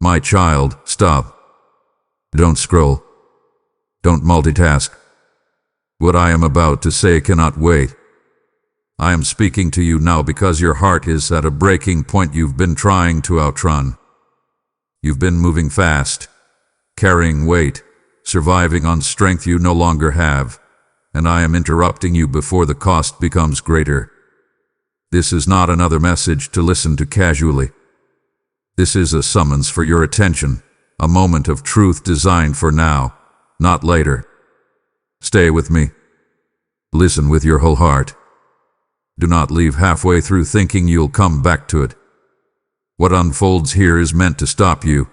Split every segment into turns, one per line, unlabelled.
My child, stop. Don't scroll. Don't multitask. What I am about to say cannot wait. I am speaking to you now because your heart is at a breaking point you've been trying to outrun. You've been moving fast, carrying weight, surviving on strength you no longer have, and I am interrupting you before the cost becomes greater. This is not another message to listen to casually. This is a summons for your attention, a moment of truth designed for now, not later. Stay with me. Listen with your whole heart. Do not leave halfway through thinking you'll come back to it. What unfolds here is meant to stop you,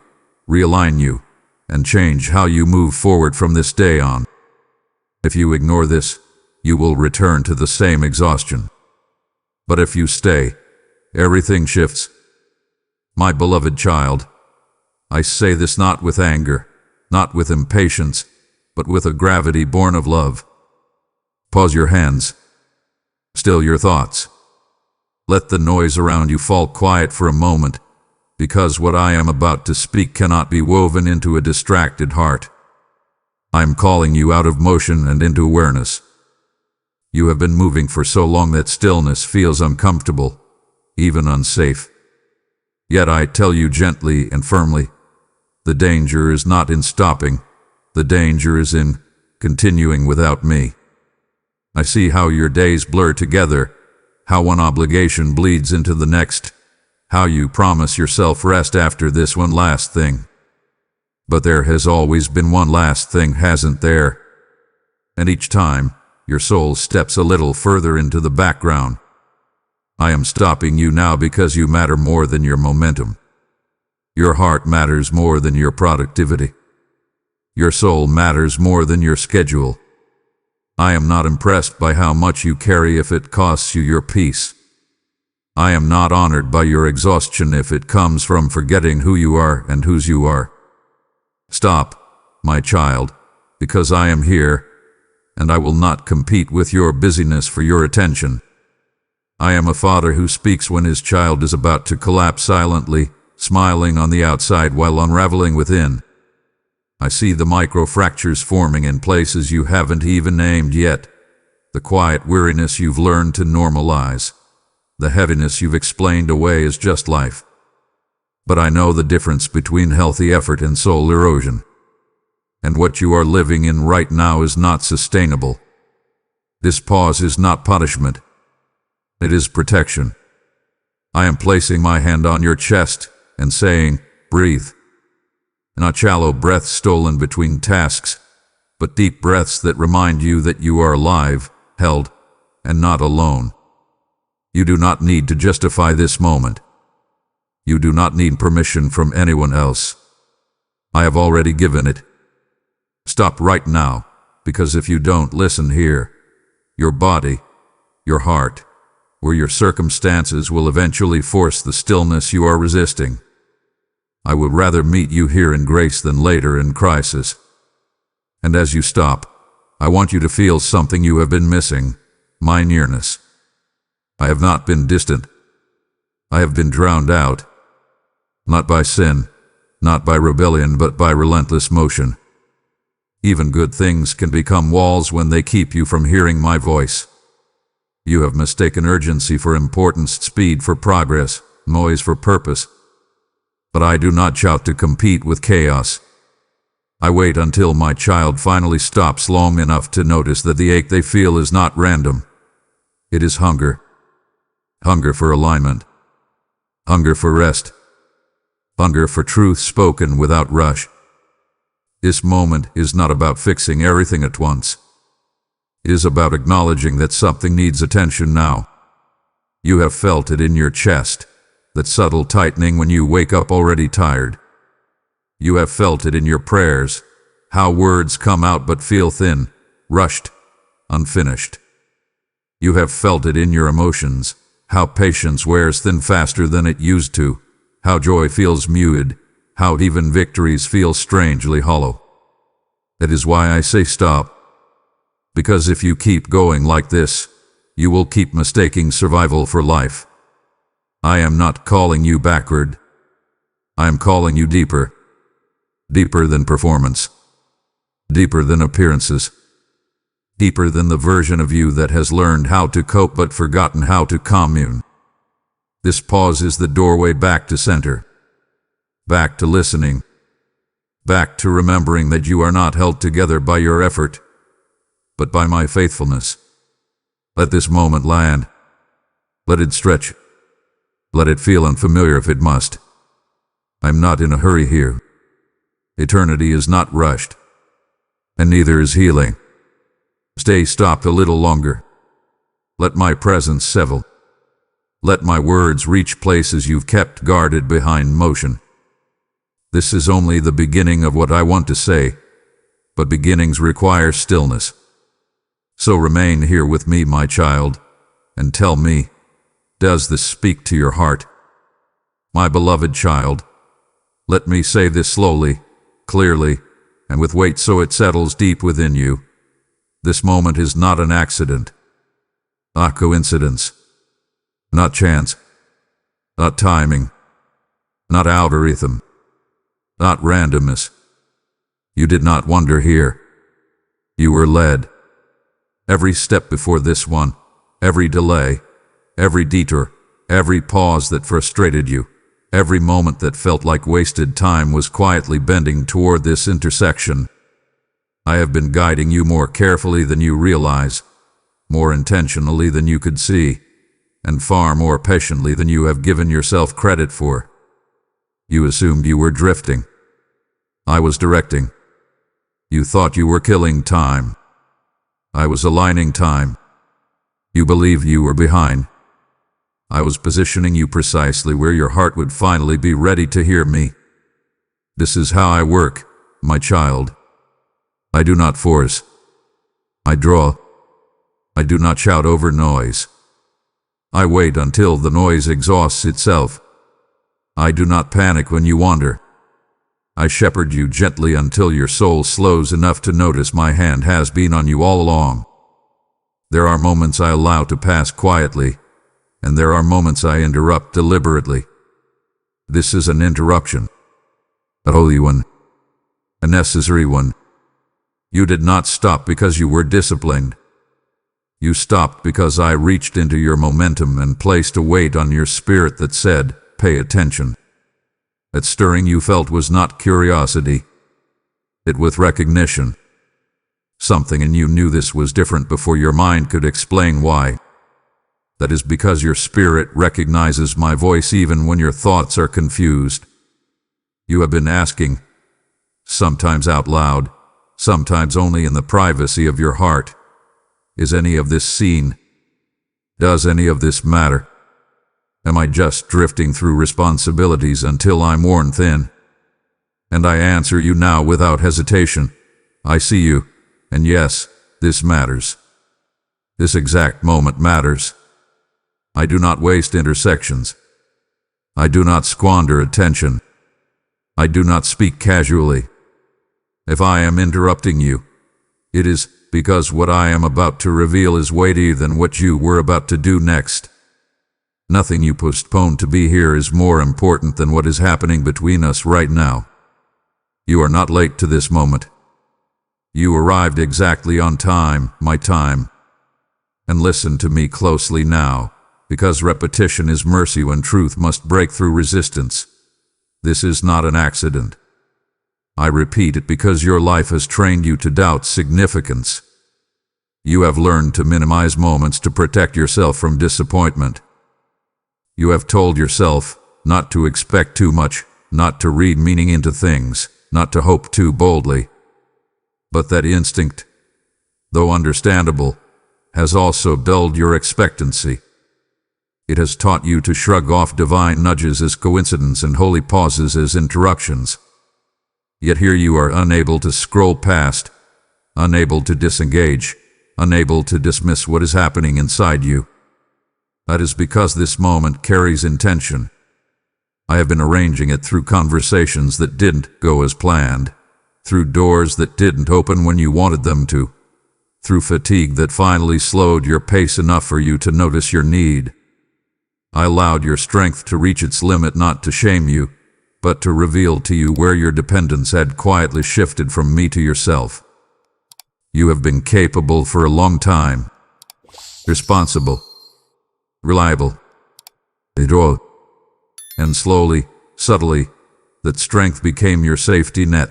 realign you, and change how you move forward from this day on. If you ignore this, you will return to the same exhaustion. But if you stay, everything shifts. My beloved child, I say this not with anger, not with impatience, but with a gravity born of love. Pause your hands. Still your thoughts. Let the noise around you fall quiet for a moment, because what I am about to speak cannot be woven into a distracted heart. I am calling you out of motion and into awareness. You have been moving for so long that stillness feels uncomfortable, even unsafe. Yet I tell you gently and firmly, the danger is not in stopping, the danger is in continuing without me. I see how your days blur together, how one obligation bleeds into the next, how you promise yourself rest after this one last thing. But there has always been one last thing, hasn't there? And each time, your soul steps a little further into the background. I am stopping you now because you matter more than your momentum. Your heart matters more than your productivity. Your soul matters more than your schedule. I am not impressed by how much you carry if it costs you your peace. I am not honored by your exhaustion if it comes from forgetting who you are and whose you are. Stop, my child, because I am here, and I will not compete with your busyness for your attention. I am a father who speaks when his child is about to collapse silently, smiling on the outside while unraveling within. I see the micro-fractures forming in places you haven't even named yet, the quiet weariness you've learned to normalize, the heaviness you've explained away as just life. But I know the difference between healthy effort and soul erosion. And what you are living in right now is not sustainable. This pause is not punishment. It is protection. I am placing my hand on your chest and saying, breathe. Not shallow breaths stolen between tasks, but deep breaths that remind you that you are alive, held, and not alone. You do not need to justify this moment. You do not need permission from anyone else. I have already given it. Stop right now, because if you don't listen here, your body, your heart, or your circumstances will eventually force the stillness you are resisting. I would rather meet you here in grace than later in crisis. And as you stop, I want you to feel something you have been missing, my nearness. I have not been distant. I have been drowned out. Not by sin, not by rebellion, but by relentless motion. Even good things can become walls when they keep you from hearing my voice. You have mistaken urgency for importance, speed for progress, noise for purpose. But I do not shout to compete with chaos. I wait until my child finally stops long enough to notice that the ache they feel is not random. It is hunger. Hunger for alignment. Hunger for rest. Hunger for truth spoken without rush. This moment is not about fixing everything at once. It is about acknowledging that something needs attention now. You have felt it in your chest, that subtle tightening when you wake up already tired. You have felt it in your prayers, how words come out but feel thin, rushed, unfinished. You have felt it in your emotions, how patience wears thin faster than it used to, how joy feels muted, how even victories feel strangely hollow. That is why I say stop. Because if you keep going like this, you will keep mistaking survival for life. I am not calling you backward. I am calling you deeper. Deeper than performance. Deeper than appearances. Deeper than the version of you that has learned how to cope but forgotten how to commune. This pause is the doorway back to center. Back to listening. Back to remembering that you are not held together by your effort, but by my faithfulness. Let this moment land. Let it stretch. Let it feel unfamiliar if it must. I'm not in a hurry here. Eternity is not rushed, and neither is healing. Stay stopped a little longer. Let my presence settle. Let my words reach places you've kept guarded behind motion. This is only the beginning of what I want to say, but beginnings require stillness. So remain here with me, my child, and tell me, does this speak to your heart? My beloved child, let me say this slowly, clearly, and with weight so it settles deep within you. This moment is not an accident, not coincidence, not chance, not timing, not algorithm, not randomness. You did not wander here. You were led. Every step before this one, every delay, every detour, every pause that frustrated you, every moment that felt like wasted time was quietly bending toward this intersection. I have been guiding you more carefully than you realize, more intentionally than you could see, and far more patiently than you have given yourself credit for. You assumed you were drifting. I was directing. You thought you were killing time. I was aligning time. You believed you were behind. I was positioning you precisely where your heart would finally be ready to hear me. This is how I work, my child. I do not force. I draw. I do not shout over noise. I wait until the noise exhausts itself. I do not panic when you wander. I shepherd you gently until your soul slows enough to notice my hand has been on you all along. There are moments I allow to pass quietly, and there are moments I interrupt deliberately. This is an interruption, a holy one, a necessary one. You did not stop because you were disciplined. You stopped because I reached into your momentum and placed a weight on your spirit that said, "Pay attention." That stirring you felt was not curiosity. It was recognition. Something in you knew this was different before your mind could explain why. That is because your spirit recognizes my voice even when your thoughts are confused. You have been asking, sometimes out loud, sometimes only in the privacy of your heart, is any of this seen? Does any of this matter? Am I just drifting through responsibilities until I'm worn thin? And I answer you now without hesitation. I see you, and yes, this matters. This exact moment matters. I do not waste intersections. I do not squander attention. I do not speak casually. If I am interrupting you, it is because what I am about to reveal is weightier than what you were about to do next. Nothing you postponed to be here is more important than what is happening between us right now. You are not late to this moment. You arrived exactly on time, my time. And listen to me closely now, because repetition is mercy when truth must break through resistance. This is not an accident. I repeat it because your life has trained you to doubt significance. You have learned to minimize moments to protect yourself from disappointment. You have told yourself not to expect too much, not to read meaning into things, not to hope too boldly. But that instinct, though understandable, has also dulled your expectancy. It has taught you to shrug off divine nudges as coincidence and holy pauses as interruptions. Yet here you are unable to scroll past, unable to disengage, unable to dismiss what is happening inside you. That is because this moment carries intention. I have been arranging it through conversations that didn't go as planned, through doors that didn't open when you wanted them to, through fatigue that finally slowed your pace enough for you to notice your need. I allowed your strength to reach its limit not to shame you, but to reveal to you where your dependence had quietly shifted from me to yourself. You have been capable for a long time, responsible, reliable, heroic, and slowly, subtly, that strength became your safety net.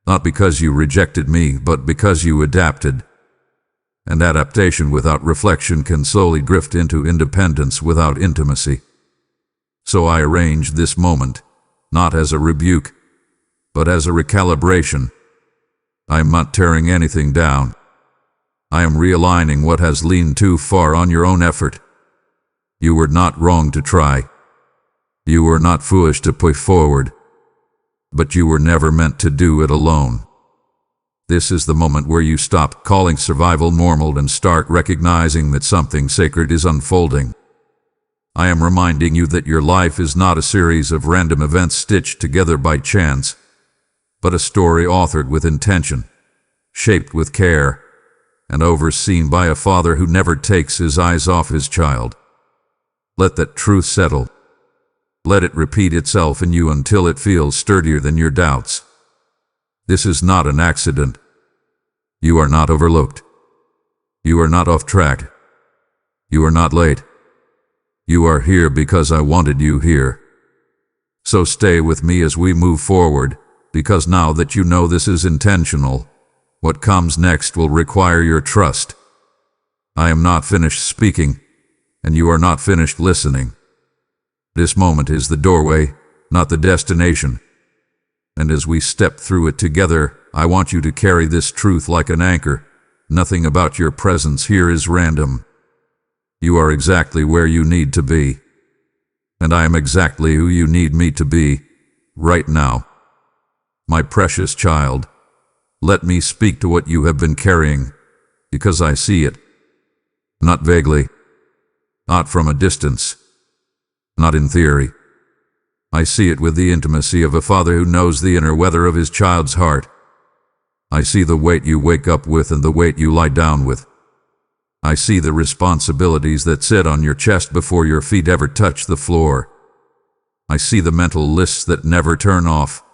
Not because you rejected me, but because you adapted. And adaptation without reflection can slowly drift into independence without intimacy. So I arranged this moment, not as a rebuke, but as a recalibration. I am not tearing anything down. I am realigning what has leaned too far on your own effort. You were not wrong to try. You were not foolish to push forward. But you were never meant to do it alone. This is the moment where you stop calling survival normal and start recognizing that something sacred is unfolding. I am reminding you that your life is not a series of random events stitched together by chance, but a story authored with intention, shaped with care, and overseen by a father who never takes his eyes off his child. Let that truth settle. Let it repeat itself in you until it feels sturdier than your doubts. This is not an accident. You are not overlooked. You are not off track. You are not late. You are here because I wanted you here. So stay with me as we move forward, because now that you know this is intentional, what comes next will require your trust. I am not finished speaking, and you are not finished listening. This moment is the doorway, not the destination. And as we step through it together, I want you to carry this truth like an anchor. Nothing about your presence here is random. You are exactly where you need to be. And I am exactly who you need me to be, right now. My precious child, let me speak to what you have been carrying, because I see it. Not vaguely, not from a distance, not in theory. I see it with the intimacy of a father who knows the inner weather of his child's heart. I see the weight you wake up with and the weight you lie down with. I see the responsibilities that sit on your chest before your feet ever touch the floor. I see the mental lists that never turn off,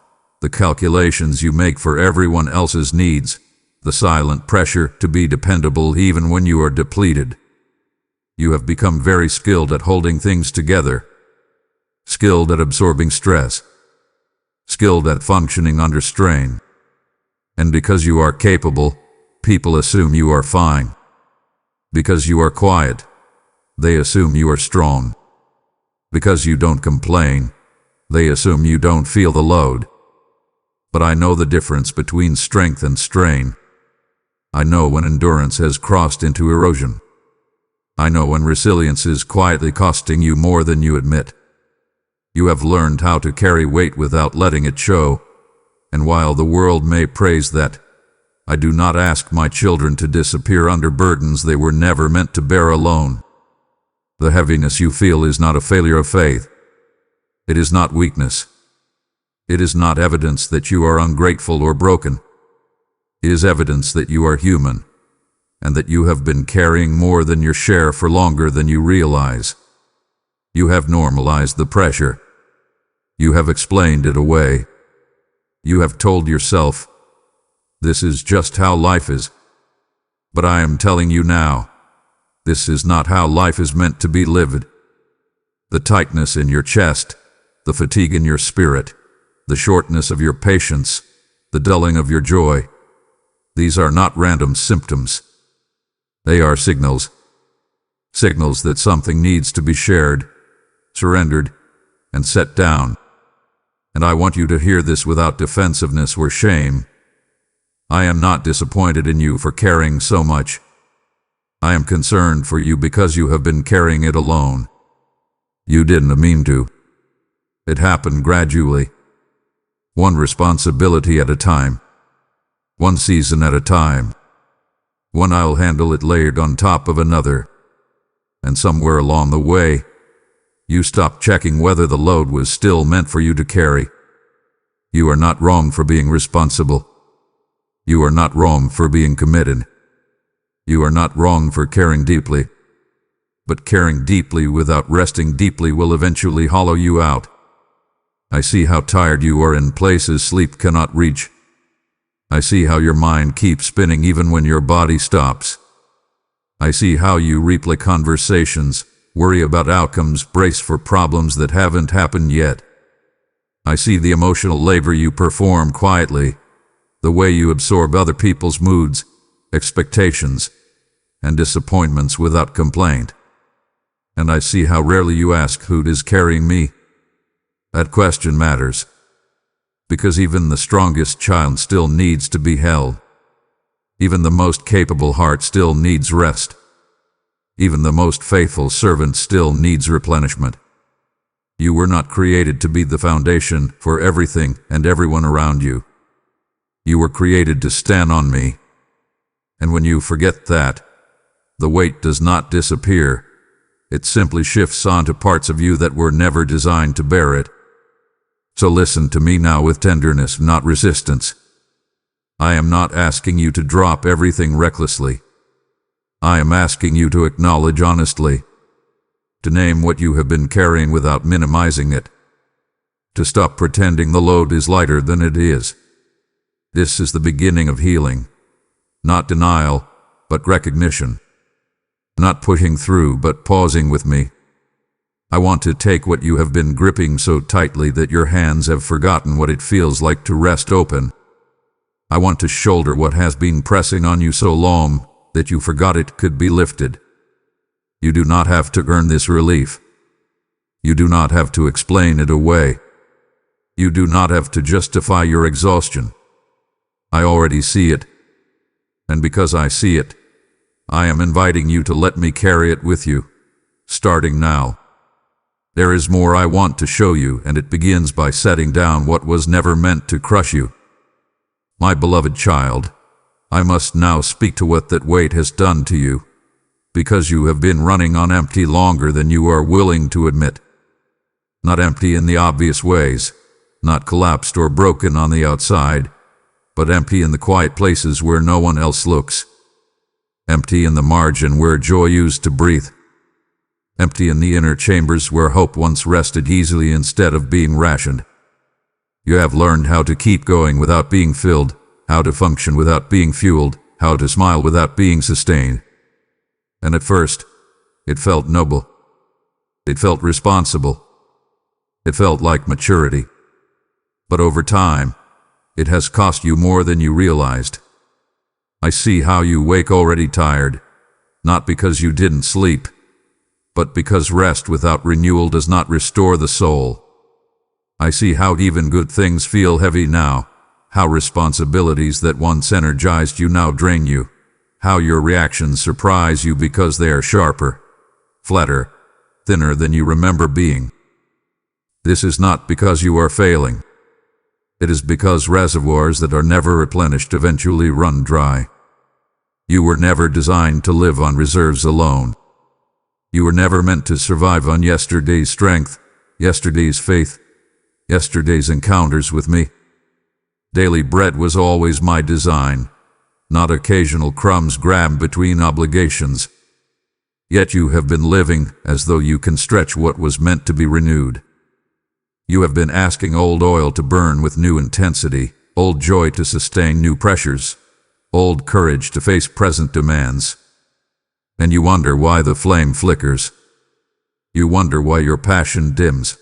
the calculations you make for everyone else's needs, the silent pressure to be dependable even when you are depleted. You have become very skilled at holding things together, skilled at absorbing stress, skilled at functioning under strain. And because you are capable, people assume you are fine. Because you are quiet, they assume you are strong. Because you don't complain, they assume you don't feel the load. But I know the difference between strength and strain. I know when endurance has crossed into erosion. I know when resilience is quietly costing you more than you admit. You have learned how to carry weight without letting it show, and while the world may praise that, I do not ask my children to disappear under burdens they were never meant to bear alone. The heaviness you feel is not a failure of faith. It is not weakness. It is not evidence that you are ungrateful or broken. It is evidence that you are human, and that you have been carrying more than your share for longer than you realize. You have normalized the pressure. You have explained it away. You have told yourself, this is just how life is. But I am telling you now, this is not how life is meant to be lived. The tightness in your chest, the fatigue in your spirit, the shortness of your patience, the dulling of your joy, these are not random symptoms. They are signals. Signals that something needs to be shared, surrendered, and set down. And I want you to hear this without defensiveness or shame. I am not disappointed in you for carrying so much. I am concerned for you because you have been carrying it alone. You didn't mean to. It happened gradually. One responsibility at a time. One season at a time. One I'll handle it layered on top of another. And somewhere along the way, you stopped checking whether the load was still meant for you to carry. You are not wrong for being responsible. You are not wrong for being committed. You are not wrong for caring deeply. But caring deeply without resting deeply will eventually hollow you out. I see how tired you are in places sleep cannot reach. I see how your mind keeps spinning even when your body stops. I see how you replay conversations, worry about outcomes, brace for problems that haven't happened yet. I see the emotional labor you perform quietly, the way you absorb other people's moods, expectations, and disappointments without complaint. And I see how rarely you ask who is carrying me. That question matters, because even the strongest child still needs to be held. Even the most capable heart still needs rest. Even the most faithful servant still needs replenishment. You were not created to be the foundation for everything and everyone around you. You were created to stand on me. And when you forget that, the weight does not disappear. It simply shifts onto parts of you that were never designed to bear it. So listen to me now with tenderness, not resistance. I am not asking you to drop everything recklessly. I am asking you to acknowledge honestly, to name what you have been carrying without minimizing it, to stop pretending the load is lighter than it is. This is the beginning of healing, not denial, but recognition, not pushing through, but pausing with me. I want to take what you have been gripping so tightly that your hands have forgotten what it feels like to rest open. I want to shoulder what has been pressing on you so long that you forgot it could be lifted. You do not have to earn this relief. You do not have to explain it away. You do not have to justify your exhaustion. I already see it. And because I see it, I am inviting you to let me carry it with you, starting now. There is more I want to show you, and it begins by setting down what was never meant to crush you. My beloved child, I must now speak to what that weight has done to you, because you have been running on empty longer than you are willing to admit. Not empty in the obvious ways, not collapsed or broken on the outside, but empty in the quiet places where no one else looks. Empty in the margin where joy used to breathe. Empty in the inner chambers where hope once rested easily instead of being rationed. You have learned how to keep going without being filled, how to function without being fueled, how to smile without being sustained. And at first, it felt noble. It felt responsible. It felt like maturity. But over time, it has cost you more than you realized. I see how you wake already tired, not because you didn't sleep, but because rest without renewal does not restore the soul. I see how even good things feel heavy now, how responsibilities that once energized you now drain you, how your reactions surprise you because they are sharper, flatter, thinner than you remember being. This is not because you are failing. It is because reservoirs that are never replenished eventually run dry. You were never designed to live on reserves alone. You were never meant to survive on yesterday's strength, yesterday's faith, yesterday's encounters with me. Daily bread was always my design, not occasional crumbs grabbed between obligations. Yet you have been living as though you can stretch what was meant to be renewed. You have been asking old oil to burn with new intensity, old joy to sustain new pressures, old courage to face present demands. And you wonder why the flame flickers. You wonder why your passion dims.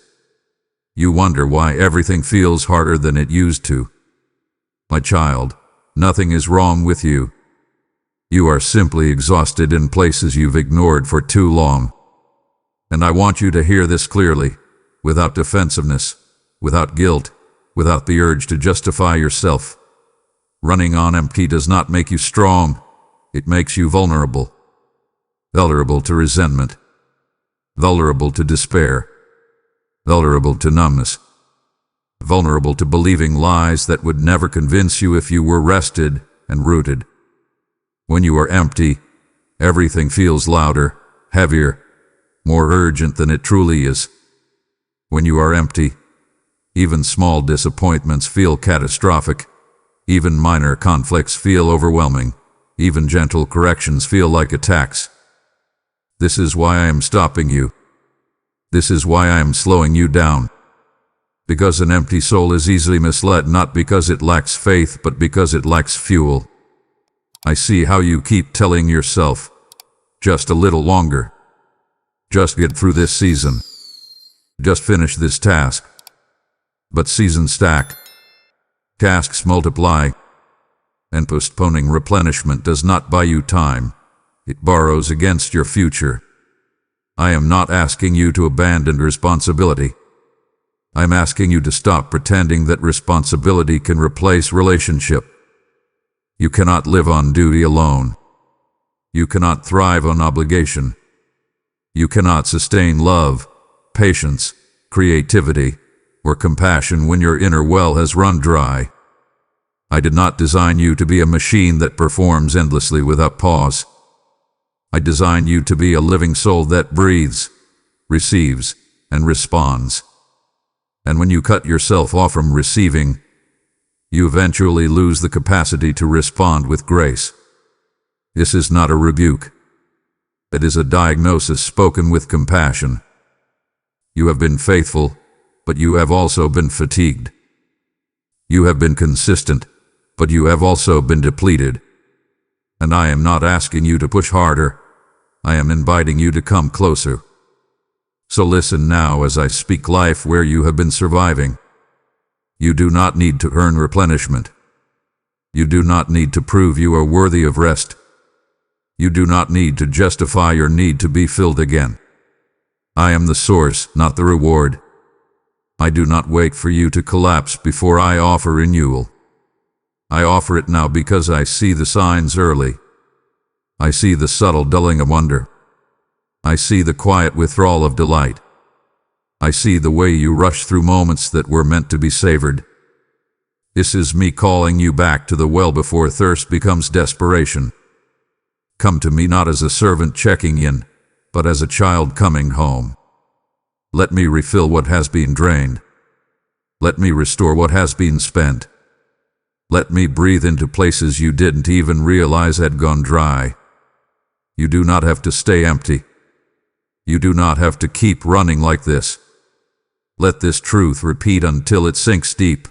You wonder why everything feels harder than it used to. My child, nothing is wrong with you. You are simply exhausted in places you've ignored for too long. And I want you to hear this clearly, without defensiveness, without guilt, without the urge to justify yourself. Running on empty does not make you strong. It makes you vulnerable. Vulnerable to resentment, vulnerable to despair, vulnerable to numbness, vulnerable to believing lies that would never convince you if you were rested and rooted. When you are empty, everything feels louder, heavier, more urgent than it truly is. When you are empty, even small disappointments feel catastrophic, even minor conflicts feel overwhelming, even gentle corrections feel like attacks. This is why I am stopping you. This is why I am slowing you down. Because an empty soul is easily misled, not because it lacks faith, but because it lacks fuel. I see how you keep telling yourself, just a little longer. Just get through this season. Just finish this task. But seasons stack. Tasks multiply. And postponing replenishment does not buy you time. It borrows against your future. I am not asking you to abandon responsibility. I'm asking you to stop pretending that responsibility can replace relationship. You cannot live on duty alone. You cannot thrive on obligation. You cannot sustain love, patience, creativity, or compassion when your inner well has run dry. I did not design you to be a machine that performs endlessly without pause. I designed you to be a living soul that breathes, receives, and responds. And when you cut yourself off from receiving, you eventually lose the capacity to respond with grace. This is not a rebuke. It is a diagnosis spoken with compassion. You have been faithful, but you have also been fatigued. You have been consistent, but you have also been depleted. And I am not asking you to push harder. I am inviting you to come closer. So listen now as I speak life where you have been surviving. You do not need to earn replenishment. You do not need to prove you are worthy of rest. You do not need to justify your need to be filled again. I am the source, not the reward. I do not wait for you to collapse before I offer renewal. I offer it now because I see the signs early. I see the subtle dulling of wonder. I see the quiet withdrawal of delight. I see the way you rush through moments that were meant to be savored. This is me calling you back to the well before thirst becomes desperation. Come to me not as a servant checking in, but as a child coming home. Let me refill what has been drained. Let me restore what has been spent. Let me breathe into places you didn't even realize had gone dry. You do not have to stay empty. You do not have to keep running like this. Let this truth repeat until it sinks deep.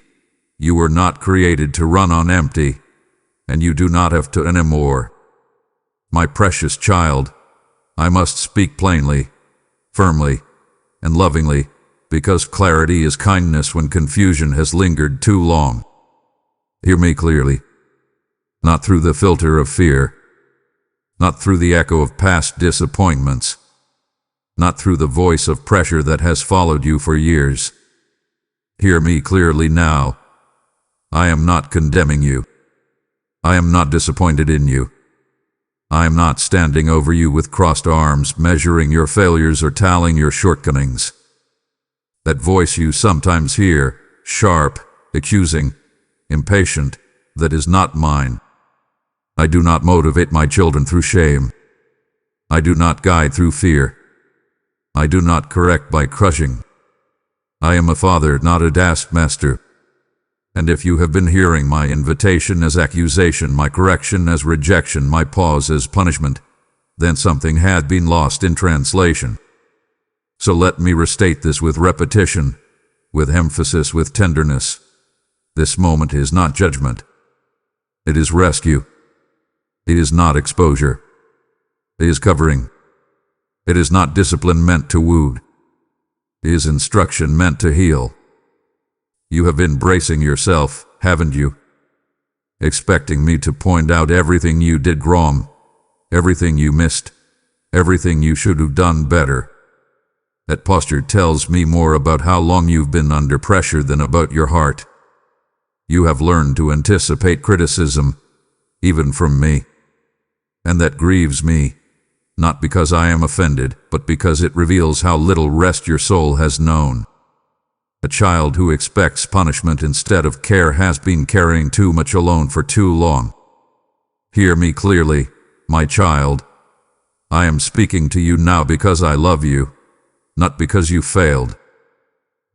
You were not created to run on empty, and you do not have to anymore. My precious child, I must speak plainly, firmly, and lovingly, because clarity is kindness when confusion has lingered too long. Hear me clearly, not through the filter of fear, not through the echo of past disappointments, not through the voice of pressure that has followed you for years. Hear me clearly now. I am not condemning you. I am not disappointed in you. I am not standing over you with crossed arms, measuring your failures or tallying your shortcomings. That voice you sometimes hear, sharp, accusing, impatient, that is not mine. I do not motivate my children through shame. I do not guide through fear. I do not correct by crushing. I am a father, not a taskmaster. And if you have been hearing my invitation as accusation, my correction as rejection, my pause as punishment, then something had been lost in translation. So let me restate this with repetition, with emphasis, with tenderness. This moment is not judgment. It is rescue. It is not exposure. It is covering. It is not discipline meant to wound. It is instruction meant to heal. You have been bracing yourself, haven't you? Expecting me to point out everything you did wrong, everything you missed, everything you should have done better. That posture tells me more about how long you've been under pressure than about your heart. You have learned to anticipate criticism, even from me. And that grieves me, not because I am offended, but because it reveals how little rest your soul has known. A child who expects punishment instead of care has been carrying too much alone for too long. Hear me clearly, my child. I am speaking to you now because I love you, not because you failed.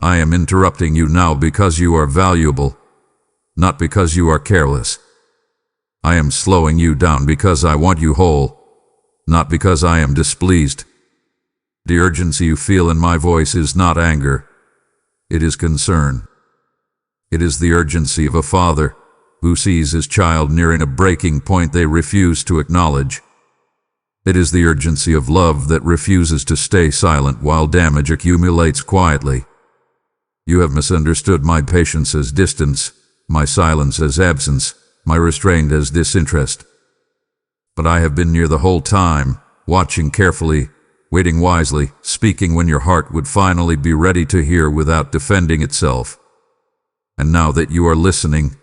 I am interrupting you now because you are valuable, not because you are careless. I am slowing you down because I want you whole, not because I am displeased. The urgency you feel in my voice is not anger. It is concern. It is the urgency of a father who sees his child nearing a breaking point they refuse to acknowledge. It is the urgency of love that refuses to stay silent while damage accumulates quietly. You have misunderstood my patience as distance, my silence as absence, my restraint as disinterest. But I have been near the whole time, watching carefully, waiting wisely, speaking when your heart would finally be ready to hear without defending itself. And now that you are listening,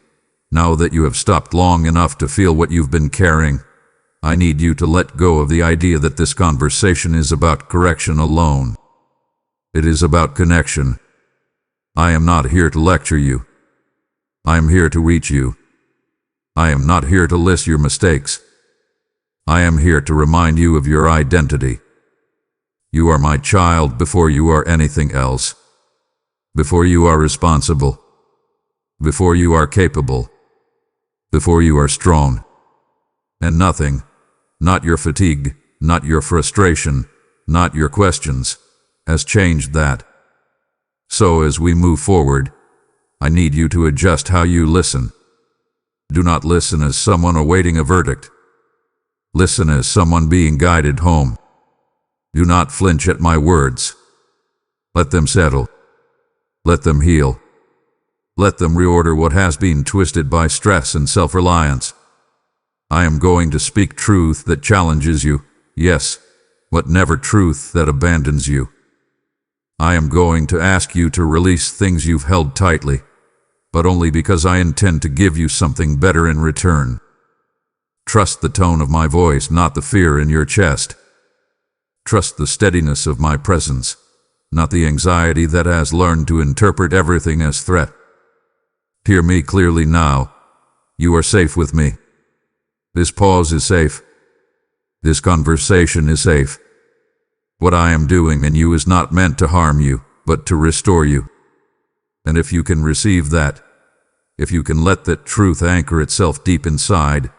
now that you have stopped long enough to feel what you've been carrying, I need you to let go of the idea that this conversation is about correction alone. It is about connection. I am not here to lecture you. I am here to reach you. I am not here to list your mistakes. I am here to remind you of your identity. You are my child before you are anything else. Before you are responsible. Before you are capable. Before you are strong. And nothing, not your fatigue, not your frustration, not your questions, has changed that. So as we move forward, I need you to adjust how you listen. Do not listen as someone awaiting a verdict. Listen as someone being guided home. Do not flinch at my words. Let them settle. Let them heal. Let them reorder what has been twisted by stress and self-reliance. I am going to speak truth that challenges you, yes, but never truth that abandons you. I am going to ask you to release things you've held tightly, but only because I intend to give you something better in return. Trust the tone of my voice, not the fear in your chest. Trust the steadiness of my presence, not the anxiety that has learned to interpret everything as threat. Hear me clearly now. You are safe with me. This pause is safe. This conversation is safe. What I am doing in you is not meant to harm you, but to restore you. And if you can receive that, if you can let that truth anchor itself deep inside,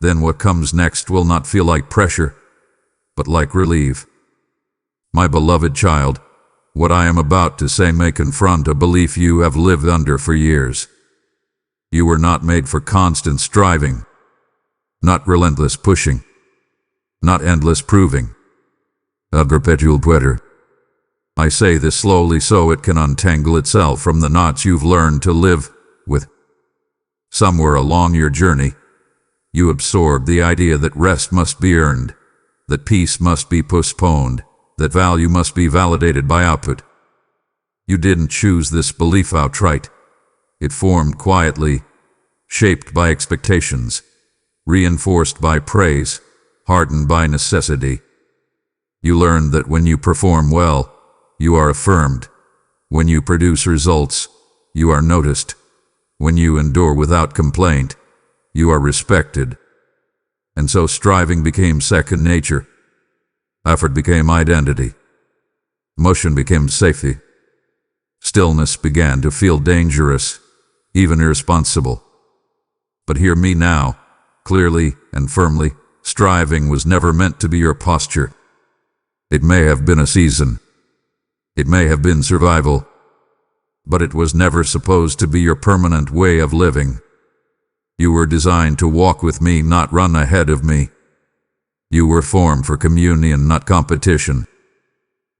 then what comes next will not feel like pressure, but like relief. My beloved child, what I am about to say may confront a belief you have lived under for years. You were not made for constant striving, not relentless pushing, not endless proving. A perpetual quitter. I say this slowly so it can untangle itself from the knots you've learned to live with. Somewhere along your journey, you absorbed the idea that rest must be earned, that peace must be postponed, that value must be validated by output. You didn't choose this belief outright. It formed quietly, shaped by expectations, reinforced by praise, hardened by necessity. You learned that when you perform well, you are affirmed. When you produce results, you are noticed. When you endure without complaint, you are respected. And so striving became second nature. Effort became identity. Motion became safety. Stillness began to feel dangerous, even irresponsible. But hear me now, clearly and firmly, striving was never meant to be your posture. It may have been a season. It may have been survival. But it was never supposed to be your permanent way of living. You were designed to walk with me, not run ahead of me. You were formed for communion, not competition.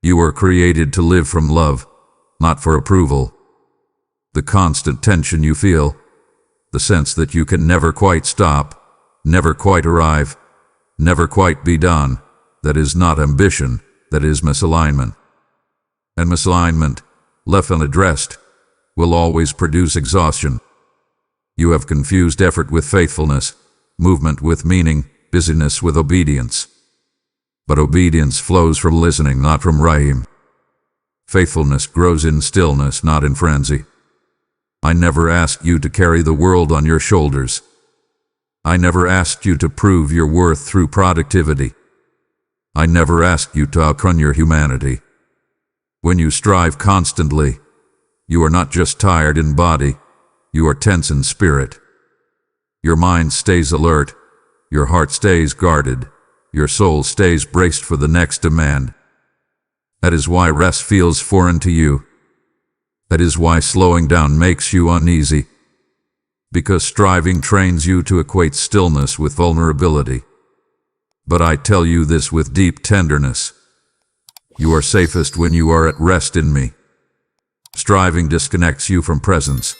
You were created to live from love, not for approval. The constant tension you feel, the sense that you can never quite stop, never quite arrive, never quite be done, that is not ambition, that is misalignment. And misalignment, left unaddressed, will always produce exhaustion. You have confused effort with faithfulness, movement with meaning, busyness with obedience. But obedience flows from listening, not from rhyme. Faithfulness grows in stillness, not in frenzy. I never asked you to carry the world on your shoulders. I never asked you to prove your worth through productivity. I never asked you to outrun your humanity. When you strive constantly, you are not just tired in body, you are tense in spirit. Your mind stays alert, your heart stays guarded, your soul stays braced for the next demand. That is why rest feels foreign to you. That is why slowing down makes you uneasy, because striving trains you to equate stillness with vulnerability. But I tell you this with deep tenderness. You are safest when you are at rest in me. Striving disconnects you from presence.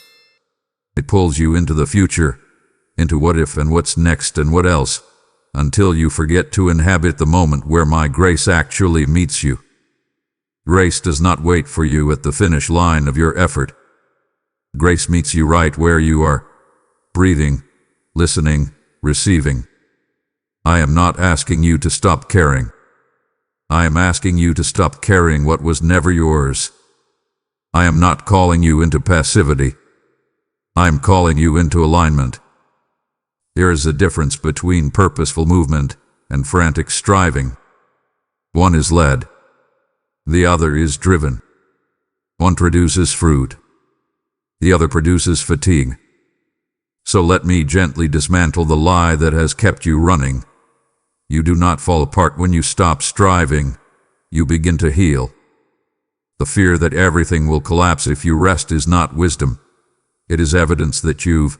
It pulls you into the future, into what if and what's next and what else, until you forget to inhabit the moment where my grace actually meets you. Grace does not wait for you at the finish line of your effort. Grace meets you right where you are, breathing, listening, receiving. I am not asking you to stop caring. I am asking you to stop carrying what was never yours. I am not calling you into passivity. I am calling you into alignment. There is a difference between purposeful movement and frantic striving. One is led. The other is driven. One produces fruit. The other produces fatigue. So let me gently dismantle the lie that has kept you running. You do not fall apart when you stop striving. You begin to heal. The fear that everything will collapse if you rest is not wisdom. It is evidence that you've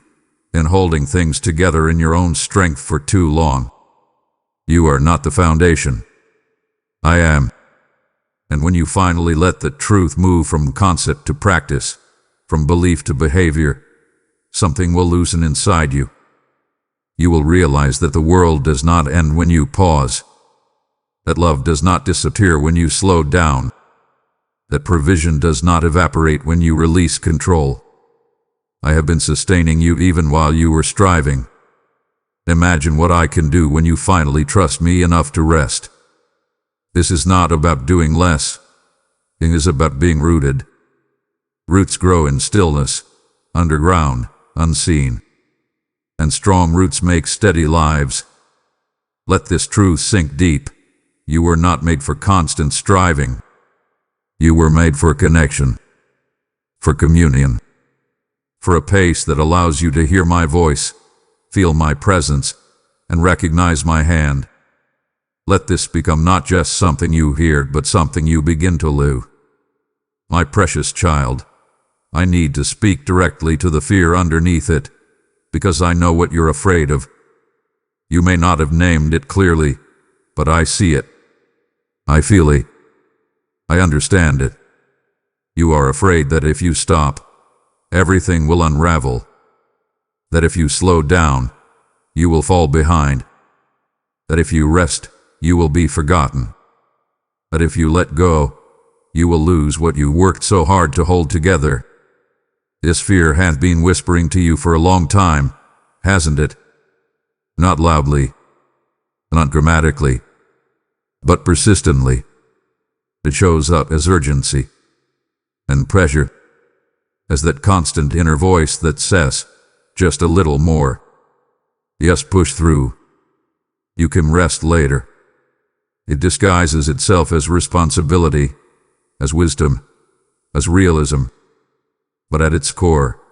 been holding things together in your own strength for too long. You are not the foundation. I am. And when you finally let the truth move from concept to practice, from belief to behavior, something will loosen inside you. You will realize that the world does not end when you pause, that love does not disappear when you slow down, that provision does not evaporate when you release control. I have been sustaining you even while you were striving. Imagine what I can do when you finally trust me enough to rest. This is not about doing less. It is about being rooted. Roots grow in stillness, underground, unseen. And strong roots make steady lives. Let this truth sink deep. You were not made for constant striving. You were made for connection, for communion, for a pace that allows you to hear my voice, feel my presence, and recognize my hand. Let this become not just something you hear, but something you begin to live. My precious child, I need to speak directly to the fear underneath it, because I know what you're afraid of. You may not have named it clearly, but I see it. I feel it. I understand it. You are afraid that if you stop, everything will unravel. That if you slow down, you will fall behind. That if you rest, you will be forgotten. That if you let go, you will lose what you worked so hard to hold together. This fear has been whispering to you for a long time, hasn't it? Not loudly, not dramatically, but persistently. It shows up as urgency and pressure, as that constant inner voice that says, just a little more. Yes, push through. You can rest later. It disguises itself as responsibility, as wisdom, as realism. But at its core,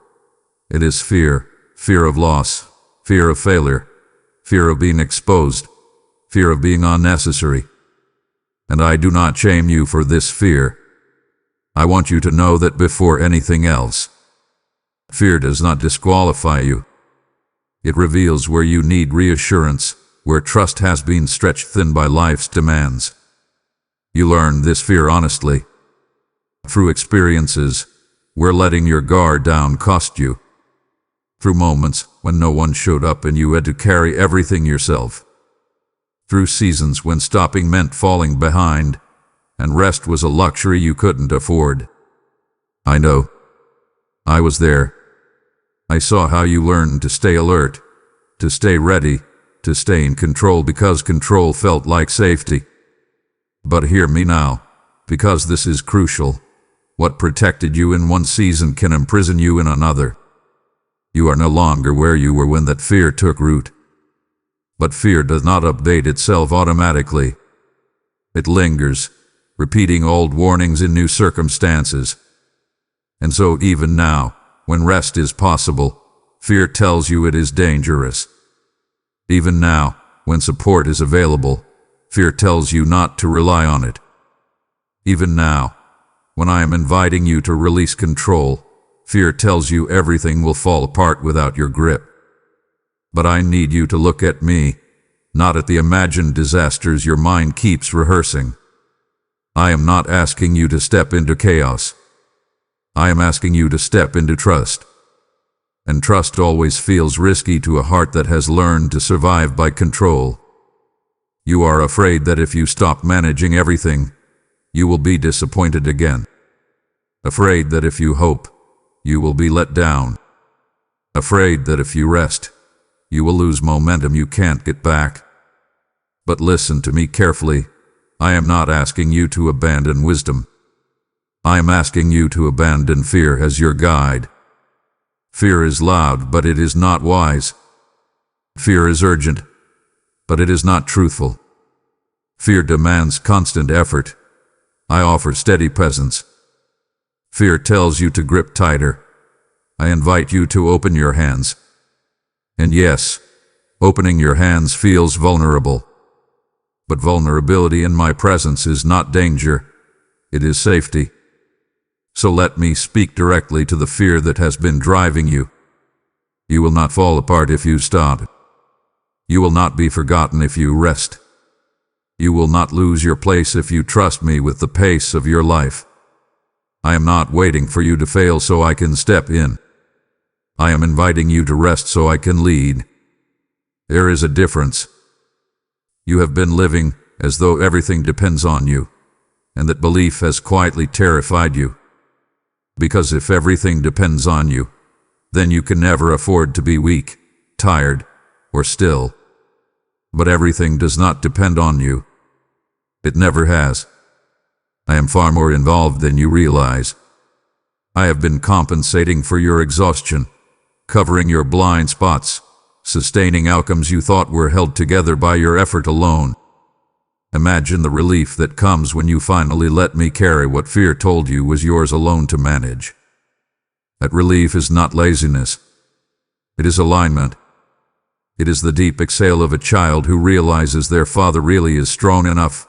it is fear, fear of loss, fear of failure, fear of being exposed, fear of being unnecessary. And I do not shame you for this fear. I want you to know that before anything else, fear does not disqualify you. It reveals where you need reassurance, where trust has been stretched thin by life's demands. You learn this fear honestly, through experiences where letting your guard down cost you, through moments when no one showed up and you had to carry everything yourself, through seasons when stopping meant falling behind, and rest was a luxury you couldn't afford. I know. I was there. I saw how you learned to stay alert, to stay ready, to stay in control because control felt like safety. But hear me now, because this is crucial. What protected you in one season can imprison you in another. You are no longer where you were when that fear took root. But fear does not update itself automatically. It lingers, repeating old warnings in new circumstances. And so even now, when rest is possible, fear tells you it is dangerous. Even now, when support is available, fear tells you not to rely on it. Even now, When I am inviting you to release control, fear tells you everything will fall apart without your grip. But I need you to look at me, not at the imagined disasters your mind keeps rehearsing. I am not asking you to step into chaos. I am asking you to step into trust. And trust always feels risky to a heart that has learned to survive by control. You are afraid that if you stop managing everything, you will be disappointed again. Afraid that if you hope, you will be let down. Afraid that if you rest, you will lose momentum you can't get back. But listen to me carefully. I am not asking you to abandon wisdom. I am asking you to abandon fear as your guide. Fear is loud, but it is not wise. Fear is urgent, but it is not truthful. Fear demands constant effort. I offer steady presence. Fear tells you to grip tighter. I invite you to open your hands. And yes, opening your hands feels vulnerable. But vulnerability in my presence is not danger, it is safety. So let me speak directly to the fear that has been driving you. You will not fall apart if you stop. You will not be forgotten if you rest. You will not lose your place if you trust me with the pace of your life. I am not waiting for you to fail so I can step in. I am inviting you to rest so I can lead. There is a difference. You have been living as though everything depends on you, and that belief has quietly terrified you. Because if everything depends on you, then you can never afford to be weak, tired, or still. But everything does not depend on you. It never has. I am far more involved than you realize. I have been compensating for your exhaustion, covering your blind spots, sustaining outcomes you thought were held together by your effort alone. Imagine the relief that comes when you finally let me carry what fear told you was yours alone to manage. That relief is not laziness. It is alignment. It is the deep exhale of a child who realizes their father really is strong enough,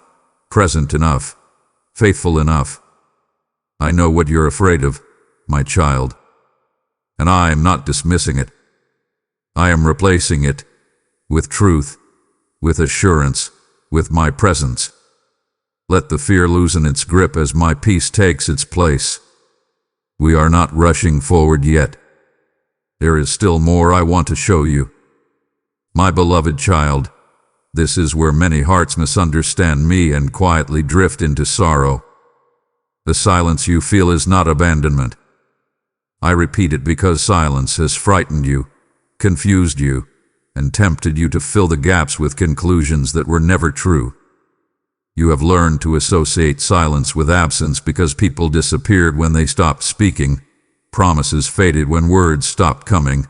present enough, faithful enough. I know what you're afraid of, my child. And I am not dismissing it. I am replacing it with truth, with assurance, with my presence. Let the fear loosen its grip as my peace takes its place. We are not rushing forward yet. There is still more I want to show you. My beloved child, this is where many hearts misunderstand me and quietly drift into sorrow. The silence you feel is not abandonment. I repeat it because silence has frightened you, confused you, and tempted you to fill the gaps with conclusions that were never true. You have learned to associate silence with absence because people disappeared when they stopped speaking, promises faded when words stopped coming,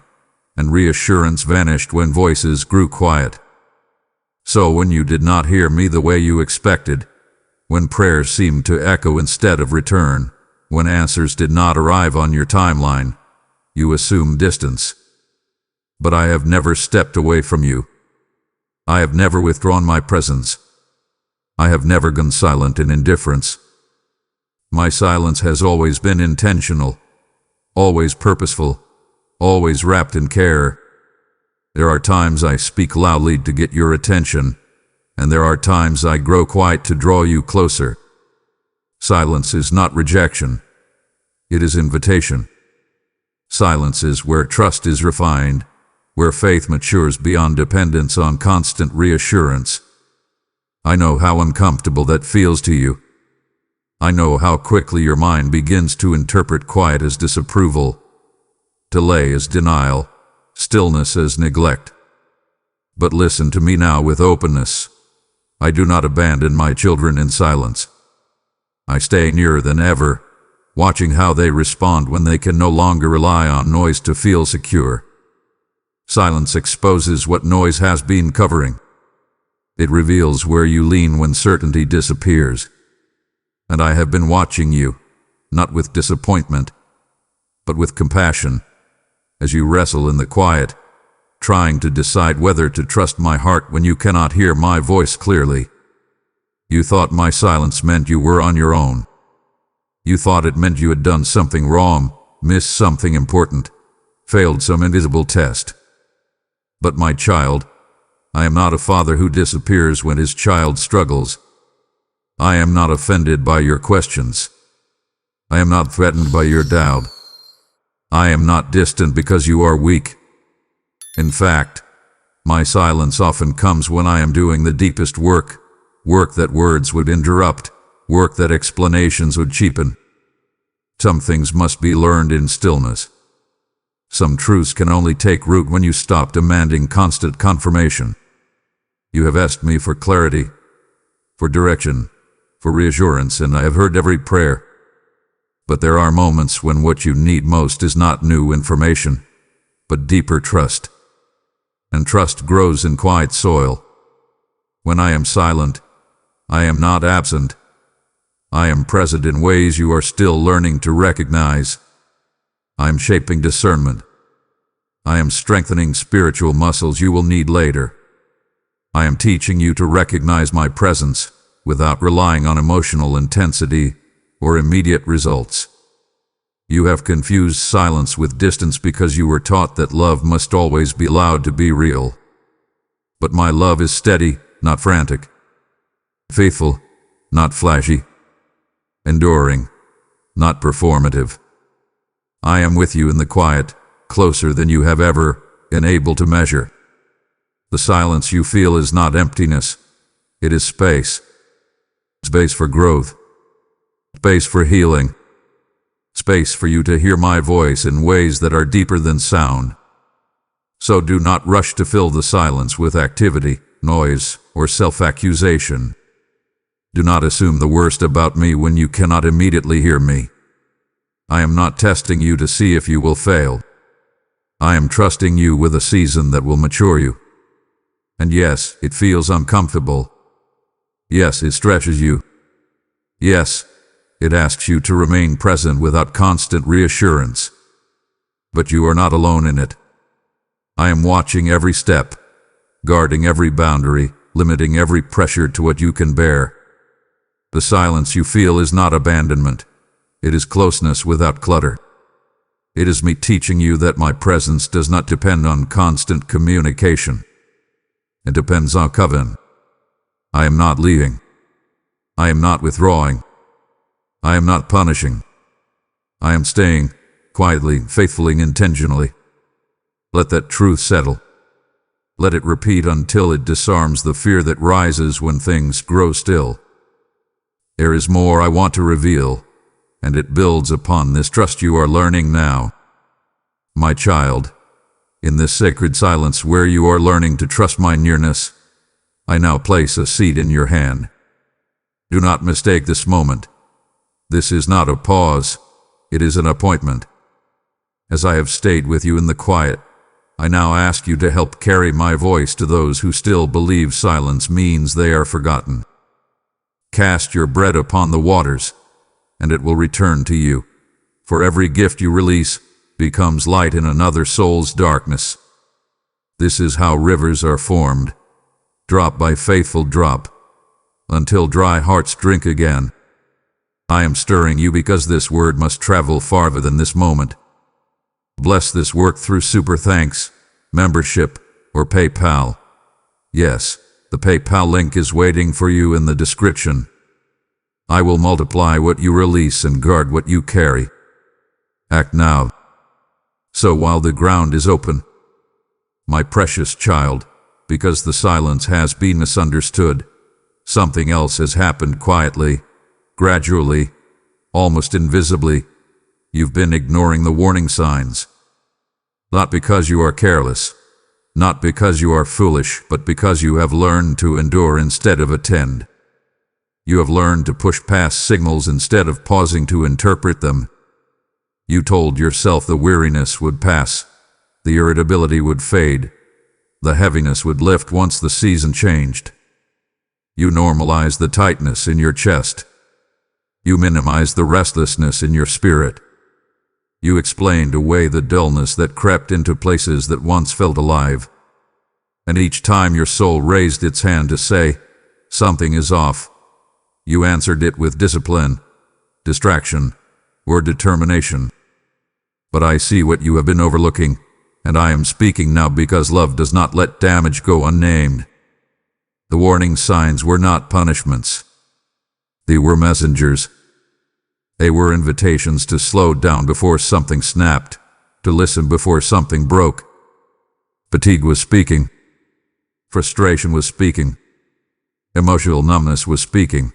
and reassurance vanished when voices grew quiet. So when you did not hear me the way you expected, when prayers seemed to echo instead of return, when answers did not arrive on your timeline, you assumed distance. But I have never stepped away from you. I have never withdrawn my presence. I have never gone silent in indifference. My silence has always been intentional, always purposeful, always wrapped in care. There are times I speak loudly to get your attention, and there are times I grow quiet to draw you closer. Silence is not rejection. It is invitation. Silence is where trust is refined, where faith matures beyond dependence on constant reassurance. I know how uncomfortable that feels to you. I know how quickly your mind begins to interpret quiet as disapproval, delay as denial, stillness as neglect. But listen to me now with openness. I do not abandon my children in silence. I stay nearer than ever, watching how they respond when they can no longer rely on noise to feel secure. Silence exposes what noise has been covering. It reveals where you lean when certainty disappears. And I have been watching you, not with disappointment, but with compassion, as you wrestle in the quiet, trying to decide whether to trust my heart when you cannot hear my voice clearly. You thought my silence meant you were on your own. You thought it meant you had done something wrong, missed something important, failed some invisible test. But my child, I am not a father who disappears when his child struggles. I am not offended by your questions. I am not threatened by your doubt. I am not distant because you are weak. In fact, my silence often comes when I am doing the deepest work, work that words would interrupt, work that explanations would cheapen. Some things must be learned in stillness. Some truths can only take root when you stop demanding constant confirmation. You have asked me for clarity, for direction, for reassurance, and I have heard every prayer. But there are moments when what you need most is not new information, but deeper trust. And trust grows in quiet soil. When I am silent, I am not absent. I am present in ways you are still learning to recognize. I am shaping discernment. I am strengthening spiritual muscles you will need later. I am teaching you to recognize my presence without relying on emotional intensity or immediate results. You have confused silence with distance because you were taught that love must always be allowed to be real. But my love is steady, not frantic. Faithful, not flashy. Enduring, not performative. I am with you in the quiet, closer than you have ever been able to measure. The silence you feel is not emptiness. It is space. Space for growth. Space for healing. Space for you to hear my voice in ways that are deeper than sound. So do not rush to fill the silence with activity, noise, or self-accusation. Do not assume the worst about me when you cannot immediately hear me. I am not testing you to see if you will fail. I am trusting you with a season that will mature you. And yes, it feels uncomfortable. Yes, it stretches you. Yes, it asks you to remain present without constant reassurance. But you are not alone in it. I am watching every step, guarding every boundary, limiting every pressure to what you can bear. The silence you feel is not abandonment. It is closeness without clutter. It is me teaching you that my presence does not depend on constant communication. It depends on covenant. I am not leaving. I am not withdrawing. I am not punishing. I am staying, quietly, faithfully, intentionally. Let that truth settle. Let it repeat until it disarms the fear that rises when things grow still. There is more I want to reveal, and it builds upon this trust you are learning now. My child, in this sacred silence where you are learning to trust my nearness, I now place a seed in your hand. Do not mistake this moment. This is not a pause, it is an appointment. As I have stayed with you in the quiet, I now ask you to help carry my voice to those who still believe silence means they are forgotten. Cast your bread upon the waters, and it will return to you. For every gift you release becomes light in another soul's darkness. This is how rivers are formed, drop by faithful drop, until dry hearts drink again. I am stirring you because this word must travel farther than this moment. Bless this work through super thanks, membership, or PayPal. Yes, the PayPal link is waiting for you in the description. I will multiply what you release and guard what you carry. Act now. So while the ground is open, my precious child, because the silence has been misunderstood, something else has happened quietly, gradually, almost invisibly. You've been ignoring the warning signs. Not because you are careless, not because you are foolish, but because you have learned to endure instead of attend. You have learned to push past signals instead of pausing to interpret them. You told yourself the weariness would pass, the irritability would fade, the heaviness would lift once the season changed. You normalized the tightness in your chest. You minimized the restlessness in your spirit. You explained away the dullness that crept into places that once felt alive. And each time your soul raised its hand to say, something is off, you answered it with discipline, distraction, or determination. But I see what you have been overlooking, and I am speaking now because love does not let damage go unnamed. The warning signs were not punishments. They were messengers. They were invitations to slow down before something snapped, to listen before something broke. Fatigue was speaking. Frustration was speaking. Emotional numbness was speaking.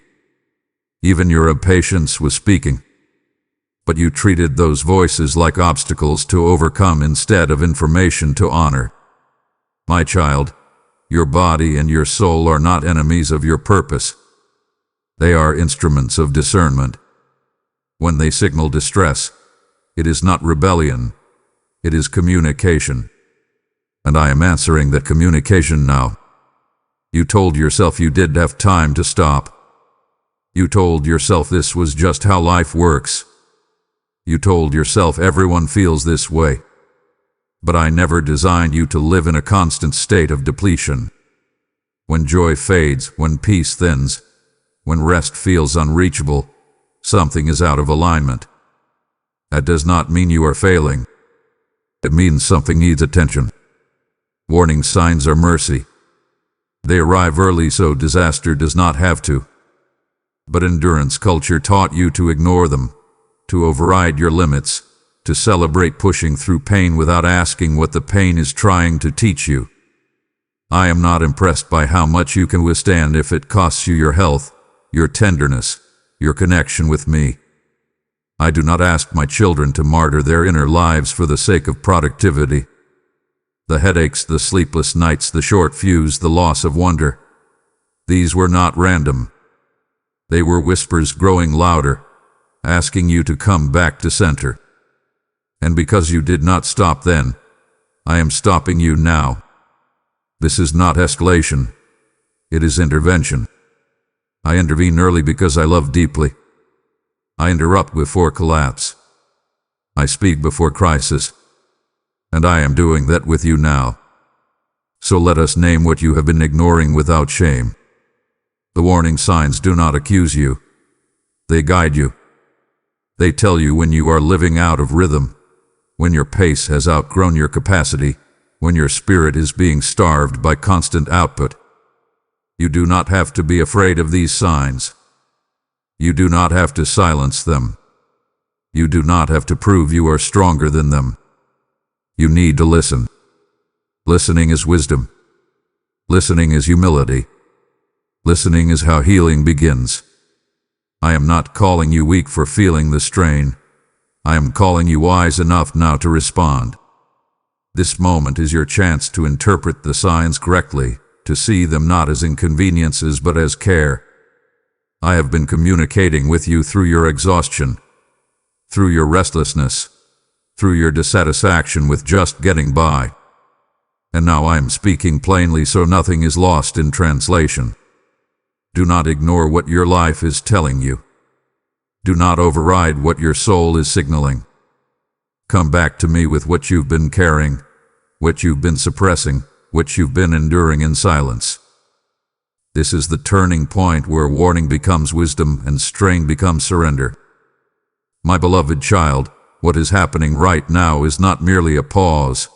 Even your impatience was speaking. But you treated those voices like obstacles to overcome instead of information to honor. My child, your body and your soul are not enemies of your purpose. They are instruments of discernment. When they signal distress, it is not rebellion, it is communication. And I am answering that communication now. You told yourself you did have time to stop. You told yourself this was just how life works. You told yourself everyone feels this way. But I never designed you to live in a constant state of depletion. When joy fades, when peace thins, when rest feels unreachable, something is out of alignment. That does not mean you are failing. It means something needs attention. Warning signs are mercy. They arrive early so disaster does not have to. But endurance culture taught you to ignore them, to override your limits, to celebrate pushing through pain without asking what the pain is trying to teach you. I am not impressed by how much you can withstand if it costs you your health, your tenderness, your connection with me. I do not ask my children to martyr their inner lives for the sake of productivity. The headaches, the sleepless nights, the short fuse, the loss of wonder. These were not random. They were whispers growing louder, asking you to come back to center. And because you did not stop then, I am stopping you now. This is not escalation. It is intervention. I intervene early because I love deeply. I interrupt before collapse. I speak before crisis. And I am doing that with you now. So let us name what you have been ignoring without shame. The warning signs do not accuse you. They guide you. They tell you when you are living out of rhythm, when your pace has outgrown your capacity, when your spirit is being starved by constant output. You do not have to be afraid of these signs. You do not have to silence them. You do not have to prove you are stronger than them. You need to listen. Listening is wisdom. Listening is humility. Listening is how healing begins. I am not calling you weak for feeling the strain. I am calling you wise enough now to respond. This moment is your chance to interpret the signs correctly, to see them not as inconveniences but as care. I have been communicating with you through your exhaustion, through your restlessness, through your dissatisfaction with just getting by. And now I am speaking plainly so nothing is lost in translation. Do not ignore what your life is telling you. Do not override what your soul is signaling. Come back to me with what you've been carrying, what you've been suppressing, what you've been enduring in silence. This is the turning point where warning becomes wisdom and strain becomes surrender. My beloved child, what is happening right now is not merely a pause.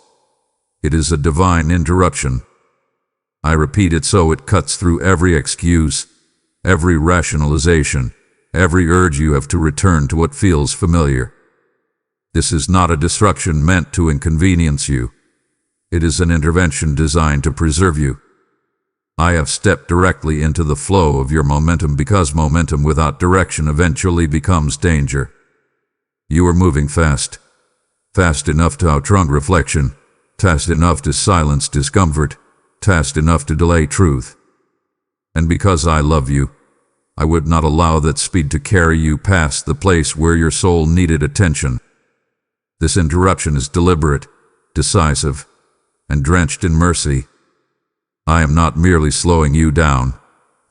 It is a divine interruption. I repeat it so it cuts through every excuse, every rationalization, every urge you have to return to what feels familiar. This is not a disruption meant to inconvenience you. It is an intervention designed to preserve you. I have stepped directly into the flow of your momentum because momentum without direction eventually becomes danger. You are moving fast. Fast enough to outrun reflection. Fast enough to silence discomfort. Fast enough to delay truth. And because I love you, I would not allow that speed to carry you past the place where your soul needed attention. This interruption is deliberate, decisive, and drenched in mercy. I am not merely slowing you down.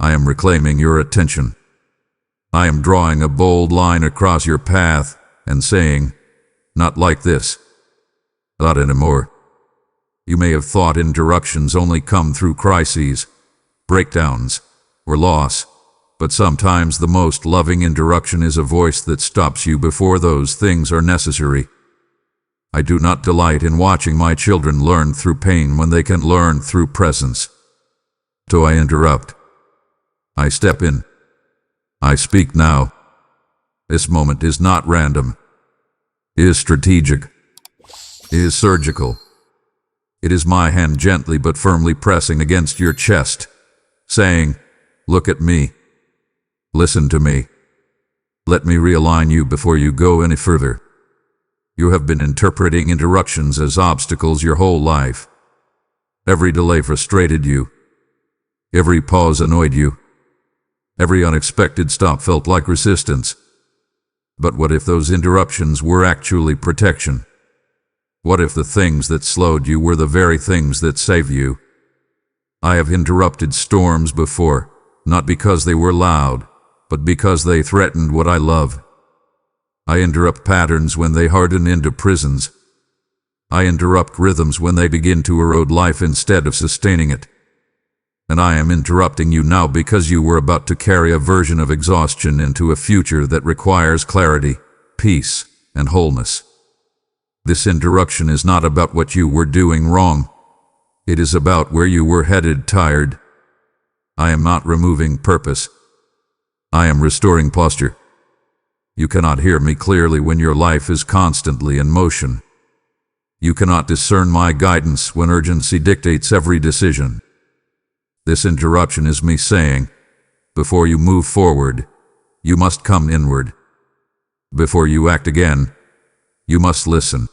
I am reclaiming your attention. I am drawing a bold line across your path and saying, not like this. Not anymore. You may have thought interruptions only come through crises, breakdowns, or loss, But sometimes the most loving interruption is a voice that stops you before those things are necessary. I do not delight in watching my children learn through pain when they can learn through presence. So I interrupt. I step in. I speak now. This moment is not random. It is strategic. It is surgical. It is my hand gently but firmly pressing against your chest, saying, "Look at me. Listen to me. Let me realign you before you go any further." You have been interpreting interruptions as obstacles your whole life. Every delay frustrated you. Every pause annoyed you. Every unexpected stop felt like resistance. But what if those interruptions were actually protection? What if the things that slowed you were the very things that saved you? I have interrupted storms before, not because they were loud, but because they threatened what I love. I interrupt patterns when they harden into prisons. I interrupt rhythms when they begin to erode life instead of sustaining it. And I am interrupting you now because you were about to carry a version of exhaustion into a future that requires clarity, peace, and wholeness. This interruption is not about what you were doing wrong. It is about where you were headed tired. I am not removing purpose. I am restoring posture. You cannot hear me clearly when your life is constantly in motion. You cannot discern my guidance when urgency dictates every decision. This interruption is me saying, before you move forward, you must come inward. Before you act again, you must listen.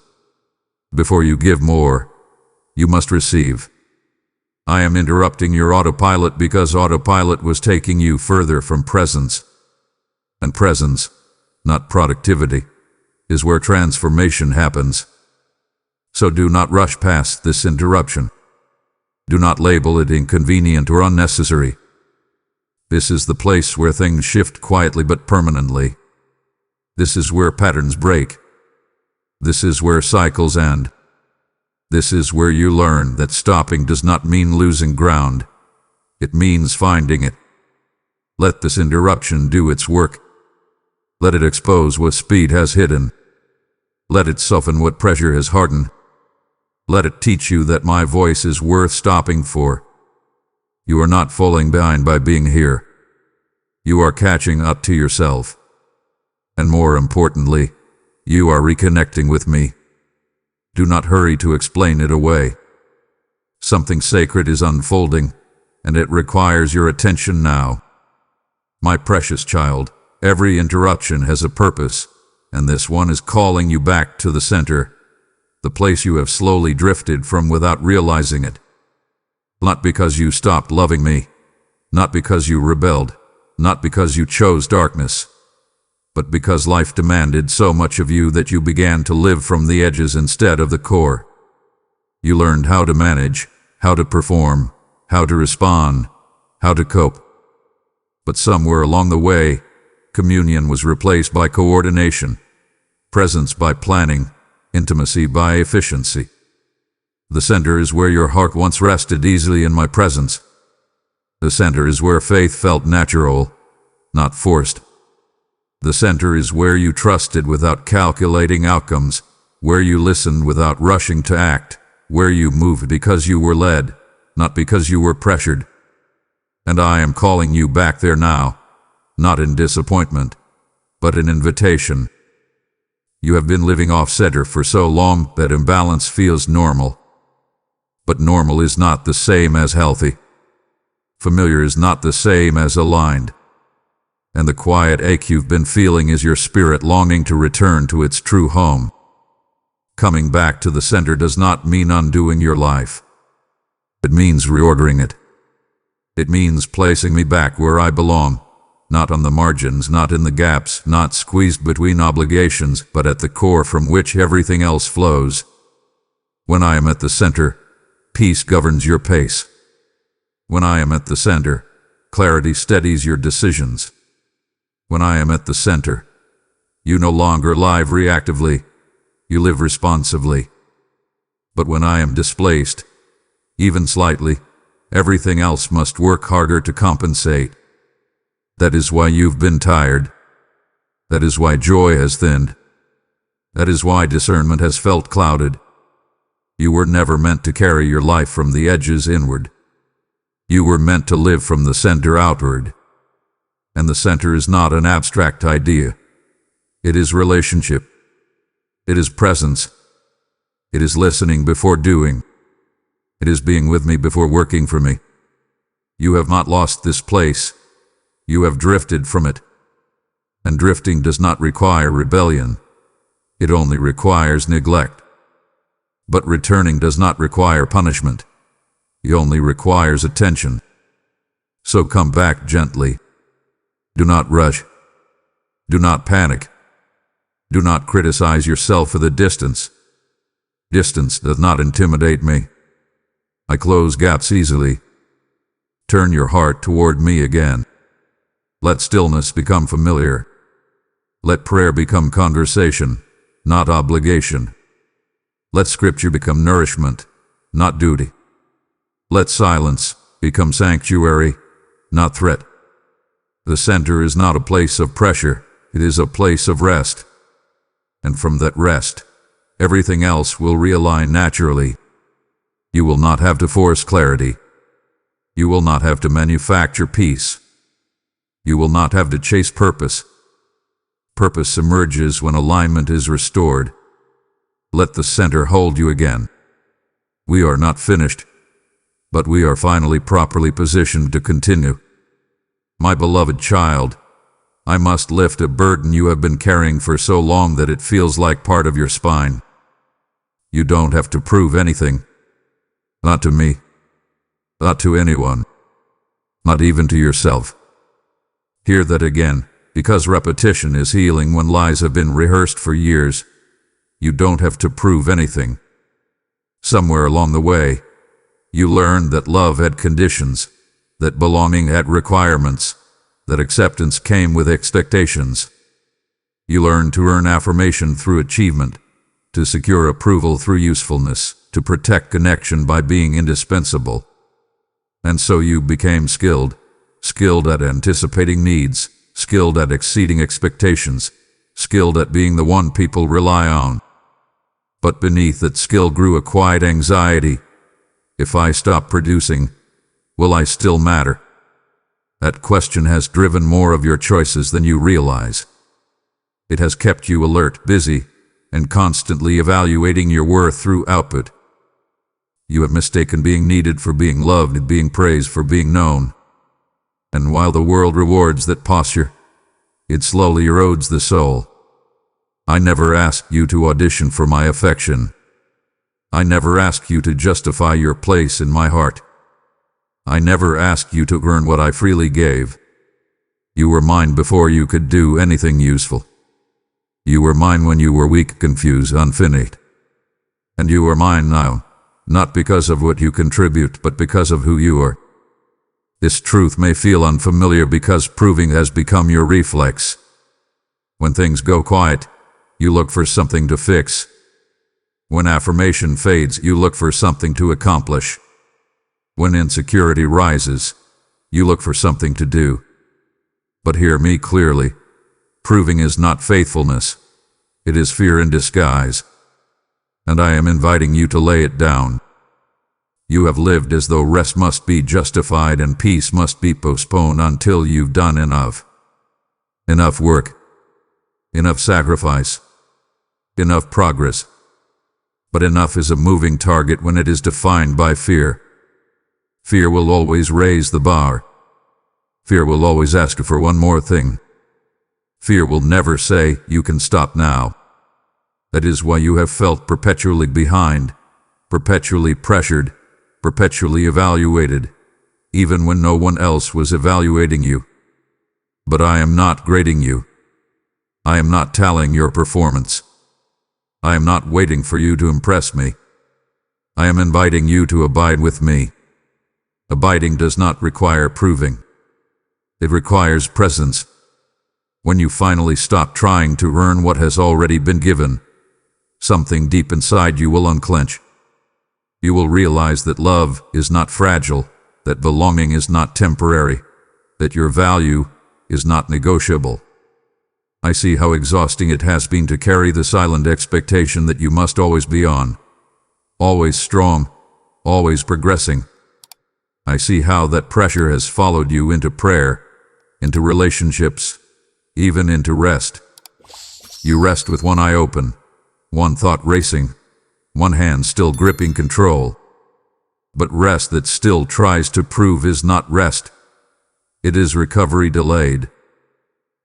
Before you give more, you must receive. I am interrupting your autopilot because autopilot was taking you further from presence. And presence, not productivity, is where transformation happens. So do not rush past this interruption. Do not label it inconvenient or unnecessary. This is the place where things shift quietly but permanently. This is where patterns break. This is where cycles end. This is where you learn that stopping does not mean losing ground. It means finding it. Let this interruption do its work. Let it expose what speed has hidden. Let it soften what pressure has hardened. Let it teach you that my voice is worth stopping for. You are not falling behind by being here. You are catching up to yourself. And more importantly, you are reconnecting with me. Do not hurry to explain it away. Something sacred is unfolding, and it requires your attention now. My precious child, every interruption has a purpose, and this one is calling you back to the center. The place you have slowly drifted from without realizing it. Not because you stopped loving me, not because you rebelled, not because you chose darkness, but because life demanded so much of you that you began to live from the edges instead of the core. You learned how to manage, how to perform, how to respond, how to cope. But somewhere along the way, communion was replaced by coordination, presence by planning, intimacy by efficiency. The center is where your heart once rested easily in my presence. The center is where faith felt natural, not forced. The center is where you trusted without calculating outcomes, where you listened without rushing to act, where you moved because you were led, not because you were pressured. And I am calling you back there now, not in disappointment, but in invitation. You have been living off-center for so long that imbalance feels normal. But normal is not the same as healthy. Familiar is not the same as aligned. And the quiet ache you've been feeling is your spirit longing to return to its true home. Coming back to the center does not mean undoing your life. It means reordering it. It means placing me back where I belong. Not on the margins, not in the gaps, not squeezed between obligations, but at the core from which everything else flows. When I am at the center, peace governs your pace. When I am at the center, clarity steadies your decisions. When I am at the center, you no longer live reactively, you live responsively. But when I am displaced, even slightly, everything else must work harder to compensate. That is why you've been tired. That is why joy has thinned. That is why discernment has felt clouded. You were never meant to carry your life from the edges inward. You were meant to live from the center outward. And the center is not an abstract idea. It is relationship. It is presence. It is listening before doing. It is being with me before working for me. You have not lost this place. You have drifted from it. And drifting does not require rebellion. It only requires neglect. But returning does not require punishment. It only requires attention. So come back gently. Do not rush. Do not panic. Do not criticize yourself for the distance. Distance does not intimidate me. I close gaps easily. Turn your heart toward me again. Let stillness become familiar. Let prayer become conversation, not obligation. Let scripture become nourishment, not duty. Let silence become sanctuary, not threat. The center is not a place of pressure, it is a place of rest. And from that rest, everything else will realign naturally. You will not have to force clarity. You will not have to manufacture peace. You will not have to chase purpose. Purpose emerges when alignment is restored. Let the center hold you again. We are not finished, but we are finally properly positioned to continue. My beloved child, I must lift a burden you have been carrying for so long that it feels like part of your spine. You don't have to prove anything. Not to me. Not to anyone. Not even to yourself. Hear that again, because repetition is healing when lies have been rehearsed for years. You don't have to prove anything. Somewhere along the way, you learned that love had conditions, that belonging had requirements, that acceptance came with expectations. You learned to earn affirmation through achievement, to secure approval through usefulness, to protect connection by being indispensable. And so you became skilled at anticipating needs, skilled at exceeding expectations, skilled at being the one people rely on. But beneath that skill grew a quiet anxiety. If I stop producing, will I still matter? That question has driven more of your choices than you realize. It has kept you alert, busy, and constantly evaluating your worth through output. You have mistaken being needed for being loved and being praised for being known. And while the world rewards that posture, it slowly erodes the soul. I never asked you to audition for my affection. I never asked you to justify your place in my heart. I never asked you to earn what I freely gave. You were mine before you could do anything useful. You were mine when you were weak, confused, unfinished. And you are mine now, not because of what you contribute, but because of who you are. This truth may feel unfamiliar because proving has become your reflex. When things go quiet, you look for something to fix. When affirmation fades, you look for something to accomplish. When insecurity rises, you look for something to do. But hear me clearly. Proving is not faithfulness. It is fear in disguise. And I am inviting you to lay it down. You have lived as though rest must be justified and peace must be postponed until you've done enough. Enough work. Enough sacrifice. Enough progress. But enough is a moving target when it is defined by fear. Fear will always raise the bar. Fear will always ask for one more thing. Fear will never say, you can stop now. That is why you have felt perpetually behind, perpetually pressured, perpetually evaluated, even when no one else was evaluating you. But I am not grading you. I am not tallying your performance. I am not waiting for you to impress me. I am inviting you to abide with me. Abiding does not require proving. It requires presence. When you finally stop trying to earn what has already been given, something deep inside you will unclench. You will realize that love is not fragile, that belonging is not temporary, that your value is not negotiable. I see how exhausting it has been to carry the silent expectation that you must always be on, always strong, always progressing. I see how that pressure has followed you into prayer, into relationships, even into rest. You rest with one eye open, one thought racing, one hand still gripping control. But rest that still tries to prove is not rest. It is recovery delayed.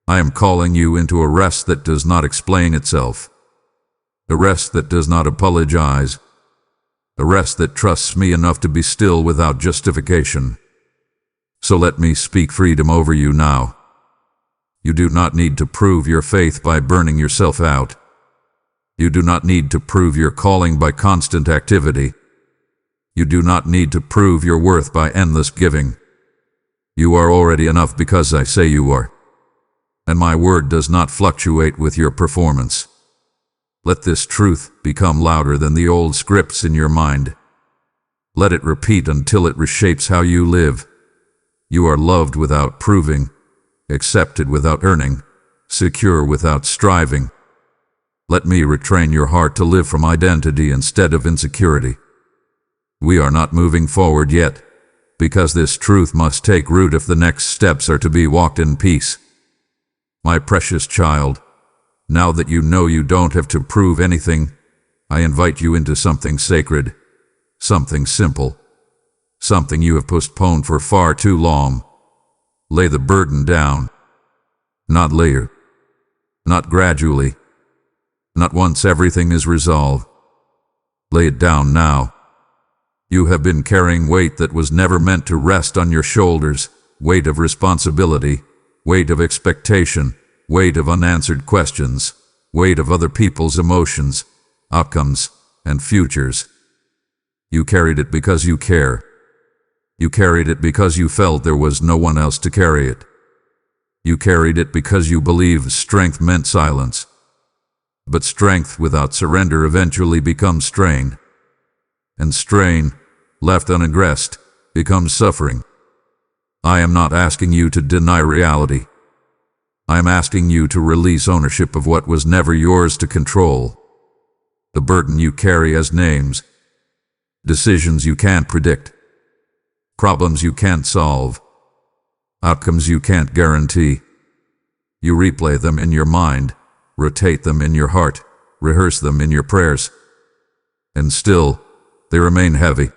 I am calling you into a rest that does not explain itself, a rest that does not apologize, a rest that trusts me enough to be still without justification. So let me speak freedom over you now. You do not need to prove your faith by burning yourself out. You do not need to prove your calling by constant activity. You do not need to prove your worth by endless giving. You are already enough because I say you are. And my word does not fluctuate with your performance. Let this truth become louder than the old scripts in your mind. Let it repeat until it reshapes how you live. You are loved without proving, accepted without earning, secure without striving. Let me retrain your heart to live from identity instead of insecurity. We are not moving forward yet, because this truth must take root if the next steps are to be walked in peace. My precious child, now that you know you don't have to prove anything, I invite you into something sacred, something simple, something you have postponed for far too long. Lay the burden down, not later, not gradually, not once everything is resolved. Lay it down now. You have been carrying weight that was never meant to rest on your shoulders, weight of responsibility, weight of expectation, weight of unanswered questions, weight of other people's emotions, outcomes, and futures. You carried it because you care. You carried it because you felt there was no one else to carry it. You carried it because you believed strength meant silence. But strength without surrender eventually becomes strain. And strain, left unaddressed, becomes suffering. I am not asking you to deny reality. I am asking you to release ownership of what was never yours to control. The burden you carry has names, decisions you can't predict, problems you can't solve, outcomes you can't guarantee. You replay them in your mind, rotate them in your heart, rehearse them in your prayers, and still they remain heavy.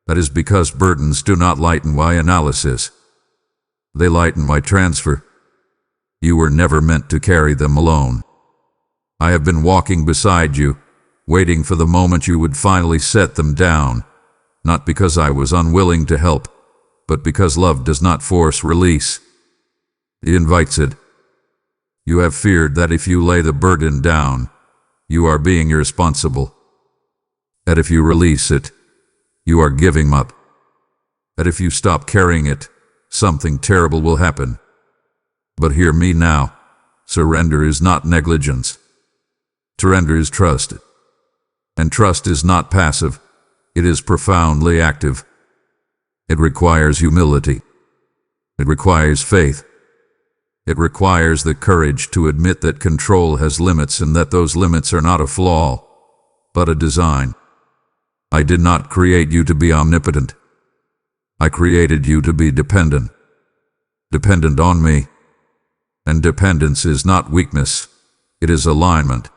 That is because burdens do not lighten by analysis. They lighten by transfer. You were never meant to carry them alone. I have been walking beside you, waiting for the moment you would finally set them down, not because I was unwilling to help, but because love does not force release. It invites it. You have feared that if you lay the burden down, you are being irresponsible. That if you release it, you are giving up. That if you stop carrying it, something terrible will happen. But hear me now. Surrender is not negligence. Surrender is trust. And trust is not passive. It is profoundly active. It requires humility. It requires faith. It requires the courage to admit that control has limits and that those limits are not a flaw, but a design. I did not create you to be omnipotent. I created you to be dependent. Dependent on me. And dependence is not weakness, it is alignment.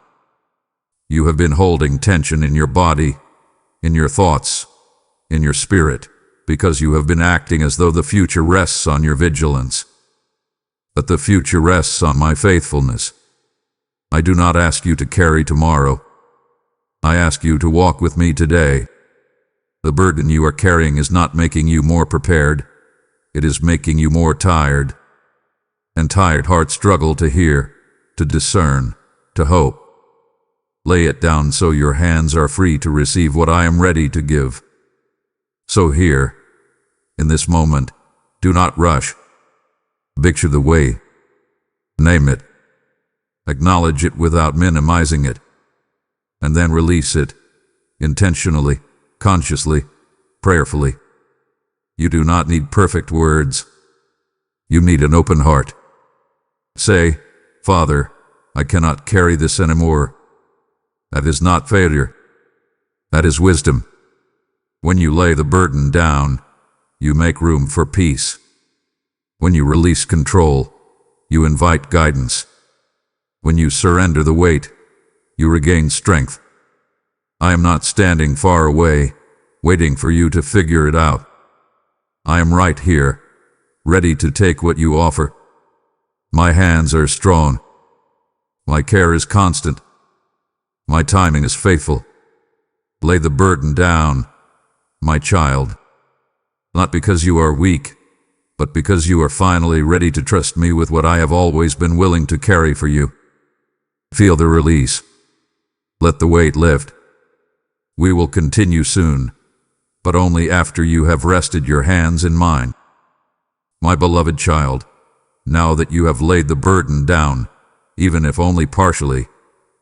You have been holding tension in your body, in your thoughts, in your spirit, because you have been acting as though the future rests on your vigilance. But the future rests on my faithfulness. I do not ask you to carry tomorrow. I ask you to walk with me today. The burden you are carrying is not making you more prepared. It is making you more tired. And tired hearts struggle to hear, to discern, to hope. Lay it down so your hands are free to receive what I am ready to give. So here, in this moment, do not rush. Picture the way. Name it. Acknowledge it without minimizing it. And then release it, intentionally, consciously, prayerfully. You do not need perfect words. You need an open heart. Say, Father, I cannot carry this anymore. That is not failure. That is wisdom. When you lay the burden down, you make room for peace. When you release control, you invite guidance. When you surrender the weight, you regain strength. I am not standing far away, waiting for you to figure it out. I am right here, ready to take what you offer. My hands are strong. My care is constant. My timing is faithful. Lay the burden down, my child. Not because you are weak, but because you are finally ready to trust me with what I have always been willing to carry for you. Feel the release. Let the weight lift. We will continue soon, but only after you have rested your hands in mine. My beloved child, now that you have laid the burden down, even if only partially,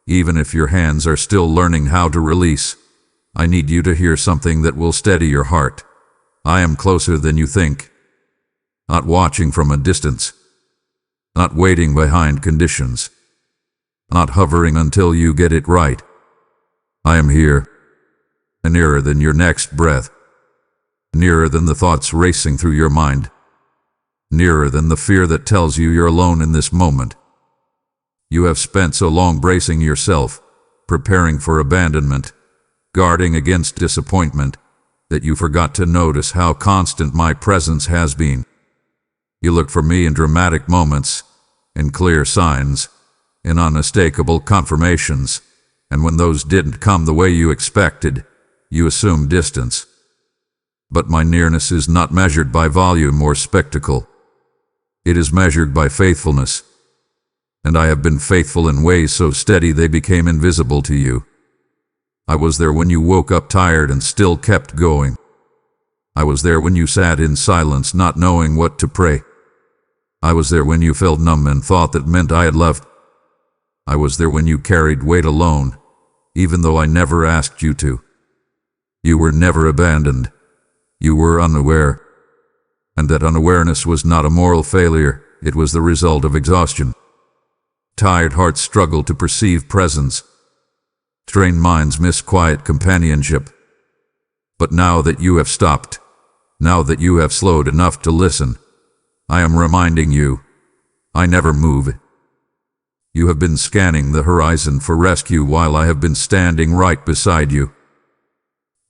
even if your hands are still learning how to release, I need you to hear something that will steady your heart. I am closer than you think. Not watching from a distance. Not waiting behind conditions. Not hovering until you get it right. I am here. Nearer than your next breath. Nearer than the thoughts racing through your mind. Nearer than the fear that tells you you're alone in this moment. You have spent so long bracing yourself, preparing for abandonment, guarding against disappointment, that you forgot to notice how constant my presence has been. You look for me in dramatic moments, in clear signs, in unmistakable confirmations, and when those didn't come the way you expected, you assume distance. But my nearness is not measured by volume or spectacle. It is measured by faithfulness. And I have been faithful in ways so steady they became invisible to you. I was there when you woke up tired and still kept going. I was there when you sat in silence not knowing what to pray. I was there when you felt numb and thought that meant I had left. I was there when you carried weight alone, even though I never asked you to. You were never abandoned. You were unaware. And that unawareness was not a moral failure, it was the result of exhaustion. Tired hearts struggle to perceive presence. Strained minds miss quiet companionship. But now that you have stopped, now that you have slowed enough to listen, I am reminding you, I never move. You have been scanning the horizon for rescue while I have been standing right beside you.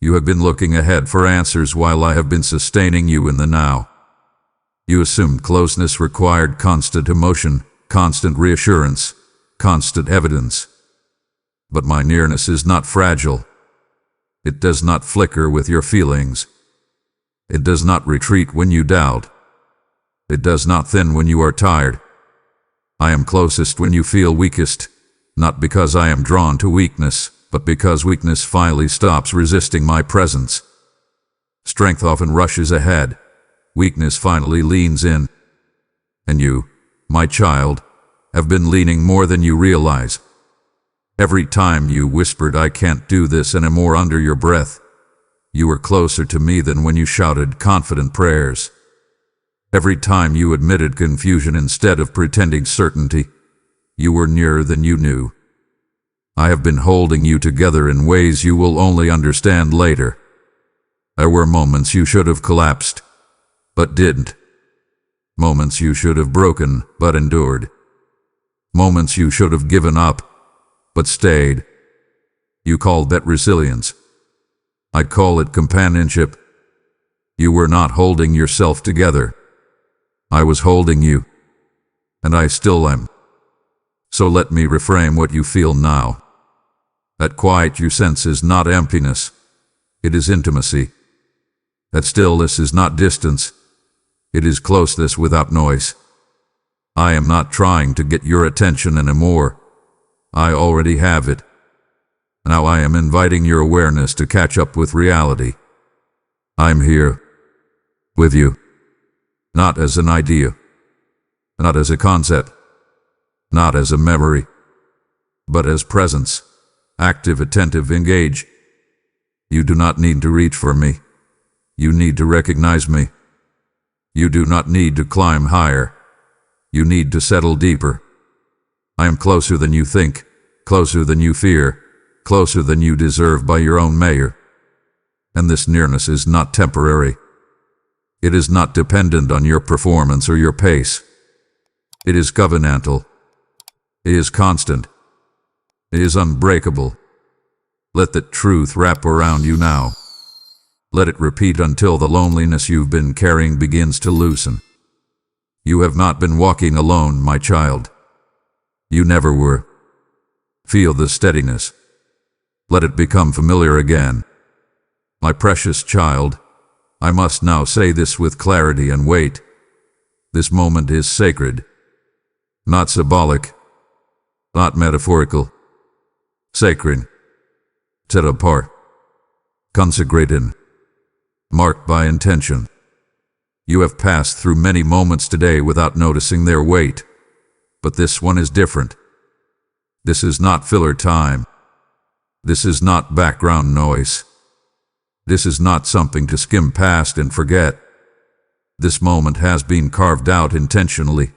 You have been looking ahead for answers while I have been sustaining you in the now. You assumed closeness required constant emotion, constant reassurance, constant evidence. But my nearness is not fragile. It does not flicker with your feelings. It does not retreat when you doubt. It does not thin when you are tired. I am closest when you feel weakest, not because I am drawn to weakness, but because weakness finally stops resisting my presence. Strength often rushes ahead. Weakness finally leans in. And you, my child, have been leaning more than you realize. Every time you whispered, "I can't do this anymore," under your breath, you were closer to me than when you shouted confident prayers. Every time you admitted confusion instead of pretending certainty, you were nearer than you knew. I have been holding you together in ways you will only understand later. There were moments you should have collapsed, but didn't. Moments you should have broken, but endured. Moments you should have given up, but stayed. You called that resilience. I call it companionship. You were not holding yourself together. I was holding you, and I still am. So let me reframe what you feel now. That quiet you sense is not emptiness, it is intimacy. That stillness is not distance, it is closeness without noise. I am not trying to get your attention anymore. I already have it. Now I am inviting your awareness to catch up with reality. I'm here, with you. Not as an idea, not as a concept, not as a memory, but as presence, active, attentive, engaged. You do not need to reach for me. You need to recognize me. You do not need to climb higher. You need to settle deeper. I am closer than you think, closer than you fear, closer than you deserve by your own measure. And this nearness is not temporary. It is not dependent on your performance or your pace. It is covenantal. It is constant. It is unbreakable. Let that truth wrap around you now. Let it repeat until the loneliness you've been carrying begins to loosen. You have not been walking alone, my child. You never were. Feel the steadiness. Let it become familiar again. My precious child, I must now say this with clarity and weight. This moment is sacred. Not symbolic. Not metaphorical. Sacred. Set apart. Consecrated. Marked by intention. You have passed through many moments today without noticing their weight. But this one is different. This is not filler time. This is not background noise. This is not something to skim past and forget. This moment has been carved out intentionally,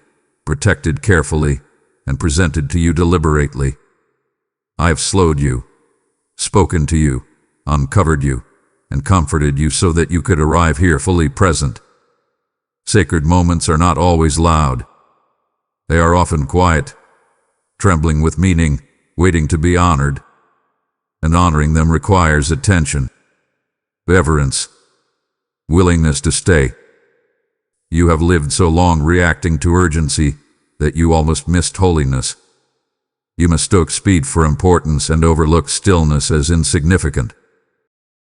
protected carefully, and presented to you deliberately. I have slowed you, spoken to you, uncovered you, and comforted you so that you could arrive here fully present. Sacred moments are not always loud. They are often quiet, trembling with meaning, waiting to be honored. And honoring them requires attention, reverence, willingness to stay. You have lived so long reacting to urgency that you almost missed holiness. You mistook speed for importance and overlooked stillness as insignificant.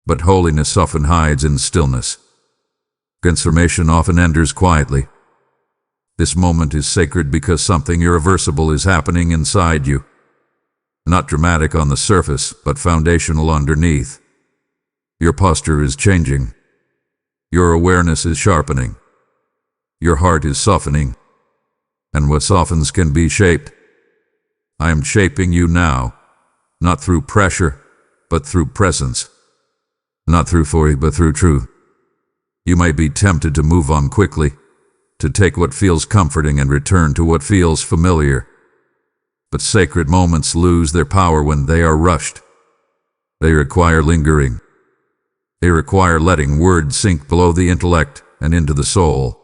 But holiness often hides in stillness. Transformation often enters quietly. This moment is sacred because something irreversible is happening inside you. Not dramatic on the surface, but foundational underneath. Your posture is changing. Your awareness is sharpening. Your heart is softening. And what softens can be shaped. I am shaping you now, not through pressure, but through presence. Not through fury, but through truth. You may be tempted to move on quickly, to take what feels comforting and return to what feels familiar. But sacred moments lose their power when they are rushed. They require lingering. They require letting words sink below the intellect and into the soul.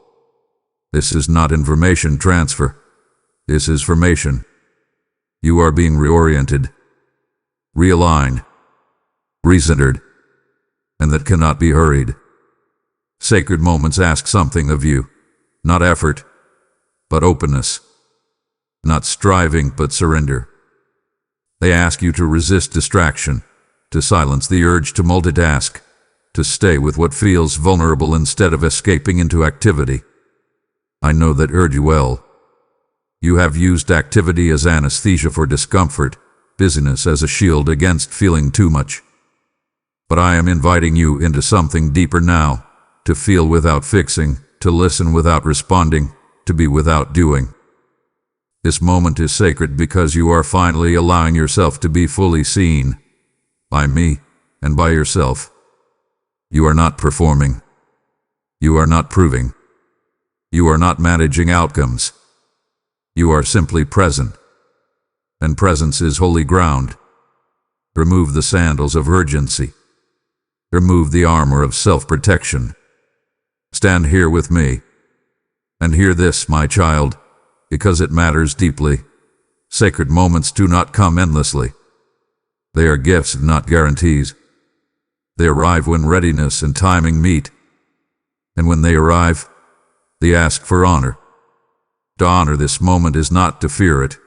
This is not information transfer. This is formation. You are being reoriented, realigned, recentered, and that cannot be hurried. Sacred moments ask something of you, not effort, but openness. Not striving, but surrender. They ask you to resist distraction, to silence the urge to multitask, to stay with what feels vulnerable instead of escaping into activity. I know that urge well. You have used activity as anesthesia for discomfort, busyness as a shield against feeling too much. But I am inviting you into something deeper now, to feel without fixing, to listen without responding, to be without doing. This moment is sacred because you are finally allowing yourself to be fully seen, by me and by yourself. You are not performing. You are not proving. You are not managing outcomes. You are simply present. And presence is holy ground. Remove the sandals of urgency. Remove the armor of self-protection. Stand here with me. And hear this, my child, because it matters deeply. Sacred moments do not come endlessly. They are gifts, not guarantees. They arrive when readiness and timing meet. And when they arrive, they ask for honor. To honor this moment is not to fear it,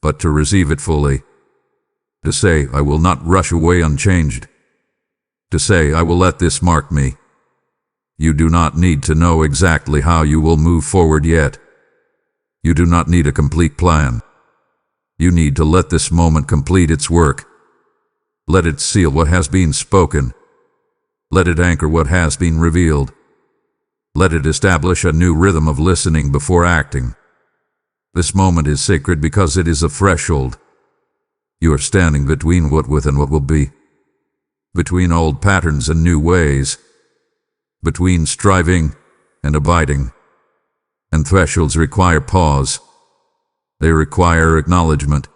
but to receive it fully. To say, I will not rush away unchanged. To say, I will let this mark me. You do not need to know exactly how you will move forward yet. You do not need a complete plan. You need to let this moment complete its work. Let it seal what has been spoken. Let it anchor what has been revealed. Let it establish a new rhythm of listening before acting. This moment is sacred because it is a threshold. You are standing between what was and what will be. Between old patterns and new ways. Between striving and abiding. And thresholds require pause. They require acknowledgement.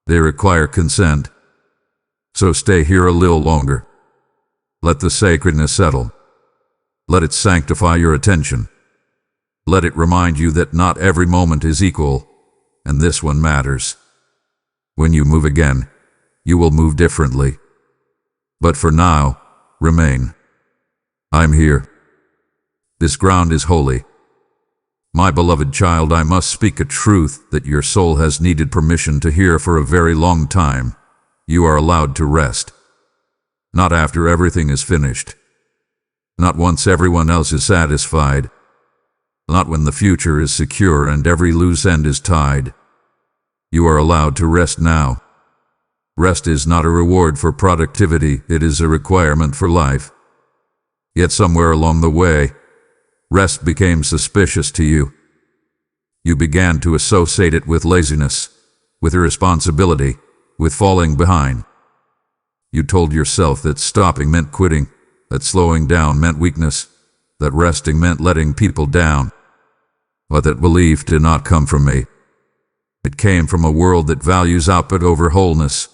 They require consent. So stay here a little longer. Let the sacredness settle. Let it sanctify your attention. Let it remind you that not every moment is equal, and this one matters. When you move again, you will move differently. But for now, remain. I'm here. This ground is holy. My beloved child, I must speak a truth that your soul has needed permission to hear for a very long time. You are allowed to rest. Not after everything is finished. Not once everyone else is satisfied. Not when the future is secure and every loose end is tied. You are allowed to rest now. Rest is not a reward for productivity, it is a requirement for life. Yet somewhere along the way, rest became suspicious to you. You began to associate it with laziness, with irresponsibility, with falling behind. You told yourself that stopping meant quitting, that slowing down meant weakness, that resting meant letting people down. But that belief did not come from me. It came from a world that values output over wholeness,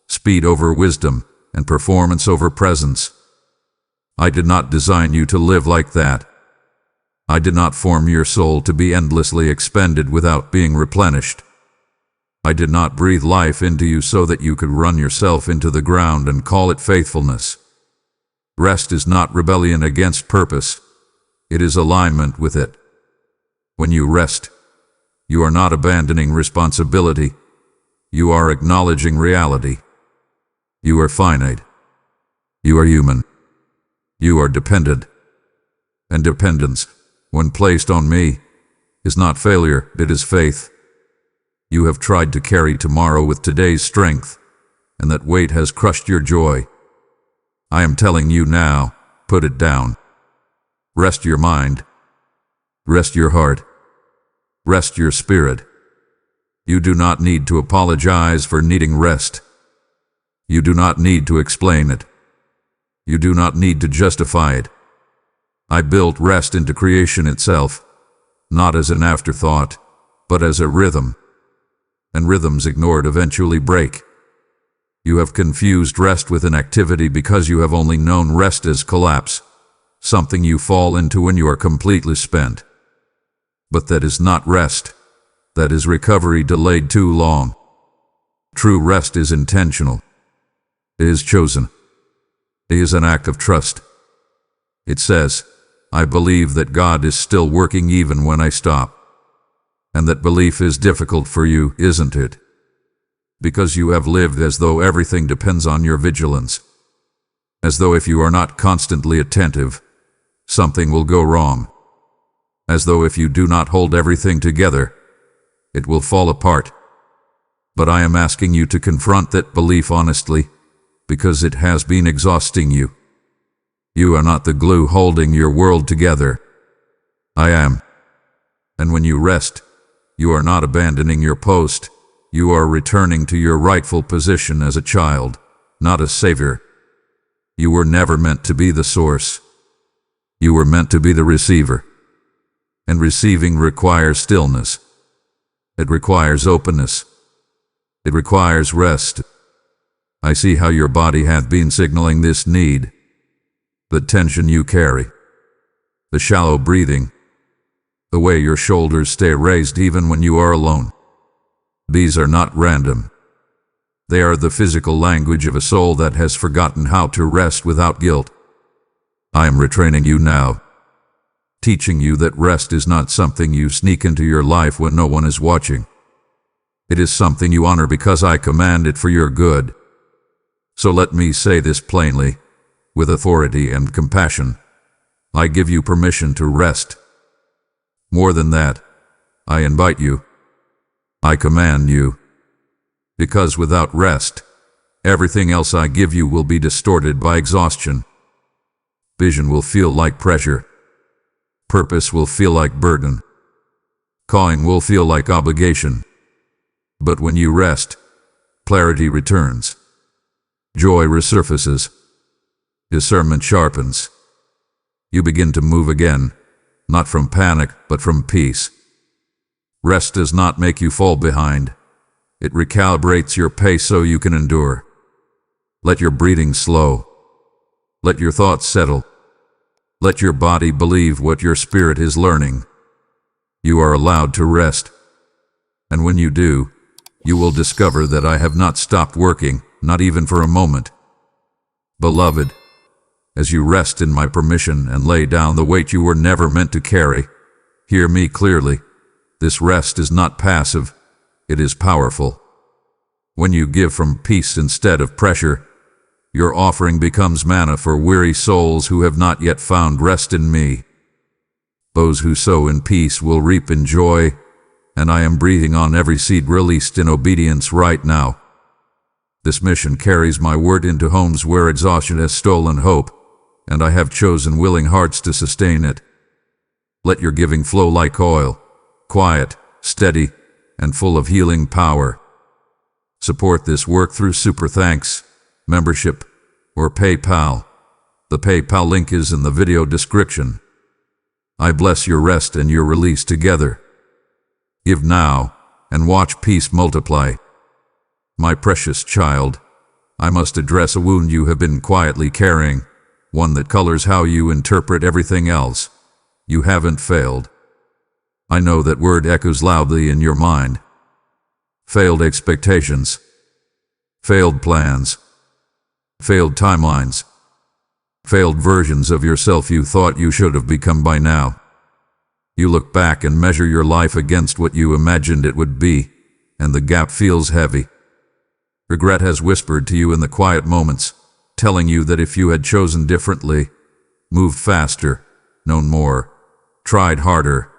speed over wisdom, and performance over presence. I did not design you to live like that. I did not form your soul to be endlessly expended without being replenished. I did not breathe life into you so that you could run yourself into the ground and call it faithfulness. Rest is not rebellion against purpose. It is alignment with it. When you rest, you are not abandoning responsibility. You are acknowledging reality. You are finite. You are human. You are dependent. And dependence, when placed on me, is not failure, it is faith. You have tried to carry tomorrow with today's strength, and that weight has crushed your joy. I am telling you now, put it down. Rest your mind. Rest your heart. Rest your spirit. You do not need to apologize for needing rest. You do not need to explain it. You do not need to justify it. I built rest into creation itself, not as an afterthought, but as a rhythm. And rhythms ignored eventually break. You have confused rest with inactivity because you have only known rest as collapse, something you fall into when you are completely spent. But that is not rest. That is recovery delayed too long. True rest is intentional. It is chosen. It is an act of trust. It says, I believe that God is still working even when I stop. And that belief is difficult for you, isn't it? Because you have lived as though everything depends on your vigilance. As though if you are not constantly attentive, something will go wrong. As though if you do not hold everything together, it will fall apart. But I am asking you to confront that belief honestly, because it has been exhausting you. You are not the glue holding your world together. I am. And when you rest, you are not abandoning your post. You are returning to your rightful position as a child, not a savior. You were never meant to be the source. You were meant to be the receiver. And receiving requires stillness. It requires openness. It requires rest. I see how your body hath been signaling this need. The tension you carry. The shallow breathing. The way your shoulders stay raised even when you are alone. These are not random. They are the physical language of a soul that has forgotten how to rest without guilt. I am retraining you now. Teaching you that rest is not something you sneak into your life when no one is watching. It is something you honor because I command it for your good. So let me say this plainly, with authority and compassion. I give you permission to rest. More than that, I invite you. I command you. Because without rest, everything else I give you will be distorted by exhaustion. Vision will feel like pressure. Purpose will feel like burden. Calling will feel like obligation. But when you rest, clarity returns. Joy resurfaces. Discernment sharpens. You begin to move again, not from panic, but from peace. Rest does not make you fall behind. It recalibrates your pace so you can endure. Let your breathing slow. Let your thoughts settle. Let your body believe what your spirit is learning. You are allowed to rest. And when you do, you will discover that I have not stopped working, not even for a moment. Beloved, as you rest in my permission and lay down the weight you were never meant to carry, hear me clearly. This rest is not passive, it is powerful. When you give from peace instead of pressure, your offering becomes manna for weary souls who have not yet found rest in me. Those who sow in peace will reap in joy, and I am breathing on every seed released in obedience right now. This mission carries my word into homes where exhaustion has stolen hope, and I have chosen willing hearts to sustain it. Let your giving flow like oil, quiet, steady, and full of healing power. Support this work through Super Thanks, membership, or PayPal. The PayPal link is in the video description. I bless your rest and your release together. Give now, and watch peace multiply. My precious child, I must address a wound you have been quietly carrying, one that colors how you interpret everything else. You haven't failed. I know that word echoes loudly in your mind. Failed expectations. Failed plans. Failed timelines. Failed versions of yourself you thought you should have become by now. You look back and measure your life against what you imagined it would be, and the gap feels heavy. Regret has whispered to you in the quiet moments, telling you that if you had chosen differently, moved faster, known more, tried harder,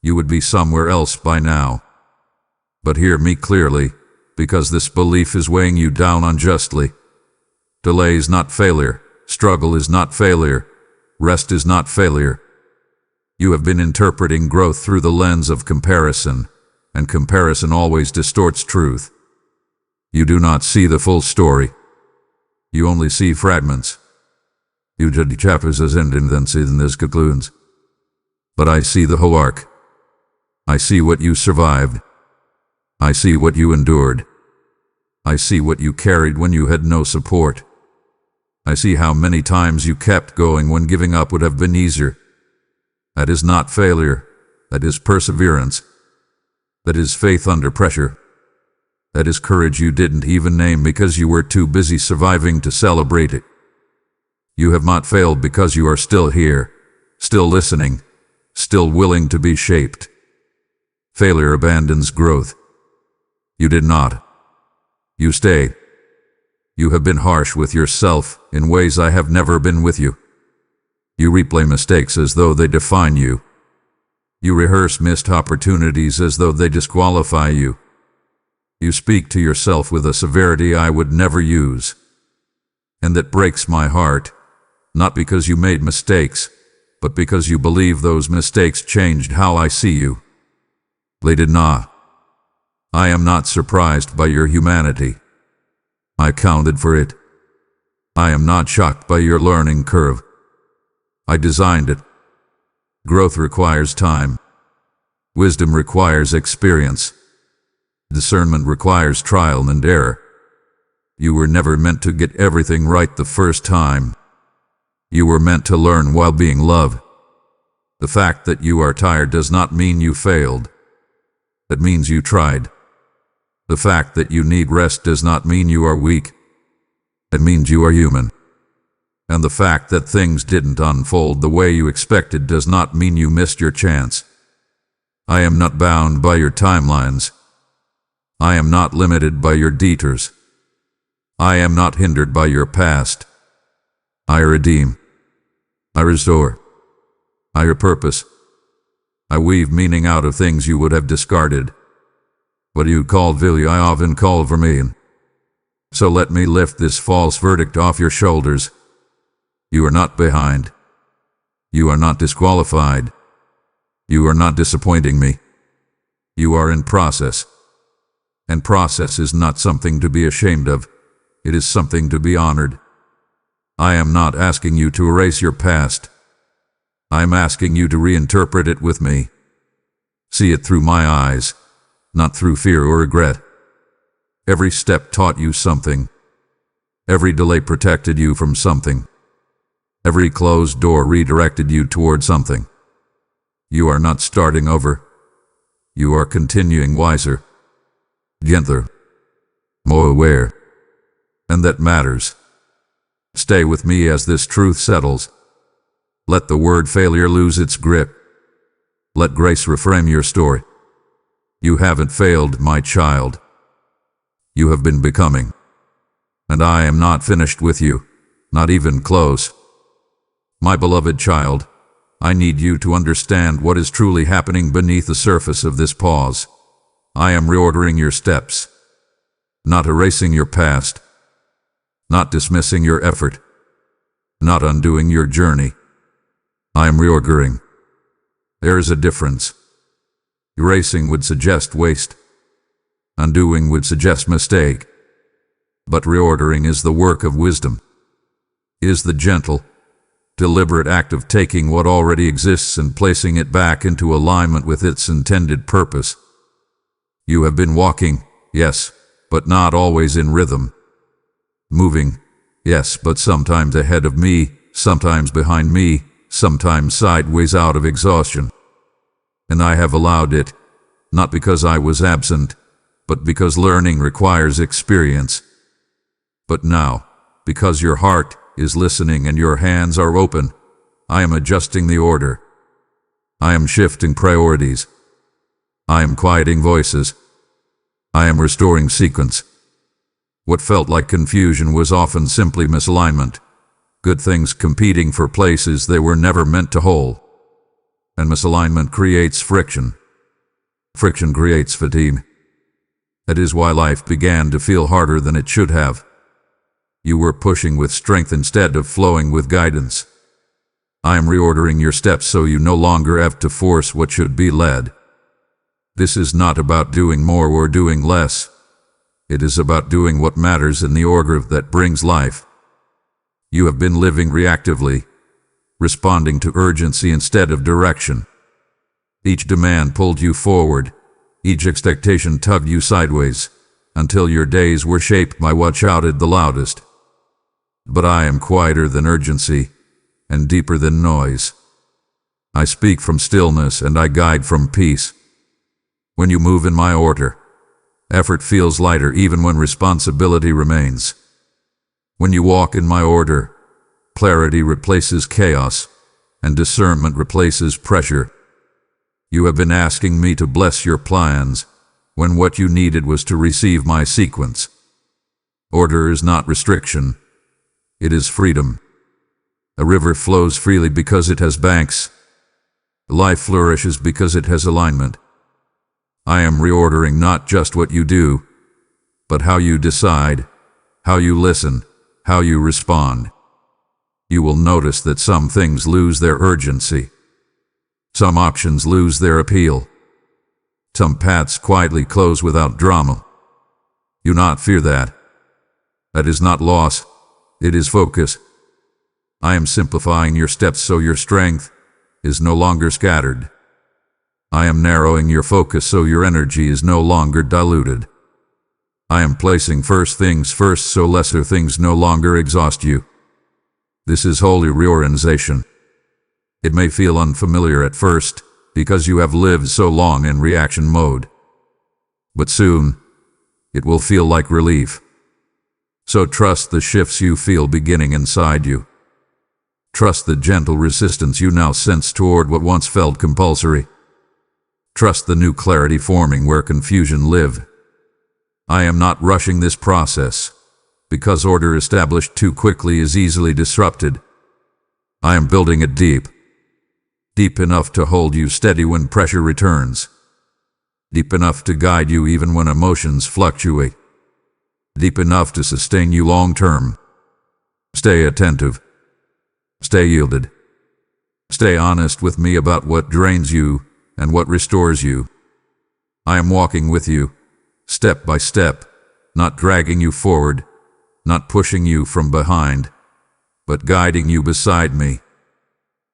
you would be somewhere else by now. But hear me clearly, because this belief is weighing you down unjustly. Delay is not failure. Struggle is not failure. Rest is not failure. You have been interpreting growth through the lens of comparison, and comparison always distorts truth. You do not see the full story. You only see fragments. You judge chapters as end and then see them as conclusions. But I see the whole arc. I see what you survived. I see what you endured. I see what you carried when you had no support. I see how many times you kept going when giving up would have been easier. That is not failure. That is perseverance. That is faith under pressure. That is courage you didn't even name because you were too busy surviving to celebrate it. You have not failed because you are still here, still listening, still willing to be shaped. Failure abandons growth. You did not. You stayed. You have been harsh with yourself in ways I have never been with you. You replay mistakes as though they define you. You rehearse missed opportunities as though they disqualify you. You speak to yourself with a severity I would never use. And that breaks my heart, not because you made mistakes, but because you believe those mistakes changed how I see you. They did not. I am not surprised by your humanity. I counted for it. I am not shocked by your learning curve. I designed it. Growth requires time. Wisdom requires experience. Discernment requires trial and error. You were never meant to get everything right the first time. You were meant to learn while being loved. The fact that you are tired does not mean you failed. That means you tried. The fact that you need rest does not mean you are weak. It means you are human. And the fact that things didn't unfold the way you expected does not mean you missed your chance. I am not bound by your timelines. I am not limited by your detours. I am not hindered by your past. I redeem. I restore. I repurpose. I weave meaning out of things you would have discarded. What you called value I often call vermilion. So let me lift this false verdict off your shoulders. You are not behind. You are not disqualified. You are not disappointing me. You are in process. And process is not something to be ashamed of. It is something to be honored. I am not asking you to erase your past. I am asking you to reinterpret it with me. See it through my eyes, not through fear or regret. Every step taught you something. Every delay protected you from something. Every closed door redirected you toward something. You are not starting over. You are continuing wiser, gentler, more aware. And that matters. Stay with me as this truth settles. Let the word failure lose its grip. Let grace reframe your story. You haven't failed, my child. You have been becoming. And I am not finished with you, not even close. My beloved child, I need you to understand what is truly happening beneath the surface of this pause. I am reordering your steps, not erasing your past, not dismissing your effort, not undoing your journey. I am reordering. There is a difference. Erasing would suggest waste. Undoing would suggest mistake. But reordering is the work of wisdom. It is the gentle, deliberate act of taking what already exists and placing it back into alignment with its intended purpose. You have been walking, yes, but not always in rhythm. Moving, yes, but sometimes ahead of me, sometimes behind me, sometimes sideways out of exhaustion. And I have allowed it, not because I was absent, but because learning requires experience. But now, because your heart is listening and your hands are open, I am adjusting the order. I am shifting priorities. I am quieting voices. I am restoring sequence. What felt like confusion was often simply misalignment. Good things competing for places they were never meant to hold. And misalignment creates friction. Friction creates fatigue. That is why life began to feel harder than it should have. You were pushing with strength instead of flowing with guidance. I am reordering your steps so you no longer have to force what should be led. This is not about doing more or doing less. It is about doing what matters in the order that brings life. You have been living reactively, responding to urgency instead of direction. Each demand pulled you forward. Each expectation tugged you sideways, until your days were shaped by what shouted the loudest. But I am quieter than urgency, and deeper than noise. I speak from stillness and I guide from peace. When you move in my order, effort feels lighter even when responsibility remains. When you walk in my order, clarity replaces chaos, and discernment replaces pressure. You have been asking me to bless your plans, when what you needed was to receive my sequence. Order is not restriction. It is freedom. A river flows freely because it has banks. Life flourishes because it has alignment. I am reordering not just what you do, but how you decide, how you listen, how you respond. You will notice that some things lose their urgency. Some options lose their appeal. Some paths quietly close without drama. You not fear that. That is not loss. It is focus. I am simplifying your steps so your strength is no longer scattered. I am narrowing your focus so your energy is no longer diluted. I am placing first things first so lesser things no longer exhaust you. This is holy reorganization. It may feel unfamiliar at first because you have lived so long in reaction mode. But soon, it will feel like relief. So trust the shifts you feel beginning inside you. Trust the gentle resistance you now sense toward what once felt compulsory. Trust the new clarity forming where confusion lived. I am not rushing this process, because order established too quickly is easily disrupted. I am building it deep. Deep enough to hold you steady when pressure returns. Deep enough to guide you even when emotions fluctuate. Deep enough to sustain you long term. Stay attentive. Stay yielded. Stay honest with me about what drains you and what restores you. I am walking with you, step by step, not dragging you forward, not pushing you from behind, but guiding you beside me.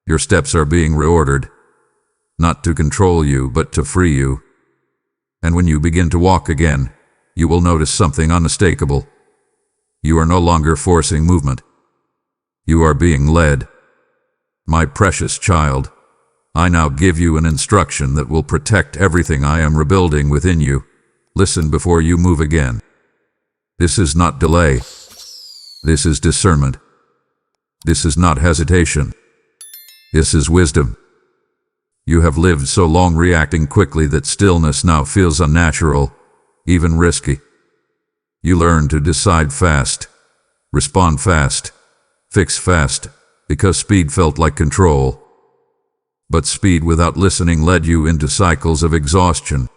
Your steps are being reordered, not to control you, but to free you. And when you begin to walk again, you will notice something unmistakable. You are no longer forcing movement. You are being led. My precious child, I now give you an instruction that will protect everything I am rebuilding within you. Listen before you move again. This is not delay. This is discernment. This is not hesitation. This is wisdom. You have lived so long reacting quickly that stillness now feels unnatural, even risky. You learn to decide fast, respond fast, fix fast, because speed felt like control. But speed without listening led you into cycles of exhaustion.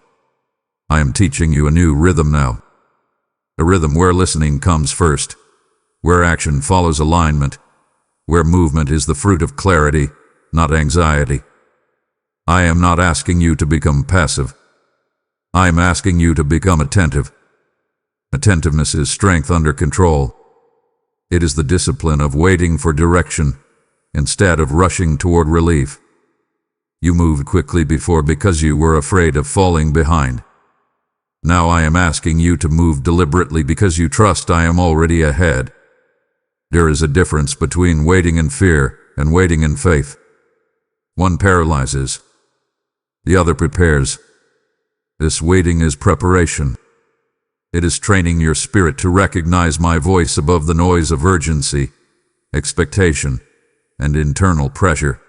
I am teaching you a new rhythm now. A rhythm where listening comes first, where action follows alignment, where movement is the fruit of clarity, not anxiety. I am not asking you to become passive. I am asking you to become attentive. Attentiveness is strength under control. It is the discipline of waiting for direction instead of rushing toward relief. You moved quickly before because you were afraid of falling behind. Now I am asking you to move deliberately because you trust I am already ahead. There is a difference between waiting in fear and waiting in faith. One paralyzes. The other prepares. This waiting is preparation. It is training your spirit to recognize my voice above the noise of urgency, expectation, and internal pressure.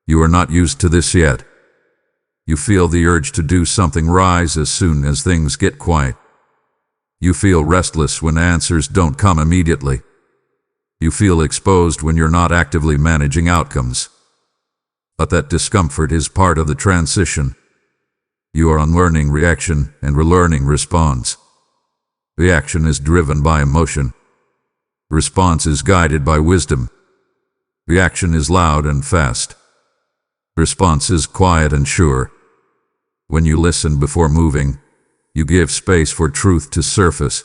You are not used to this yet. You feel the urge to do something rise as soon as things get quiet. You feel restless when answers don't come immediately. You feel exposed when you're not actively managing outcomes. But that discomfort is part of the transition. You are unlearning reaction and relearning response. Reaction is driven by emotion. Response is guided by wisdom. Reaction is loud and fast. Response is quiet and sure. When you listen before moving, you give space for truth to surface.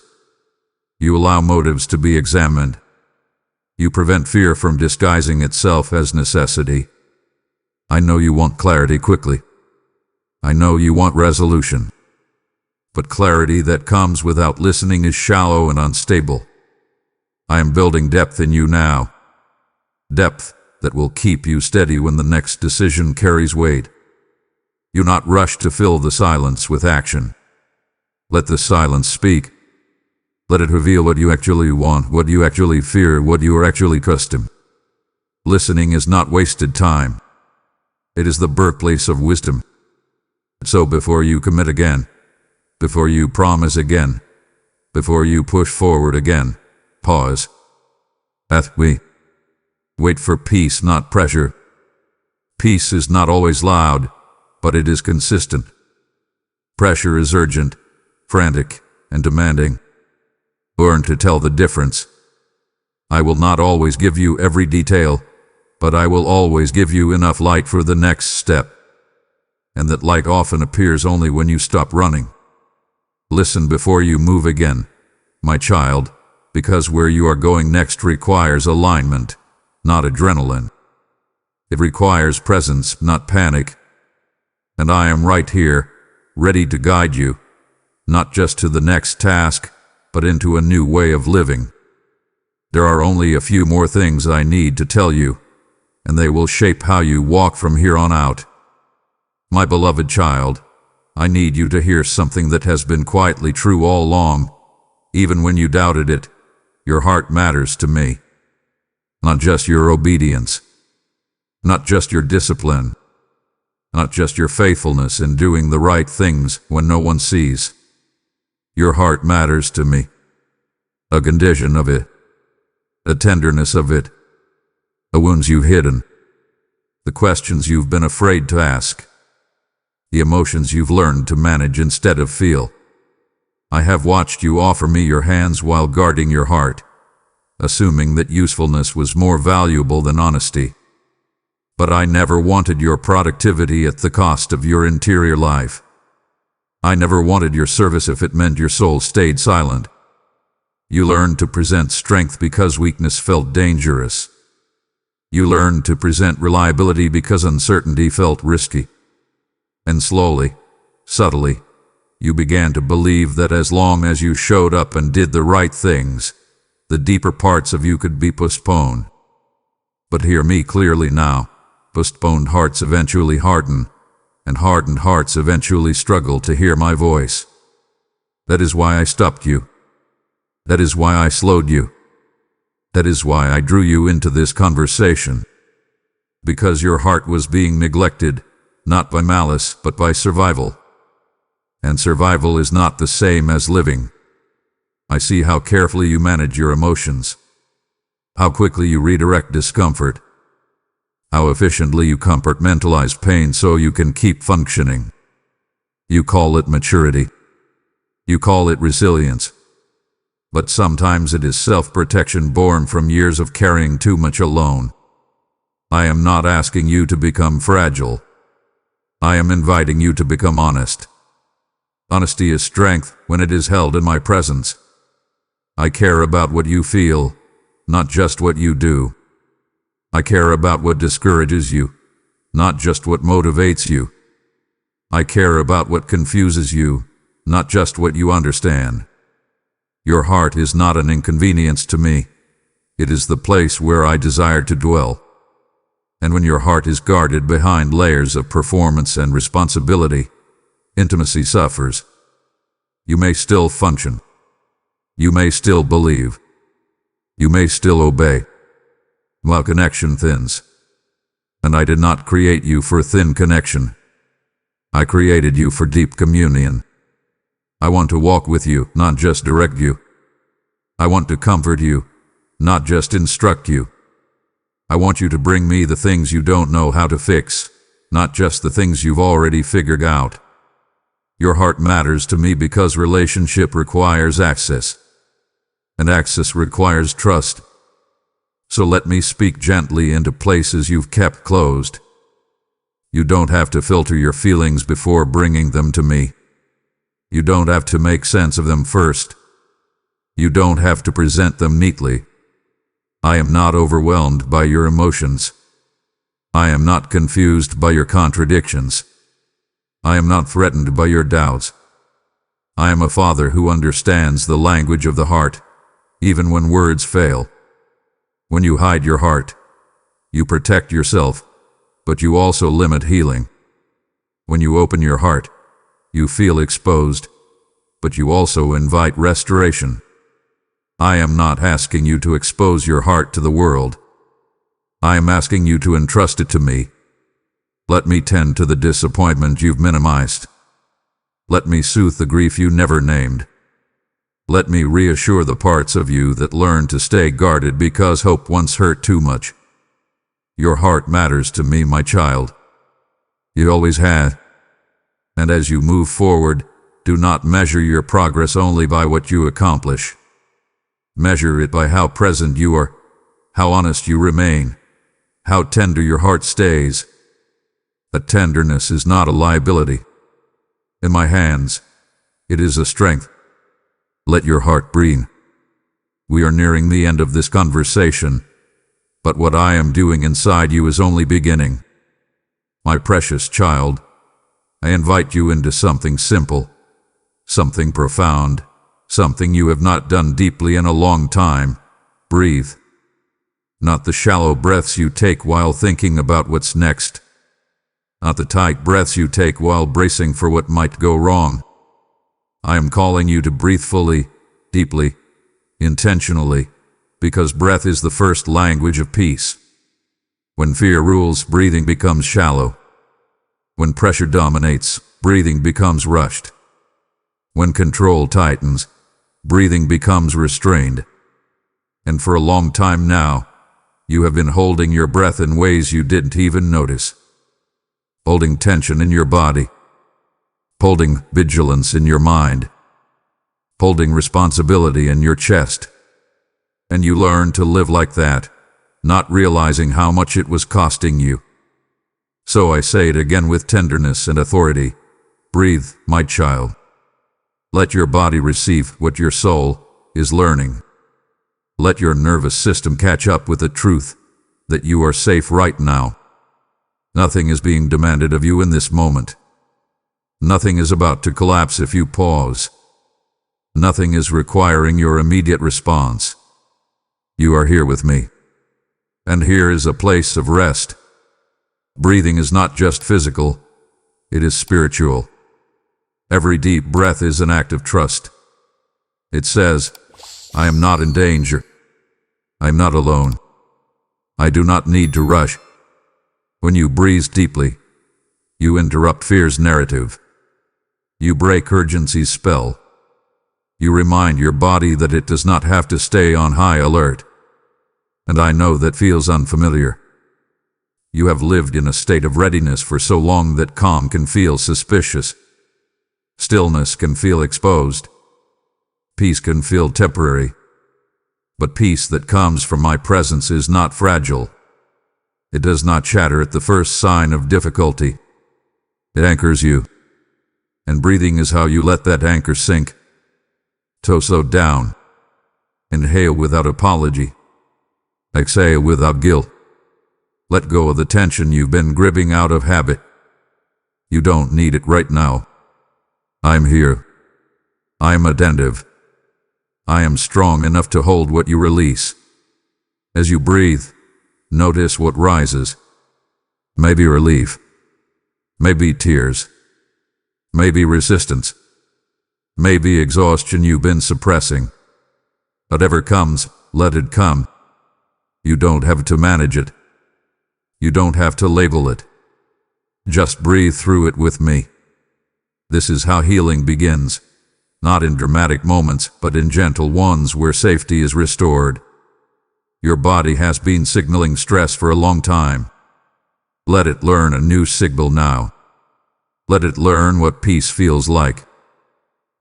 You allow motives to be examined. You prevent fear from disguising itself as necessity. I know you want clarity quickly. I know you want resolution. But clarity that comes without listening is shallow and unstable. I am building depth in you now. Depth that will keep you steady when the next decision carries weight. You not rush to fill the silence with action. Let the silence speak. Let it reveal what you actually want, what you actually fear, what you are actually accustomed. Listening is not wasted time. It is the birthplace of wisdom. So before you commit again, before you promise again, before you push forward again, pause. Wait for peace, not pressure. Peace is not always loud, but it is consistent. Pressure is urgent, frantic, and demanding. Learn to tell the difference. I will not always give you every detail, but I will always give you enough light for the next step. And that light often appears only when you stop running. Listen before you move again, my child, because where you are going next requires alignment, not adrenaline. It requires presence, not panic. And I am right here, ready to guide you, not just to the next task, but into a new way of living. There are only a few more things I need to tell you, and they will shape how you walk from here on out. My beloved child, I need you to hear something that has been quietly true all along. Even when you doubted it, your heart matters to me. Not just your obedience, not just your discipline, not just your faithfulness in doing the right things when no one sees. Your heart matters to me. A condition of it, a tenderness of it, the wounds you've hidden, the questions you've been afraid to ask, the emotions you've learned to manage instead of feel. I have watched you offer me your hands while guarding your heart, assuming that usefulness was more valuable than honesty. But I never wanted your productivity at the cost of your interior life. I never wanted your service if it meant your soul stayed silent. You learned to present strength because weakness felt dangerous. You learned to present reliability because uncertainty felt risky. And slowly, subtly, you began to believe that as long as you showed up and did the right things, the deeper parts of you could be postponed. But hear me clearly now. Postponed hearts eventually harden, and hardened hearts eventually struggle to hear my voice. That is why I stopped you. That is why I slowed you. That is why I drew you into this conversation. Because your heart was being neglected, not by malice, but by survival. And survival is not the same as living. I see how carefully you manage your emotions, how quickly you redirect discomfort, how efficiently you compartmentalize pain so you can keep functioning. You call it maturity. You call it resilience. But sometimes it is self-protection born from years of carrying too much alone. I am not asking you to become fragile. I am inviting you to become honest. Honesty is strength when it is held in my presence. I care about what you feel, not just what you do. I care about what discourages you, not just what motivates you. I care about what confuses you, not just what you understand. Your heart is not an inconvenience to me. It is the place where I desire to dwell. And when your heart is guarded behind layers of performance and responsibility, intimacy suffers. You may still function. You may still believe. You may still obey, while connection thins. And I did not create you for thin connection. I created you for deep communion. I want to walk with you, not just direct you. I want to comfort you, not just instruct you. I want you to bring me the things you don't know how to fix, not just the things you've already figured out. Your heart matters to me because relationship requires access, and access requires trust. So let me speak gently into places you've kept closed. You don't have to filter your feelings before bringing them to me. You don't have to make sense of them first. You don't have to present them neatly. I am not overwhelmed by your emotions. I am not confused by your contradictions. I am not threatened by your doubts. I am a father who understands the language of the heart, even when words fail. When you hide your heart, you protect yourself, but you also limit healing. When you open your heart, you feel exposed, but you also invite restoration. I am not asking you to expose your heart to the world. I am asking you to entrust it to me. Let me tend to the disappointment you've minimized. Let me soothe the grief you never named. Let me reassure the parts of you that learned to stay guarded because hope once hurt too much. Your heart matters to me, my child. You always had. And as you move forward, do not measure your progress only by what you accomplish. Measure it by how present you are, how honest you remain, how tender your heart stays. That tenderness is not a liability. In my hands, it is a strength. Let your heart breathe. We are nearing the end of this conversation, but what I am doing inside you is only beginning. My precious child, I invite you into something simple, something profound, something you have not done deeply in a long time. Breathe. Not the shallow breaths you take while thinking about what's next. Not the tight breaths you take while bracing for what might go wrong. I am calling you to breathe fully, deeply, intentionally, because breath is the first language of peace. When fear rules, breathing becomes shallow. When pressure dominates, breathing becomes rushed. When control tightens, breathing becomes restrained. And for a long time now, you have been holding your breath in ways you didn't even notice. Holding tension in your body. Holding vigilance in your mind. Holding responsibility in your chest. And you learn to live like that, not realizing how much it was costing you. So I say it again with tenderness and authority. Breathe, my child. Let your body receive what your soul is learning. Let your nervous system catch up with the truth that you are safe right now. Nothing is being demanded of you in this moment. Nothing is about to collapse if you pause. Nothing is requiring your immediate response. You are here with me. And here is a place of rest. Breathing is not just physical, it is spiritual. Every deep breath is an act of trust. It says, I am not in danger. I am not alone. I do not need to rush. When you breathe deeply, you interrupt fear's narrative. You break urgency's spell. You remind your body that it does not have to stay on high alert. And I know that feels unfamiliar. You have lived in a state of readiness for so long that calm can feel suspicious. Stillness can feel exposed. Peace can feel temporary. But peace that comes from my presence is not fragile. It does not shatter at the first sign of difficulty. It anchors you. And breathing is how you let that anchor sink. Torso down. Inhale without apology. Exhale without guilt. Let go of the tension you've been gripping out of habit. You don't need it right now. I'm here. I am attentive. I am strong enough to hold what you release. As you breathe, notice what rises. Maybe relief. Maybe tears. Maybe resistance. Maybe exhaustion you've been suppressing. Whatever comes, let it come. You don't have to manage it. You don't have to label it. Just breathe through it with me. This is how healing begins. Not in dramatic moments, but in gentle ones where safety is restored. Your body has been signaling stress for a long time. Let it learn a new signal now. Let it learn what peace feels like.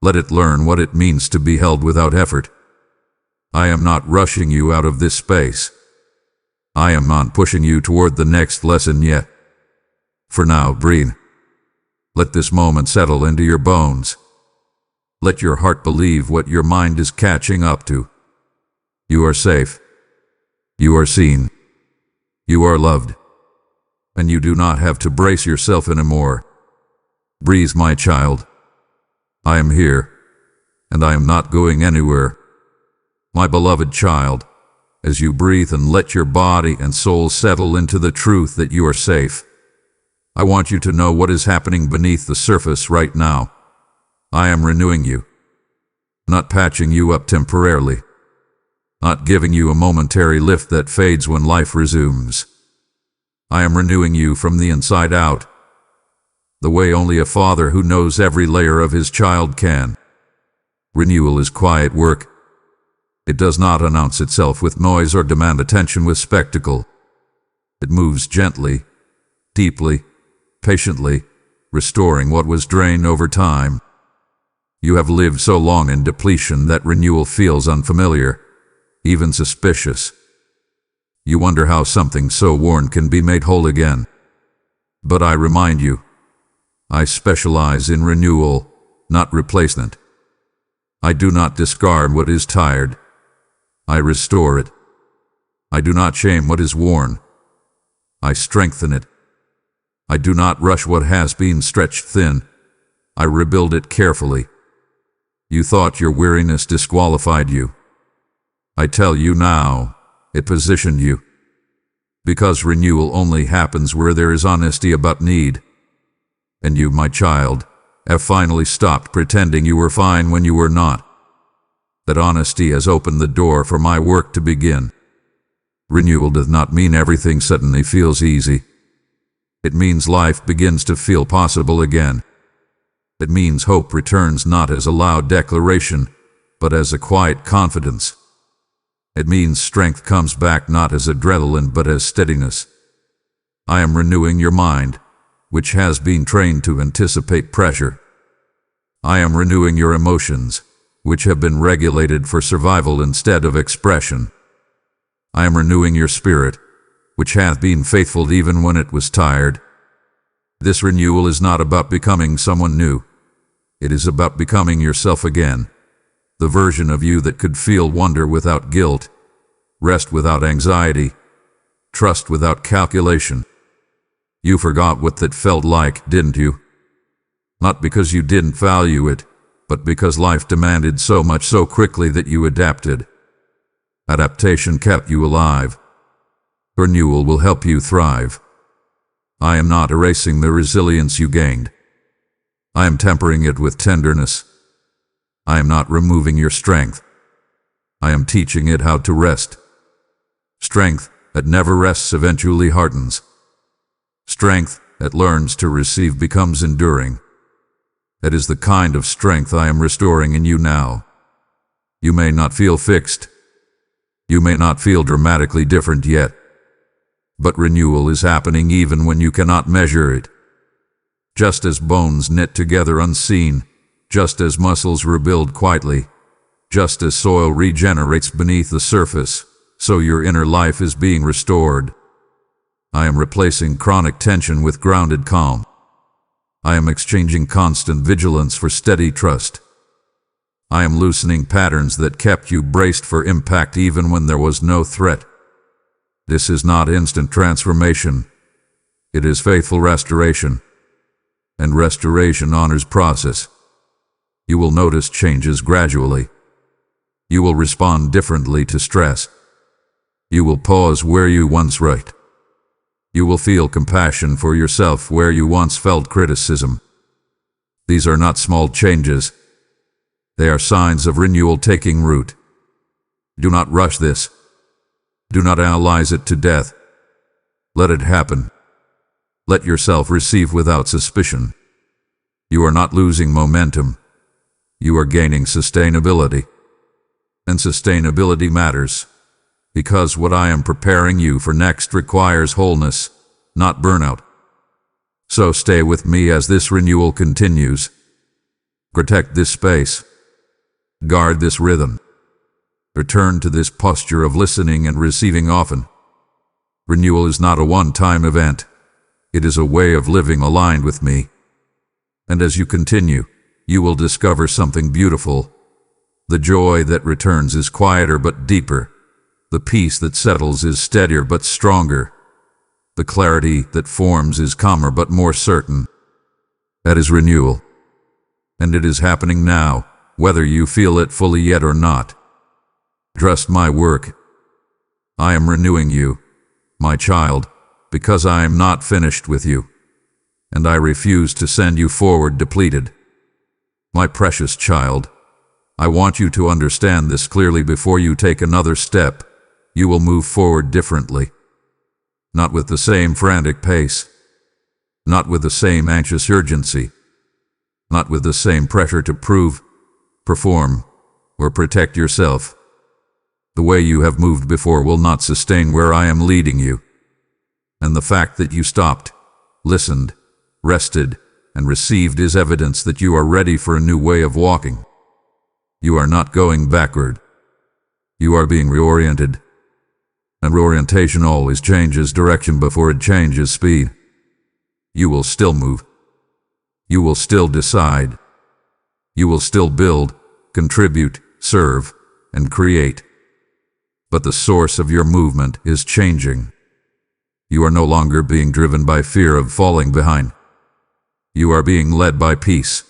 Let it learn what it means to be held without effort. I am not rushing you out of this space. I am not pushing you toward the next lesson yet. For now, breathe. Let this moment settle into your bones. Let your heart believe what your mind is catching up to. You are safe. You are seen. You are loved. And you do not have to brace yourself anymore. Breathe, my child. I am here, and I am not going anywhere. My beloved child, as you breathe and let your body and soul settle into the truth that you are safe, I want you to know what is happening beneath the surface right now. I am renewing you, not patching you up temporarily, not giving you a momentary lift that fades when life resumes. I am renewing you from the inside out, the way only a father who knows every layer of his child can. Renewal is quiet work. It does not announce itself with noise or demand attention with spectacle. It moves gently, deeply, patiently, restoring what was drained over time. You have lived so long in depletion that renewal feels unfamiliar, even suspicious. You wonder how something so worn can be made whole again. But I remind you, I specialize in renewal, not replacement. I do not discard what is tired. I restore it. I do not shame what is worn. I strengthen it. I do not rush what has been stretched thin. I rebuild it carefully. You thought your weariness disqualified you. I tell you now, it positioned you. Because renewal only happens where there is honesty about need. And you, my child, have finally stopped pretending you were fine when you were not. That honesty has opened the door for my work to begin. Renewal does not mean everything suddenly feels easy. It means life begins to feel possible again. It means hope returns not as a loud declaration, but as a quiet confidence. It means strength comes back not as adrenaline but as steadiness. I am renewing your mind, which has been trained to anticipate pressure. I am renewing your emotions, which have been regulated for survival instead of expression. I am renewing your spirit, which hath been faithful even when it was tired. This renewal is not about becoming someone new. It is about becoming yourself again, the version of you that could feel wonder without guilt, rest without anxiety, trust without calculation. You forgot what that felt like, didn't you? Not because you didn't value it, but because life demanded so much so quickly that you adapted. Adaptation kept you alive. Renewal will help you thrive. I am not erasing the resilience you gained. I am tempering it with tenderness. I am not removing your strength. I am teaching it how to rest. Strength that never rests eventually hardens. Strength that learns to receive becomes enduring. That is the kind of strength I am restoring in you now. You may not feel fixed. You may not feel dramatically different yet. But renewal is happening even when you cannot measure it. Just as bones knit together unseen, just as muscles rebuild quietly, just as soil regenerates beneath the surface, so your inner life is being restored. I am replacing chronic tension with grounded calm. I am exchanging constant vigilance for steady trust. I am loosening patterns that kept you braced for impact even when there was no threat. This is not instant transformation. It is faithful restoration. And restoration honors process. You will notice changes gradually. You will respond differently to stress. You will pause where you once right. You will feel compassion for yourself where you once felt criticism. These are not small changes. They are signs of renewal taking root. Do not rush this. Do not analyze it to death. Let it happen. Let yourself receive without suspicion. You are not losing momentum. You are gaining sustainability. And sustainability matters, because what I am preparing you for next requires wholeness, not burnout. So stay with me as this renewal continues. Protect this space. Guard this rhythm. Return to this posture of listening and receiving often. Renewal is not a one-time event. It is a way of living aligned with me. And as you continue, you will discover something beautiful. The joy that returns is quieter but deeper. The peace that settles is steadier but stronger. The clarity that forms is calmer but more certain. That is renewal. And it is happening now, whether you feel it fully yet or not. Trust my work. I am renewing you, my child, because I am not finished with you. And I refuse to send you forward depleted. My precious child, I want you to understand this clearly before you take another step. You will move forward differently. Not with the same frantic pace. Not with the same anxious urgency. Not with the same pressure to prove, perform, or protect yourself. The way you have moved before will not sustain where I am leading you. And the fact that you stopped, listened, rested, and received is evidence that you are ready for a new way of walking. You are not going backward. You are being reoriented. And reorientation always changes direction before it changes speed. You will still move. You will still decide. You will still build, contribute, serve, and create. But the source of your movement is changing. You are no longer being driven by fear of falling behind. You are being led by peace.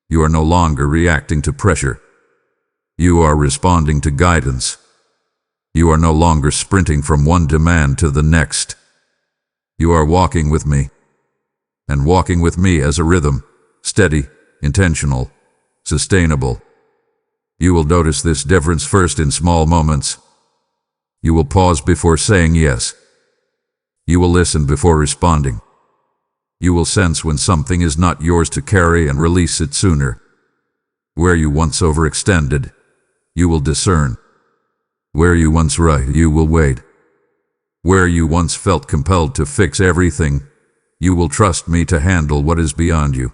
You are no longer reacting to pressure. You are responding to guidance. You are no longer sprinting from one demand to the next. You are walking with me. And walking with me as a rhythm, steady, intentional, sustainable. You will notice this difference first in small moments. You will pause before saying yes. You will listen before responding. You will sense when something is not yours to carry and release it sooner. Where you once overextended, you will discern. Where you once right, you will wait. Where you once felt compelled to fix everything, you will trust me to handle what is beyond you.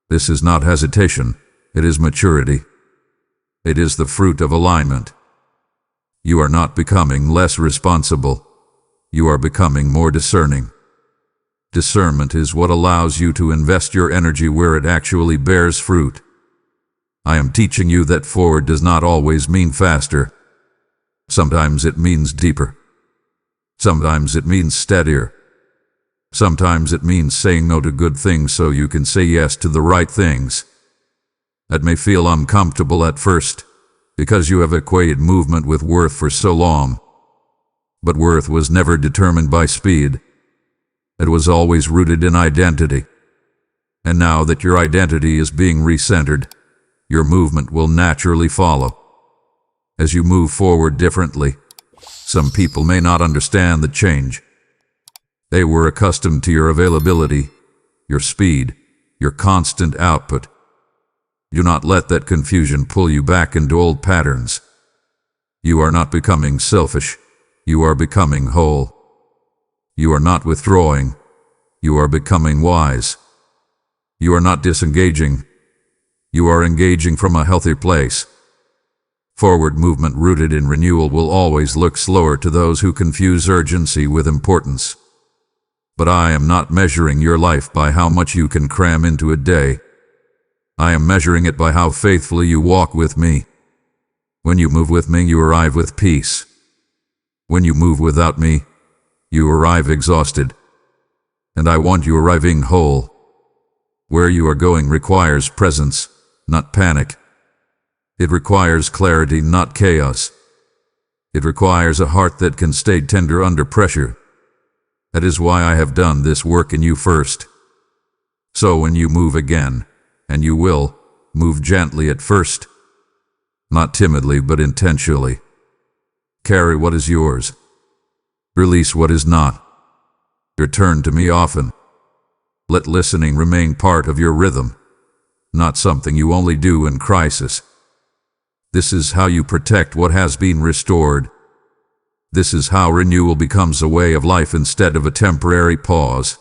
This is not hesitation, it is maturity. It is the fruit of alignment. You are not becoming less responsible. You are becoming more discerning. Discernment is what allows you to invest your energy where it actually bears fruit. I am teaching you that forward does not always mean faster. Sometimes it means deeper. Sometimes it means steadier. Sometimes it means saying no to good things so you can say yes to the right things. That may feel uncomfortable at first, because you have equated movement with worth for so long. But worth was never determined by speed. It was always rooted in identity. And now that your identity is being recentered, your movement will naturally follow. As you move forward differently, some people may not understand the change. They were accustomed to your availability, your speed, your constant output. Do not let that confusion pull you back into old patterns. You are not becoming selfish. You are becoming whole. You are not withdrawing. You are becoming wise. You are not disengaging. You are engaging from a healthy place. Forward movement rooted in renewal will always look slower to those who confuse urgency with importance. But I am not measuring your life by how much you can cram into a day. I am measuring it by how faithfully you walk with me. When you move with me, you arrive with peace. When you move without me, you arrive exhausted. And I want you arriving whole. Where you are going requires presence, not panic. It requires clarity, not chaos. It requires a heart that can stay tender under pressure. That is why I have done this work in you first. So when you move again, and you will, move gently at first. Not timidly, but intentionally. Carry what is yours. Release what is not. Return to me often. Let listening remain part of your rhythm, not something you only do in crisis. This is how you protect what has been restored. This is how renewal becomes a way of life instead of a temporary pause.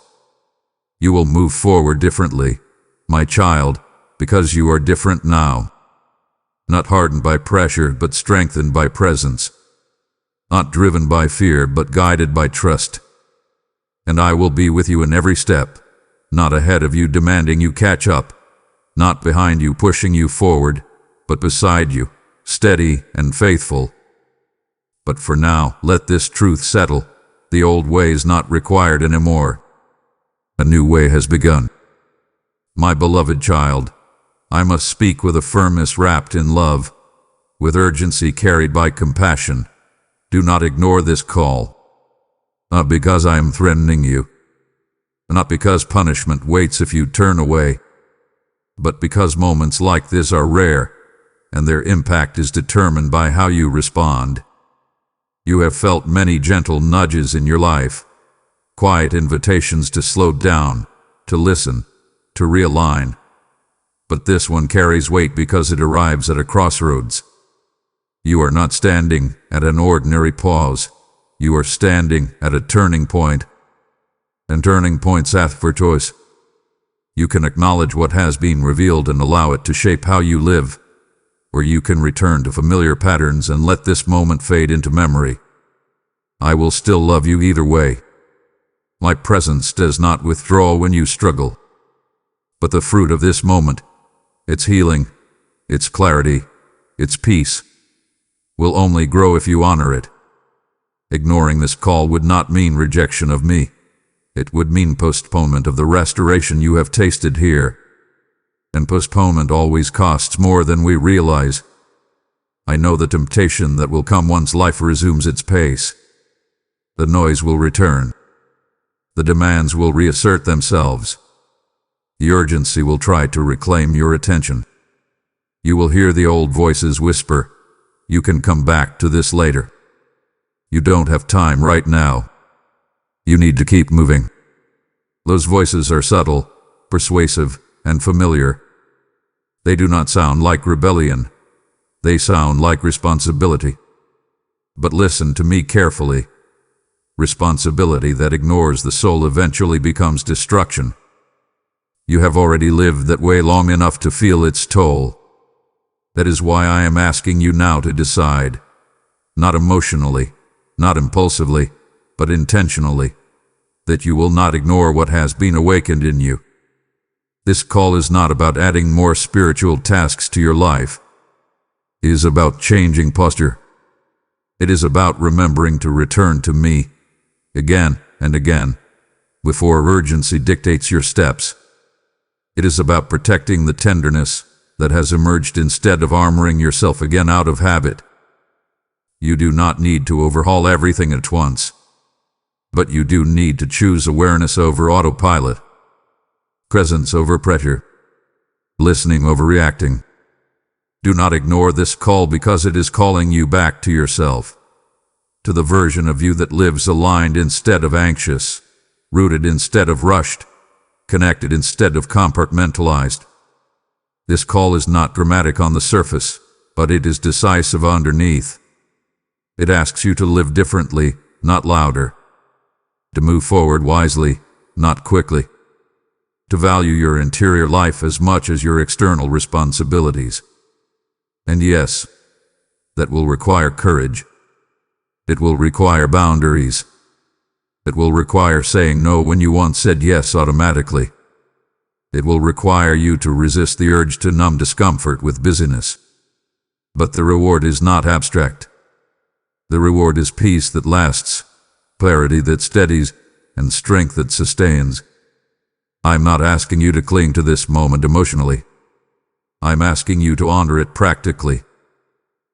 You will move forward differently, my child, because you are different now. Not hardened by pressure, but strengthened by presence. Not driven by fear, but guided by trust. And I will be with you in every step, not ahead of you demanding you catch up, not behind you pushing you forward, but beside you, steady and faithful. But for now, let this truth settle. The old way is not required anymore. A new way has begun. My beloved child, I must speak with a firmness wrapped in love, with urgency carried by compassion. Do not ignore this call. Not because I am threatening you, not because punishment waits if you turn away, but because moments like this are rare, and their impact is determined by how you respond. You have felt many gentle nudges in your life, quiet invitations to slow down, to listen, to realign. But this one carries weight because it arrives at a crossroads. You are not standing at an ordinary pause. You are standing at a turning point. And turning points ask for choice. You can acknowledge what has been revealed and allow it to shape how you live, or you can return to familiar patterns and let this moment fade into memory. I will still love you either way. My presence does not withdraw when you struggle. But the fruit of this moment, its healing, its clarity, its peace, will only grow if you honor it. Ignoring this call would not mean rejection of me. It would mean postponement of the restoration you have tasted here. And postponement always costs more than we realize. I know the temptation that will come once life resumes its pace. The noise will return. The demands will reassert themselves. The urgency will try to reclaim your attention. You will hear the old voices whisper, "You can come back to this later. You don't have time right now. You need to keep moving." Those voices are subtle, persuasive, and familiar. They do not sound like rebellion. They sound like responsibility. But listen to me carefully. Responsibility that ignores the soul eventually becomes destruction. You have already lived that way long enough to feel its toll. That is why I am asking you now to decide, not emotionally, not impulsively, but intentionally, that you will not ignore what has been awakened in you. This call is not about adding more spiritual tasks to your life. It is about changing posture. It is about remembering to return to me, again and again, before urgency dictates your steps. It is about protecting the tenderness that has emerged instead of armoring yourself again out of habit. You do not need to overhaul everything at once, but you do need to choose awareness over autopilot, presence over pressure, listening over reacting. Do not ignore this call because it is calling you back to yourself, to the version of you that lives aligned instead of anxious, rooted instead of rushed, connected instead of compartmentalized. This call is not dramatic on the surface, but it is decisive underneath. It asks you to live differently, not louder. To move forward wisely, not quickly. To value your interior life as much as your external responsibilities. And yes, that will require courage. It will require boundaries. It will require saying no when you once said yes automatically. It will require you to resist the urge to numb discomfort with busyness. But the reward is not abstract. The reward is peace that lasts, clarity that steadies, and strength that sustains. I'm not asking you to cling to this moment emotionally. I'm asking you to honor it practically.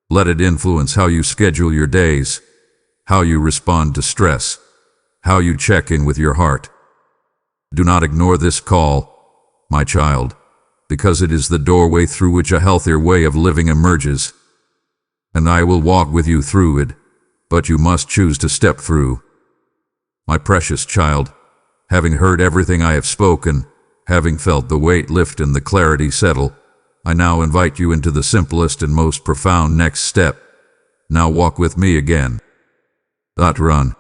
Let it influence how you schedule your days, how you respond to stress, how you check in with your heart. Do not ignore this call, my child, because it is the doorway through which a healthier way of living emerges. And I will walk with you through it, but you must choose to step through. My precious child, having heard everything I have spoken, having felt the weight lift and the clarity settle, I now invite you into the simplest and most profound next step. Now walk with me again. Not run,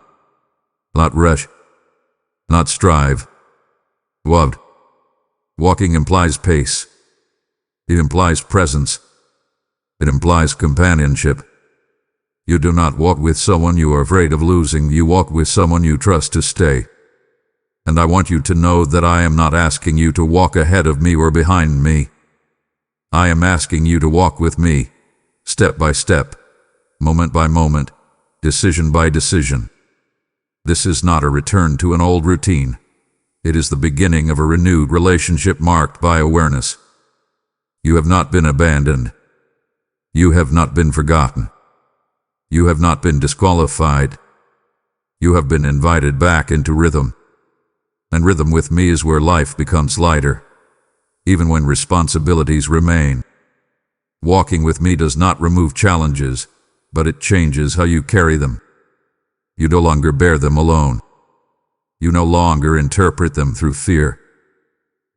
not rush, not strive. Loved. Walking implies pace. It implies presence. It implies companionship. You do not walk with someone you are afraid of losing. You walk with someone you trust to stay. And I want you to know that I am not asking you to walk ahead of me or behind me. I am asking you to walk with me, step by step, moment by moment, decision by decision. This is not a return to an old routine. It is the beginning of a renewed relationship marked by awareness. You have not been abandoned. You have not been forgotten. You have not been disqualified. You have been invited back into rhythm. And rhythm with me is where life becomes lighter, even when responsibilities remain. Walking with me does not remove challenges, but it changes how you carry them. You no longer bear them alone. You no longer interpret them through fear.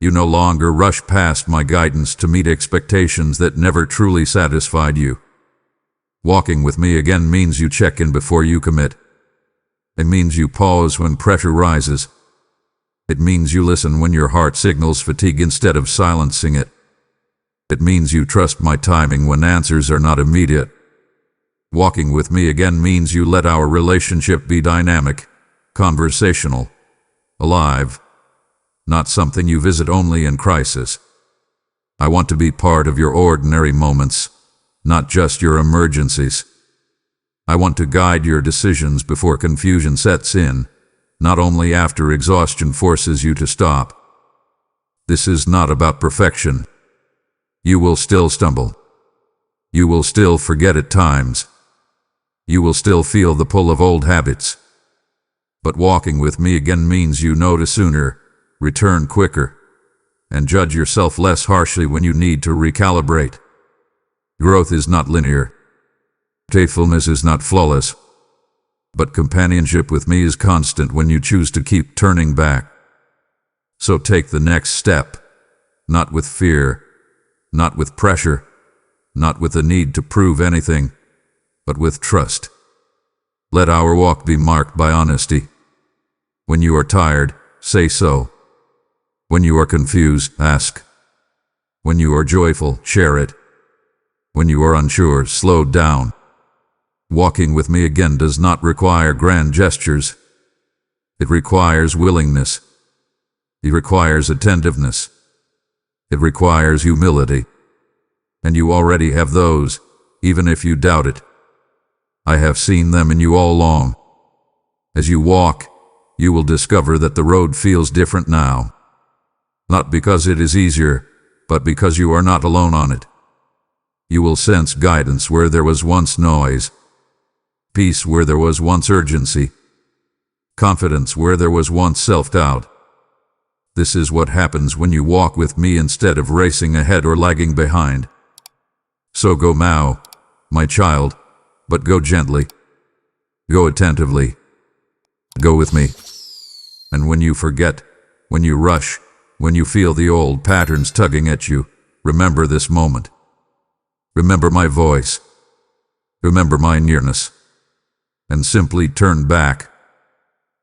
You no longer rush past my guidance to meet expectations that never truly satisfied you. Walking with me again means you check in before you commit. It means you pause when pressure rises. It means you listen when your heart signals fatigue instead of silencing it. It means you trust my timing when answers are not immediate. Walking with me again means you let our relationship be dynamic, conversational, alive, not something you visit only in crisis. I want to be part of your ordinary moments, not just your emergencies. I want to guide your decisions before confusion sets in, not only after exhaustion forces you to stop. This is not about perfection. You will still stumble. You will still forget at times. You will still feel the pull of old habits. But walking with me again means you notice sooner, return quicker, and judge yourself less harshly when you need to recalibrate. Growth is not linear. Faithfulness is not flawless. But companionship with me is constant when you choose to keep turning back. So take the next step, not with fear, not with pressure, not with the need to prove anything, but with trust. Let our walk be marked by honesty. When you are tired, say so. When you are confused, ask. When you are joyful, share it. When you are unsure, slow down. Walking with me again does not require grand gestures. It requires willingness. It requires attentiveness. It requires humility. And you already have those, even if you doubt it. I have seen them in you all along. As you walk, you will discover that the road feels different now. Not because it is easier, but because you are not alone on it. You will sense guidance where there was once noise, peace where there was once urgency, confidence where there was once self-doubt. This is what happens when you walk with me instead of racing ahead or lagging behind. So go now, my child, but go gently. Go attentively. Go with me. And when you forget, when you rush, when you feel the old patterns tugging at you, remember this moment. Remember my voice. Remember my nearness. And simply turn back.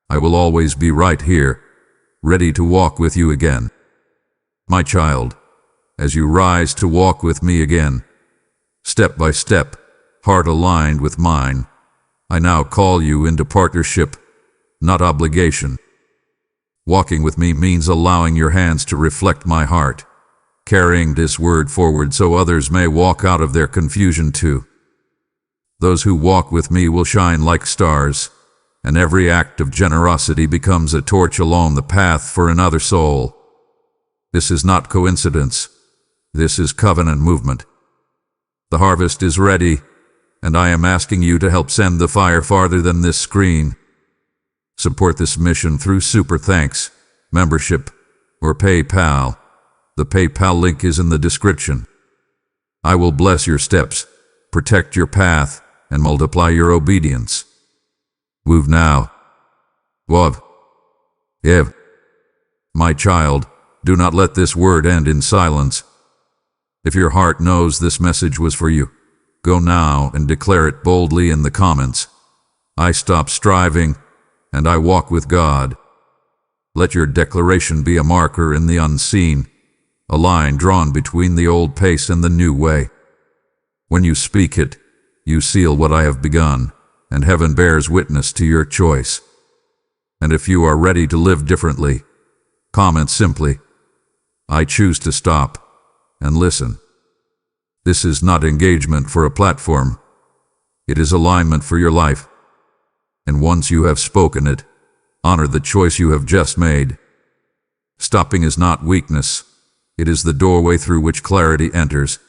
I will always be right here, ready to walk with you again. My child, as you rise to walk with me again, step by step, heart aligned with mine, I now call you into partnership, not obligation. Walking with me means allowing your hands to reflect my heart, carrying this word forward so others may walk out of their confusion too. Those who walk with me will shine like stars, and every act of generosity becomes a torch along the path for another soul. This is not coincidence. This is covenant movement. The harvest is ready, and I am asking you to help send the fire farther than this screen. Support this mission through Super Thanks, membership, or PayPal. The PayPal link is in the description. I will bless your steps, protect your path, and multiply your obedience. Move now. Wav. Ev. My child, do not let this word end in silence. If your heart knows this message was for you, go now and declare it boldly in the comments. I stop striving, and I walk with God. Let your declaration be a marker in the unseen, a line drawn between the old pace and the new way. When you speak it, you seal what I have begun, and heaven bears witness to your choice. And if you are ready to live differently, comment simply, I choose to stop and listen. This is not engagement for a platform. It is alignment for your life. And once you have spoken it, honor the choice you have just made. Stopping is not weakness. It is the doorway through which clarity enters.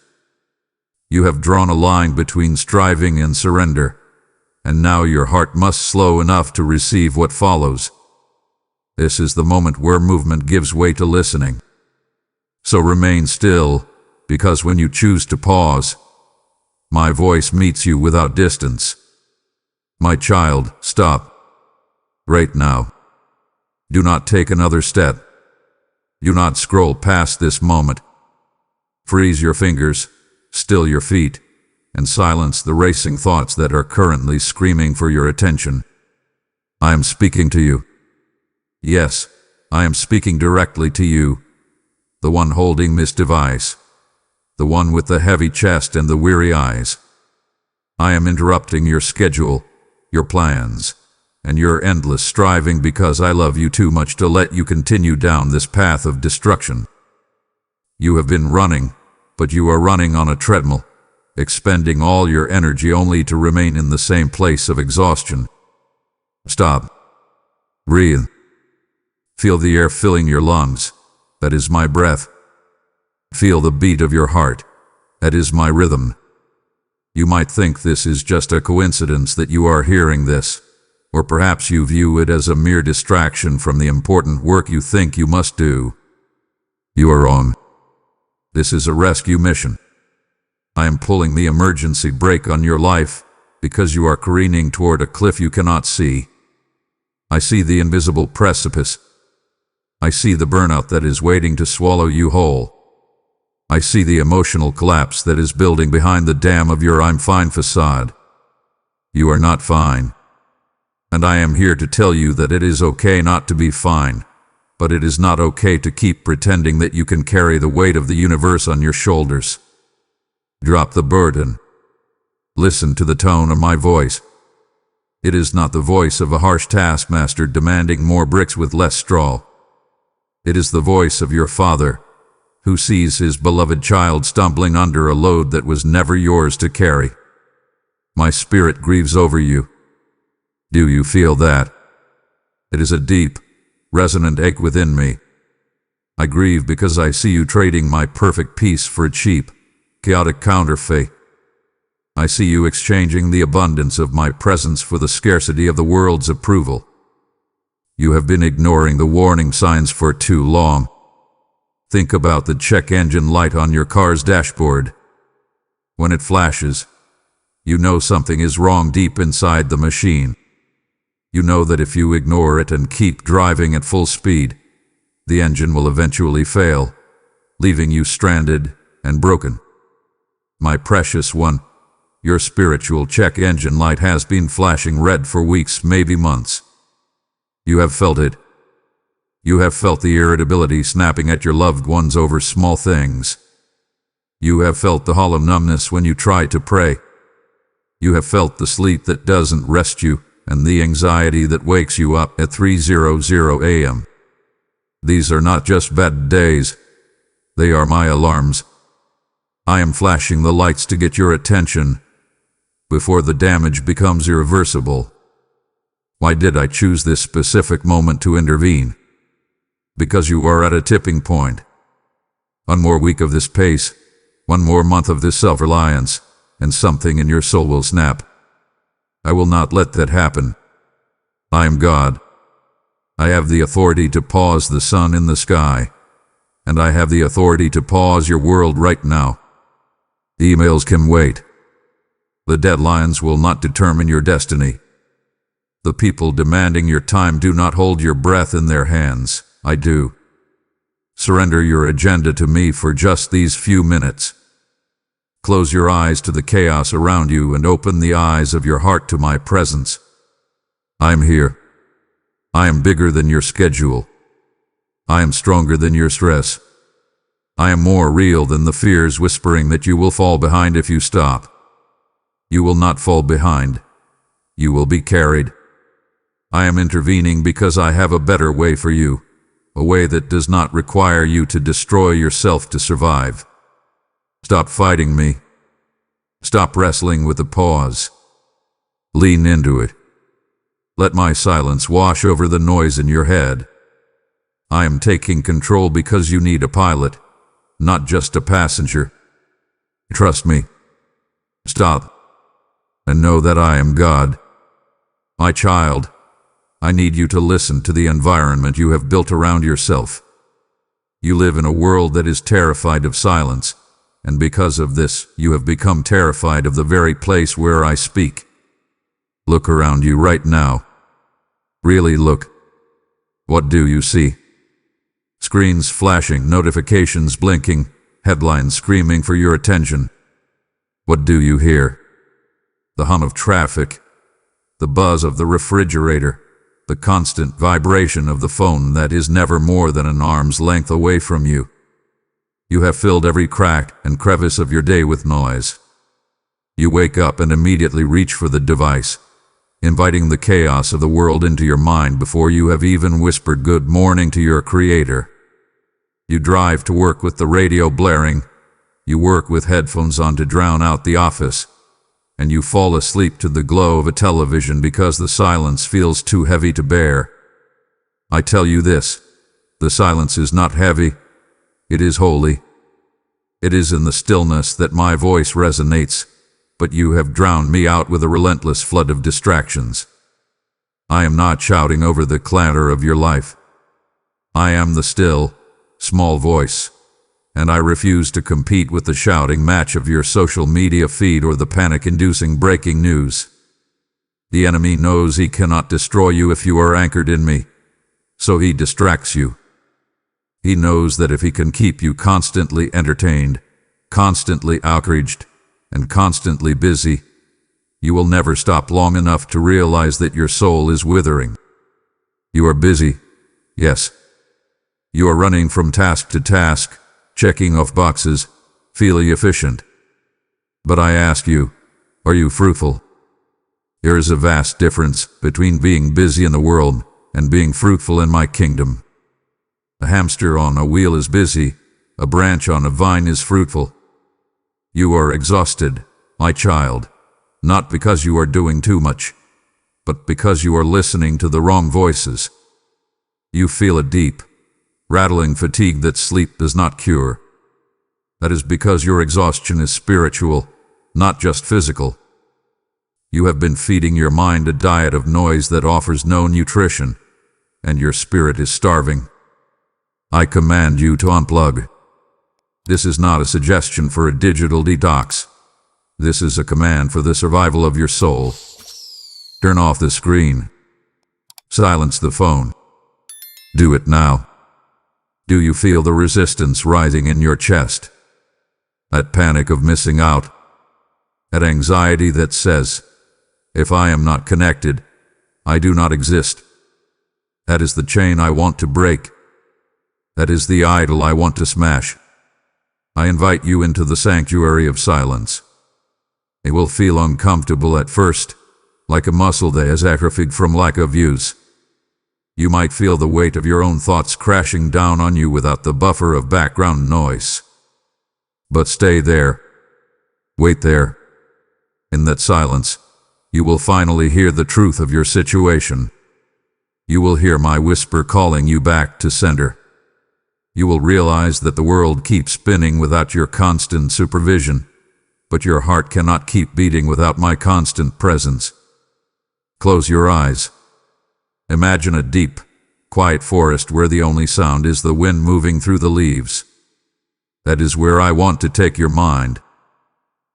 You have drawn a line between striving and surrender, and now your heart must slow enough to receive what follows. This is the moment where movement gives way to listening. So remain still, because when you choose to pause, my voice meets you without distance. My child, stop. Right now. Do not take another step. Do not scroll past this moment. Freeze your fingers, still your feet, and silence the racing thoughts that are currently screaming for your attention. I am speaking to you. Yes, I am speaking directly to you, the one holding this device, the one with the heavy chest and the weary eyes. I am interrupting your schedule, your plans, and your endless striving because I love you too much to let you continue down this path of destruction. You have been running, but you are running on a treadmill, expending all your energy only to remain in the same place of exhaustion. Stop. Breathe. Feel the air filling your lungs. That is my breath. Feel the beat of your heart. That is my rhythm. You might think this is just a coincidence that you are hearing this, or perhaps you view it as a mere distraction from the important work you think you must do. You are wrong. This is a rescue mission. I am pulling the emergency brake on your life because you are careening toward a cliff you cannot see. I see the invisible precipice. I see the burnout that is waiting to swallow you whole. I see the emotional collapse that is building behind the dam of your I'm fine facade. You are not fine. And I am here to tell you that it is okay not to be fine, but it is not okay to keep pretending that you can carry the weight of the universe on your shoulders. Drop the burden. Listen to the tone of my voice. It is not the voice of a harsh taskmaster demanding more bricks with less straw. It is the voice of your Father, who sees his beloved child stumbling under a load that was never yours to carry. My spirit grieves over you. Do you feel that? It is a deep, resonant ache within me. I grieve because I see you trading my perfect peace for a cheap, chaotic counterfeit. I see you exchanging the abundance of my presence for the scarcity of the world's approval. You have been ignoring the warning signs for too long. Think about the check engine light on your car's dashboard. When it flashes, you know something is wrong deep inside the machine. You know that if you ignore it and keep driving at full speed, the engine will eventually fail, leaving you stranded and broken. My precious one, your spiritual check engine light has been flashing red for weeks, maybe months. You have felt it. You have felt the irritability snapping at your loved ones over small things. You have felt the hollow numbness when you try to pray. You have felt the sleep that doesn't rest you and the anxiety that wakes you up at 3:00 a.m. These are not just bad days. They are my alarms. I am flashing the lights to get your attention before the damage becomes irreversible. Why did I choose this specific moment to intervene? Because you are at a tipping point. One more week of this pace, one more month of this self-reliance, and something in your soul will snap. I will not let that happen. I am God. I have the authority to pause the sun in the sky, and I have the authority to pause your world right now. The emails can wait. The deadlines will not determine your destiny. The people demanding your time do not hold your breath in their hands. I do. Surrender your agenda to me for just these few minutes. Close your eyes to the chaos around you and open the eyes of your heart to my presence. I am here. I am bigger than your schedule. I am stronger than your stress. I am more real than the fears whispering that you will fall behind if you stop. You will not fall behind. You will be carried. I am intervening because I have a better way for you, a way that does not require you to destroy yourself to survive. Stop fighting me. Stop wrestling with the pause. Lean into it. Let my silence wash over the noise in your head. I am taking control because you need a pilot, not just a passenger. Trust me. Stop. And know that I am God. My child, I need you to listen to the environment you have built around yourself. You live in a world that is terrified of silence, and because of this, you have become terrified of the very place where I speak. Look around you right now. Really look. What do you see? Screens flashing, notifications blinking, headlines screaming for your attention. What do you hear? The hum of traffic, the buzz of the refrigerator, the constant vibration of the phone that is never more than an arm's length away from you. You have filled every crack and crevice of your day with noise. You wake up and immediately reach for the device, inviting the chaos of the world into your mind before you have even whispered good morning to your creator. You drive to work with the radio blaring. You work with headphones on to drown out the office. And you fall asleep to the glow of a television because the silence feels too heavy to bear. I tell you this, the silence is not heavy, it is holy. It is in the stillness that my voice resonates, but you have drowned me out with a relentless flood of distractions. I am not shouting over the clatter of your life. I am the still, small voice. And I refuse to compete with the shouting match of your social media feed or the panic-inducing breaking news. The enemy knows he cannot destroy you if you are anchored in me, so he distracts you. He knows that if he can keep you constantly entertained, constantly outraged, and constantly busy, you will never stop long enough to realize that your soul is withering. You are busy, yes. You are running from task to task, checking off boxes, feeling efficient. But I ask you, are you fruitful? There is a vast difference between being busy in the world and being fruitful in my kingdom. A hamster on a wheel is busy, a branch on a vine is fruitful. You are exhausted, my child, not because you are doing too much, but because you are listening to the wrong voices, You feel a deep, rattling fatigue that sleep does not cure. That is because your exhaustion is spiritual, not just physical. You have been feeding your mind a diet of noise that offers no nutrition, and your spirit is starving. I command you to unplug. This is not a suggestion for a digital detox. This is a command for the survival of your soul. Turn off the screen. Silence the phone. Do it now. Do you feel the resistance rising in your chest? That panic of missing out? That anxiety that says, if I am not connected, I do not exist. That is the chain I want to break. That is the idol I want to smash. I invite you into the sanctuary of silence. It will feel uncomfortable at first, like a muscle that has atrophied from lack of use. You might feel the weight of your own thoughts crashing down on you without the buffer of background noise. But stay there. Wait there. In that silence, you will finally hear the truth of your situation. You will hear my whisper calling you back to center. You will realize that the world keeps spinning without your constant supervision, but your heart cannot keep beating without my constant presence. Close your eyes. Imagine a deep, quiet forest where the only sound is the wind moving through the leaves. That is where I want to take your mind.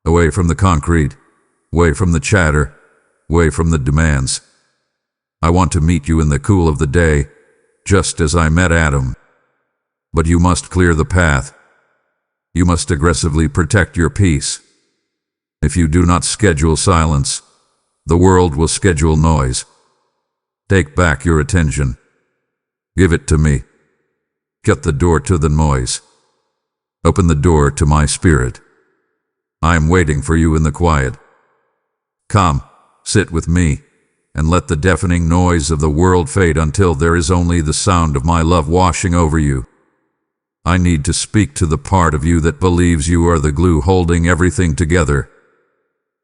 Away from the concrete, away from the chatter, away from the demands. I want to meet you in the cool of the day, just as I met Adam. But you must clear the path. You must aggressively protect your peace. If you do not schedule silence, the world will schedule noise. Take back your attention. Give it to me. Shut the door to the noise. Open the door to my spirit. I am waiting for you in the quiet. Come, sit with me, and let the deafening noise of the world fade until there is only the sound of my love washing over you. I need to speak to the part of you that believes you are the glue holding everything together.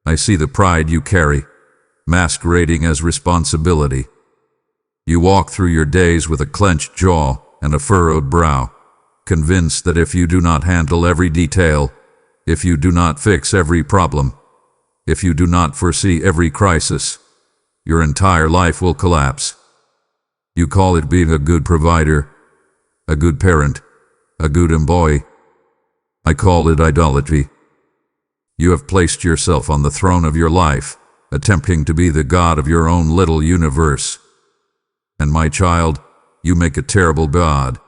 I see the pride you carry, masquerading as responsibility. You walk through your days with a clenched jaw and a furrowed brow, convinced that if you do not handle every detail, if you do not fix every problem, if you do not foresee every crisis, your entire life will collapse. You call it being a good provider, a good parent, a good employee. I call it idolatry. You have placed yourself on the throne of your life, attempting to be the god of your own little universe. And my child, you make a terrible god.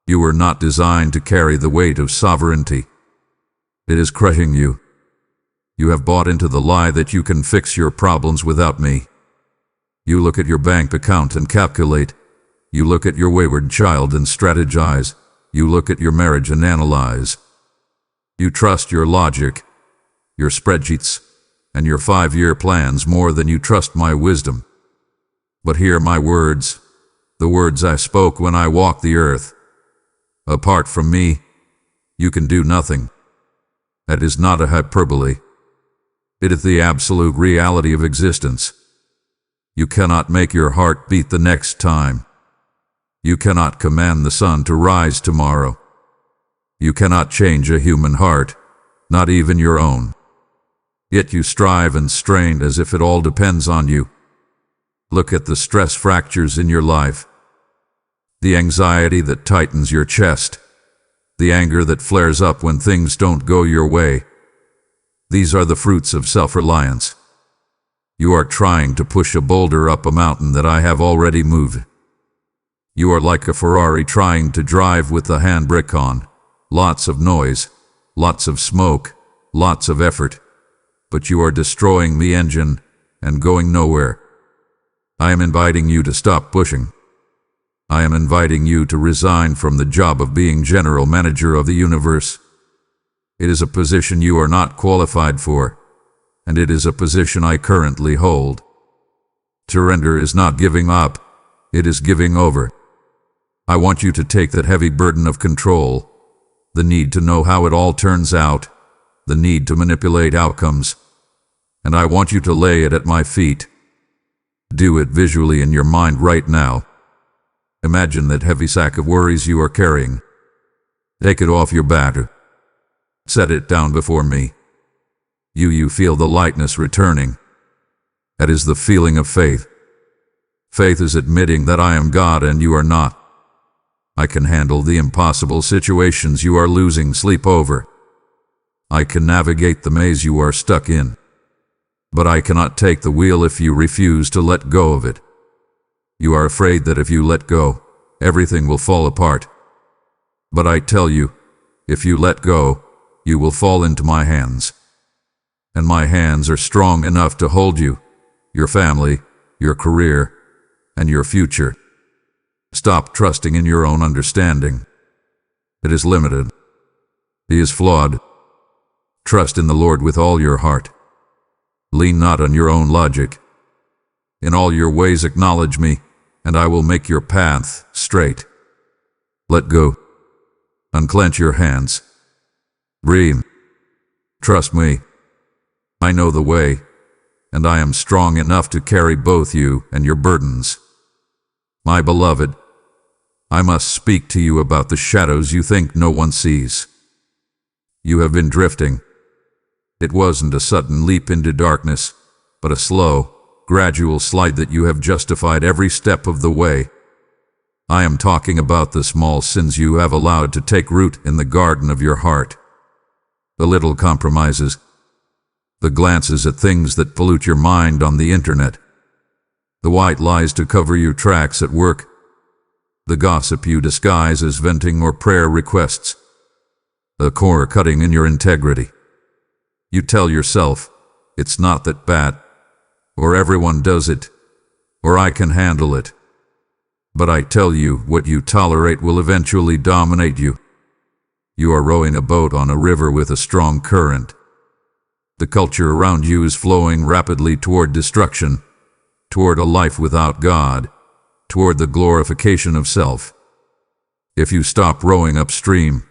You were not designed to carry the weight of sovereignty. It is crushing you. You have bought into the lie that you can fix your problems without me. You look at your bank account and calculate. You look at your wayward child and strategize. You look at your marriage and analyze. You trust your logic, your spreadsheets, and your 5-year plans more than you trust my wisdom. But hear my words, the words I spoke when I walked the earth. Apart from me, you can do nothing. That is not a hyperbole. It is the absolute reality of existence. You cannot make your heart beat the next time. You cannot command the sun to rise tomorrow. You cannot change a human heart, not even your own. Yet you strive and strain as if it all depends on you. Look at the stress fractures in your life. The anxiety that tightens your chest. The anger that flares up when things don't go your way. These are the fruits of self-reliance. You are trying to push a boulder up a mountain that I have already moved. You are like a Ferrari trying to drive with the handbrake on. Lots of noise, lots of smoke, lots of effort. But you are destroying the engine and going nowhere. I am inviting you to stop pushing. I am inviting you to resign from the job of being general manager of the universe. It is a position you are not qualified for, and it is a position I currently hold. Surrender is not giving up, it is giving over. I want you to take that heavy burden of control, the need to know how it all turns out, the need to manipulate outcomes, and I want you to lay it at my feet. Do it visually in your mind right now. Imagine that heavy sack of worries you are carrying. Take it off your back. Set it down before me. You feel the lightness returning. That is the feeling of faith. Faith is admitting that I am God and you are not. I can handle the impossible situations you are losing sleep over. I can navigate the maze you are stuck in. But I cannot take the wheel if you refuse to let go of it. You are afraid that if you let go, everything will fall apart. But I tell you, if you let go, you will fall into my hands. And my hands are strong enough to hold you, your family, your career, and your future. Stop trusting in your own understanding. It is limited. He is flawed. Trust in the Lord with all your heart. Lean not on your own logic. In all your ways acknowledge me, and I will make your path straight. Let go. Unclench your hands. Breathe. Trust me. I know the way, and I am strong enough to carry both you and your burdens. My beloved, I must speak to you about the shadows you think no one sees. You have been drifting. It wasn't a sudden leap into darkness, but a slow, gradual slide that you have justified every step of the way. I am talking about the small sins you have allowed to take root in the garden of your heart. The little compromises, the glances at things that pollute your mind on the internet, the white lies to cover your tracks at work, the gossip you disguise as venting or prayer requests, the core cutting in your integrity. You tell yourself, it's not that bad, or everyone does it, or I can handle it. But I tell you, what you tolerate will eventually dominate you. You are rowing a boat on a river with a strong current. The culture around you is flowing rapidly toward destruction, toward a life without God, toward the glorification of self. If you stop rowing upstream,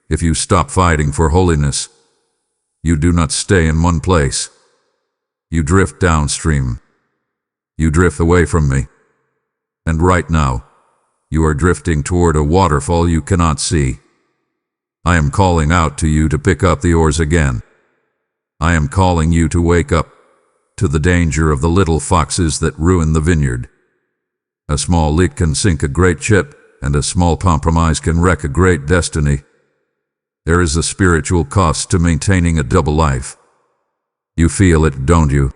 if you stop fighting for holiness, you do not stay in one place. You drift downstream. You drift away from me. And right now, you are drifting toward a waterfall you cannot see. I am calling out to you to pick up the oars again. I am calling you to wake up to the danger of the little foxes that ruin the vineyard. A small leak can sink a great ship, and a small compromise can wreck a great destiny. There is a spiritual cost to maintaining a double life. You feel it, don't you?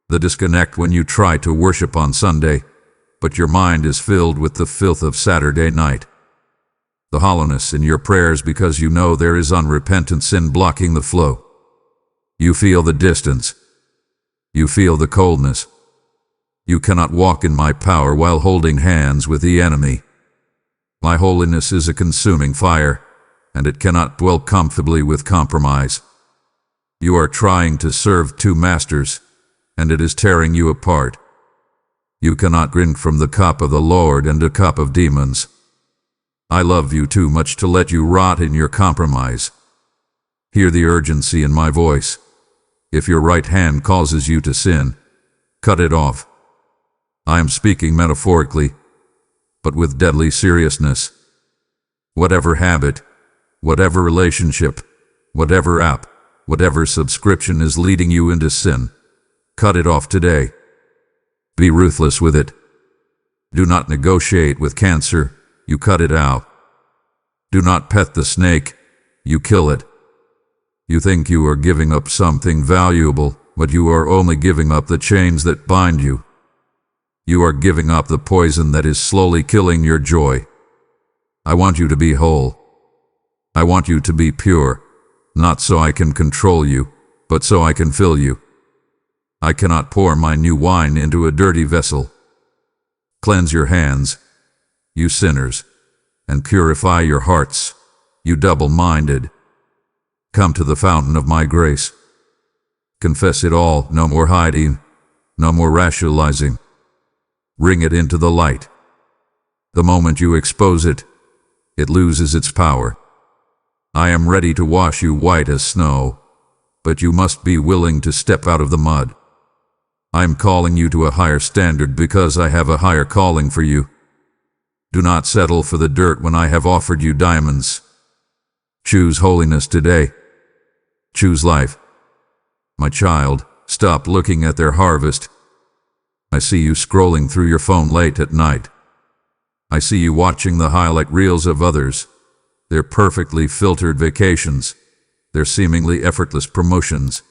The disconnect when you try to worship on Sunday, but your mind is filled with the filth of Saturday night. The hollowness in your prayers because you know there is unrepentant sin blocking the flow. You feel the distance. You feel the coldness. You cannot walk in my power while holding hands with the enemy. My holiness is a consuming fire, and it cannot dwell comfortably with compromise. You are trying to serve two masters, and it is tearing you apart. You cannot drink from the cup of the Lord and a cup of demons. I love you too much to let you rot in your compromise. Hear the urgency in my voice. If your right hand causes you to sin, cut it off. I am speaking metaphorically, but with deadly seriousness. Whatever habit, whatever relationship, whatever app, whatever subscription is leading you into sin, cut it off today. Be ruthless with it. Do not negotiate with cancer, you cut it out. Do not pet the snake, you kill it. You think you are giving up something valuable, but you are only giving up the chains that bind you. You are giving up the poison that is slowly killing your joy. I want you to be whole. I want you to be pure, not so I can control you, but so I can fill you. I cannot pour my new wine into a dirty vessel. Cleanse your hands, you sinners, and purify your hearts, you double-minded. Come to the fountain of my grace. Confess it all, no more hiding, no more rationalizing. Bring it into the light. The moment you expose it, it loses its power. I am ready to wash you white as snow, but you must be willing to step out of the mud. I am calling you to a higher standard because I have a higher calling for you. Do not settle for the dirt when I have offered you diamonds. Choose holiness today. Choose life. My child, stop looking at their harvest. I see you scrolling through your phone late at night. I see you watching the highlight reels of others, their perfectly filtered vacations, their seemingly effortless promotions,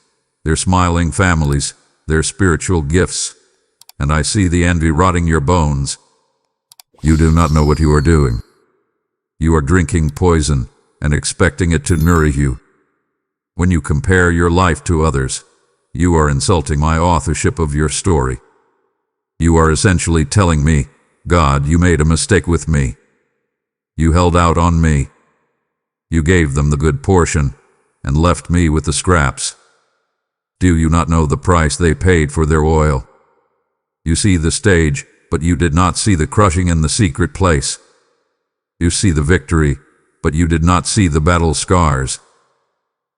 their smiling families, their spiritual gifts, and I see the envy rotting your bones. You do not know what you are doing. You are drinking poison and expecting it to nourish you. When you compare your life to others, you are insulting my authorship of your story. You are essentially telling me, God, you made a mistake with me. You held out on me. You gave them the good portion and left me with the scraps. Do you not know the price they paid for their oil? You see the stage, but you did not see the crushing in the secret place. You see the victory, but you did not see the battle scars.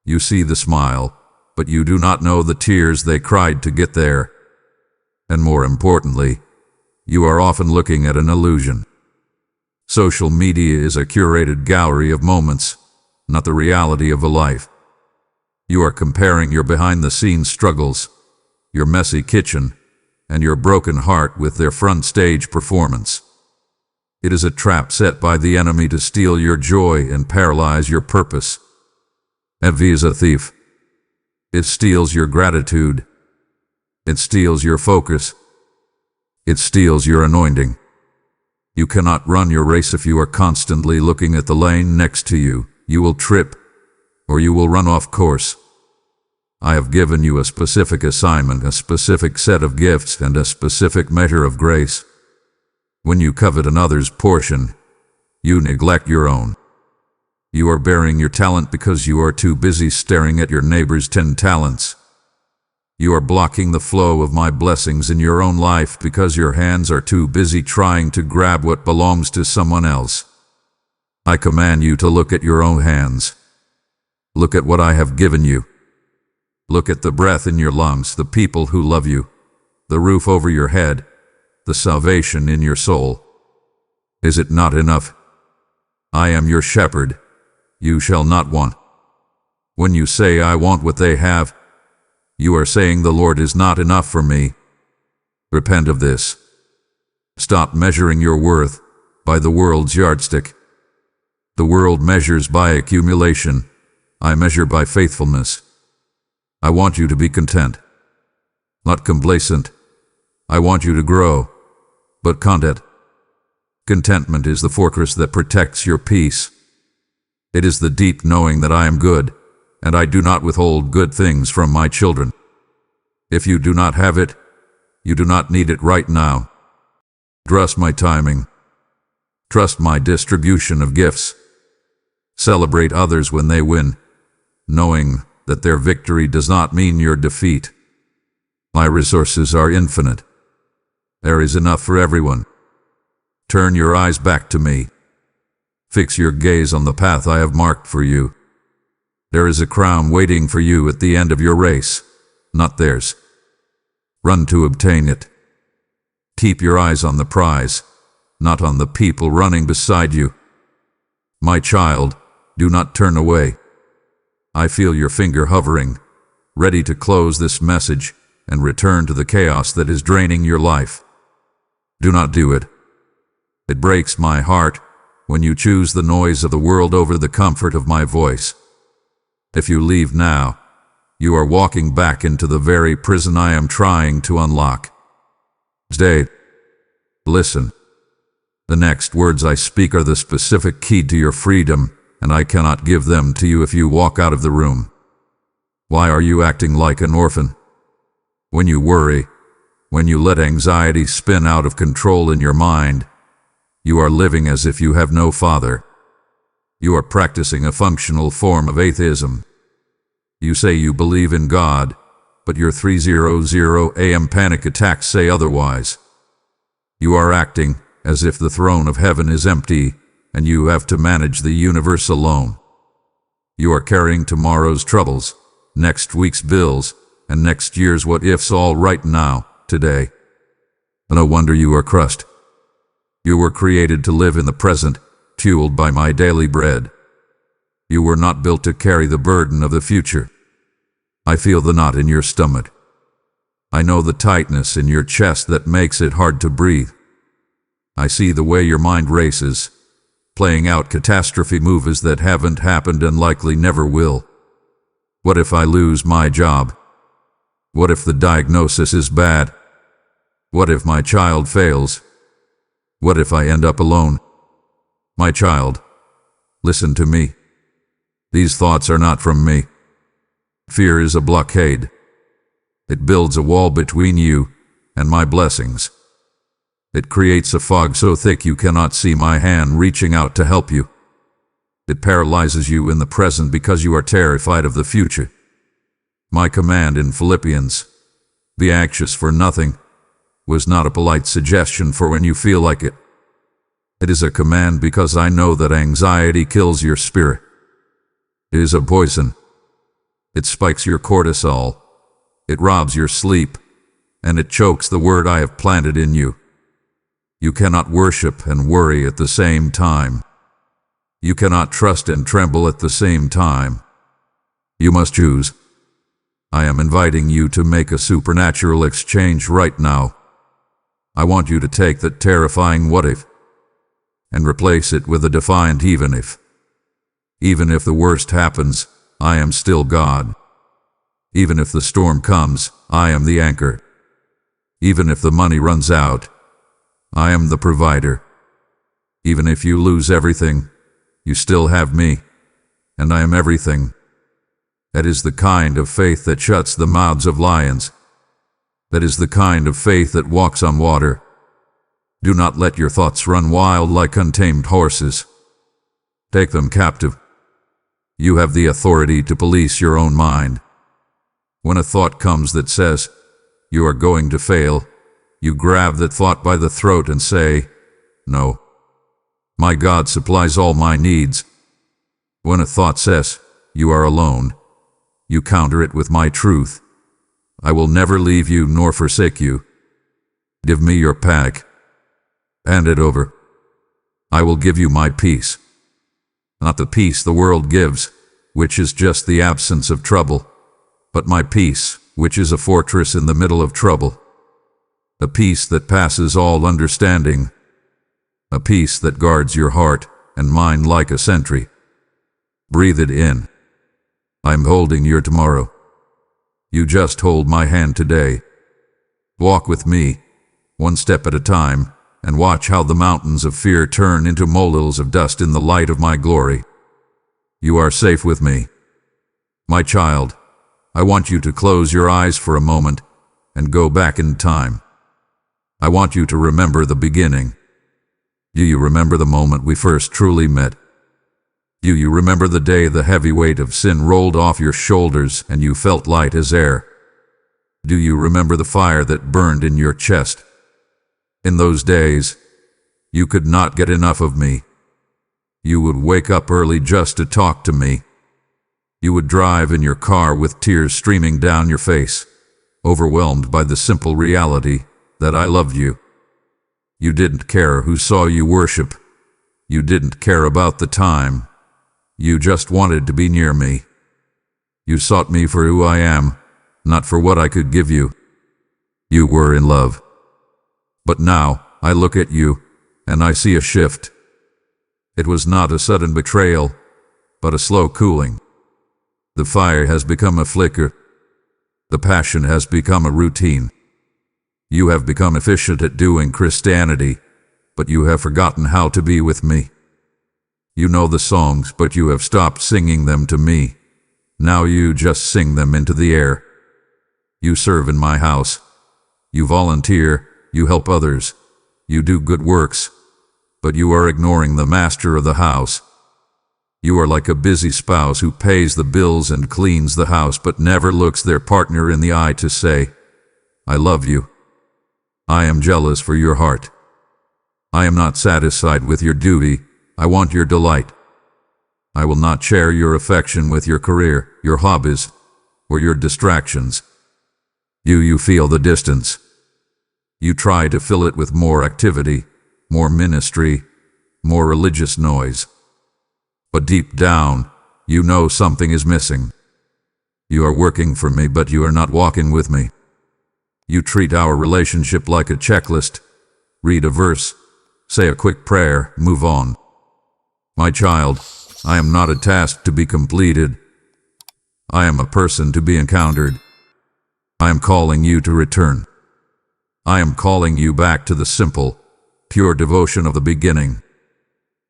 You see the smile, but you do not know the tears they cried to get there. And more importantly, you are often looking at an illusion. Social media is a curated gallery of moments, not the reality of a life. You are comparing your behind-the-scenes struggles, your messy kitchen, and your broken heart with their front-stage performance. It is a trap set by the enemy to steal your joy and paralyze your purpose. Envy is a thief. It steals your gratitude. It steals your focus. It steals your anointing. You cannot run your race if you are constantly looking at the lane next to you. You will trip, or you will run off course. I have given you a specific assignment, a specific set of gifts, and a specific measure of grace. When you covet another's portion, you neglect your own. You are bearing your talent because you are too busy staring at your neighbor's 10 talents. You are blocking the flow of my blessings in your own life because your hands are too busy trying to grab what belongs to someone else. I command you to look at your own hands. Look at what I have given you. Look at the breath in your lungs, the people who love you, the roof over your head, the salvation in your soul. Is it not enough? I am your shepherd. You shall not want. When you say, I want what they have, you are saying the Lord is not enough for me. Repent of this. Stop measuring your worth by the world's yardstick. The world measures by accumulation. I measure by faithfulness. I want you to be content, not complacent. I want you to grow, but content. Contentment is the fortress that protects your peace. It is the deep knowing that I am good, and I do not withhold good things from my children. If you do not have it, you do not need it right now. Trust my timing. Trust my distribution of gifts. Celebrate others when they win, knowing that their victory does not mean your defeat. My resources are infinite. There is enough for everyone. Turn your eyes back to me. Fix your gaze on the path I have marked for you. There is a crown waiting for you at the end of your race, not theirs. Run to obtain it. Keep your eyes on the prize, not on the people running beside you. My child, do not turn away. I feel your finger hovering, ready to close this message and return to the chaos that is draining your life. Do not do it. It breaks my heart when you choose the noise of the world over the comfort of my voice. If you leave now, you are walking back into the very prison I am trying to unlock. Stay. Listen. The next words I speak are the specific key to your freedom, and I cannot give them to you if you walk out of the room. Why are you acting like an orphan? When you worry, when you let anxiety spin out of control in your mind, you are living as if you have no father. You are practicing a functional form of atheism. You say you believe in God, but your 3:00 a.m. panic attacks say otherwise. You are acting as if the throne of heaven is empty and you have to manage the universe alone. You are carrying tomorrow's troubles, next week's bills, and next year's what-ifs all right now, today. No wonder you are crushed. You were created to live in the present, fueled by my daily bread. You were not built to carry the burden of the future. I feel the knot in your stomach. I know the tightness in your chest that makes it hard to breathe. I see the way your mind races, playing out catastrophe movies that haven't happened and likely never will. What if I lose my job? What if the diagnosis is bad? What if my child fails? What if I end up alone? My child, listen to me. These thoughts are not from me. Fear is a blockade. It builds a wall between you and my blessings. It creates a fog so thick you cannot see my hand reaching out to help you. It paralyzes you in the present because you are terrified of the future. My command in Philippians, be anxious for nothing, was not a polite suggestion for when you feel like it. It is a command because I know that anxiety kills your spirit. It is a poison. It spikes your cortisol. It robs your sleep, and it chokes the word I have planted in you. You cannot worship and worry at the same time. You cannot trust and tremble at the same time. You must choose. I am inviting you to make a supernatural exchange right now. I want you to take that terrifying what if and replace it with a defiant even if. Even if the worst happens, I am still God. Even if the storm comes, I am the anchor. Even if the money runs out, I am the provider. Even if you lose everything, you still have me, and I am everything. That is the kind of faith that shuts the mouths of lions. That is the kind of faith that walks on water. Do not let your thoughts run wild like untamed horses. Take them captive. You have the authority to police your own mind. When a thought comes that says, you are going to fail, you grab that thought by the throat and say, no. My God supplies all my needs. When a thought says, you are alone, you counter it with my truth. I will never leave you nor forsake you. Give me your pack. Hand it over. I will give you my peace. Not the peace the world gives, which is just the absence of trouble, but my peace, which is a fortress in the middle of trouble. A peace that passes all understanding. A peace that guards your heart and mind like a sentry. Breathe it in. I'm holding your tomorrow. You just hold my hand today. Walk with me, one step at a time, and watch how the mountains of fear turn into molehills of dust in the light of my glory. You are safe with me. My child, I want you to close your eyes for a moment and go back in time. I want you to remember the beginning. Do you remember the moment we first truly met? Do you remember the day the heavy weight of sin rolled off your shoulders and you felt light as air? Do you remember the fire that burned in your chest? In those days, you could not get enough of me. You would wake up early just to talk to me. You would drive in your car with tears streaming down your face, overwhelmed by the simple reality that I loved you. You didn't care who saw you worship. You didn't care about the time. You just wanted to be near me. You sought me for who I am, not for what I could give you. You were in love. But now, I look at you, and I see a shift. It was not a sudden betrayal, but a slow cooling. The fire has become a flicker. The passion has become a routine. You have become efficient at doing Christianity, but you have forgotten how to be with me. You know the songs, but you have stopped singing them to me. Now you just sing them into the air. You serve in my house. You volunteer, you help others. You do good works, but you are ignoring the master of the house. You are like a busy spouse who pays the bills and cleans the house but never looks their partner in the eye to say, I love you. I am jealous for your heart. I am not satisfied with your duty. I want your delight. I will not share your affection with your career, your hobbies, or your distractions. You feel the distance. You try to fill it with more activity, more ministry, more religious noise. But deep down, you know something is missing. You are working for me, but you are not walking with me. You treat our relationship like a checklist. Read a verse, say a quick prayer, move on. My child, I am not a task to be completed. I am a person to be encountered. I am calling you to return. I am calling you back to the simple, pure devotion of the beginning.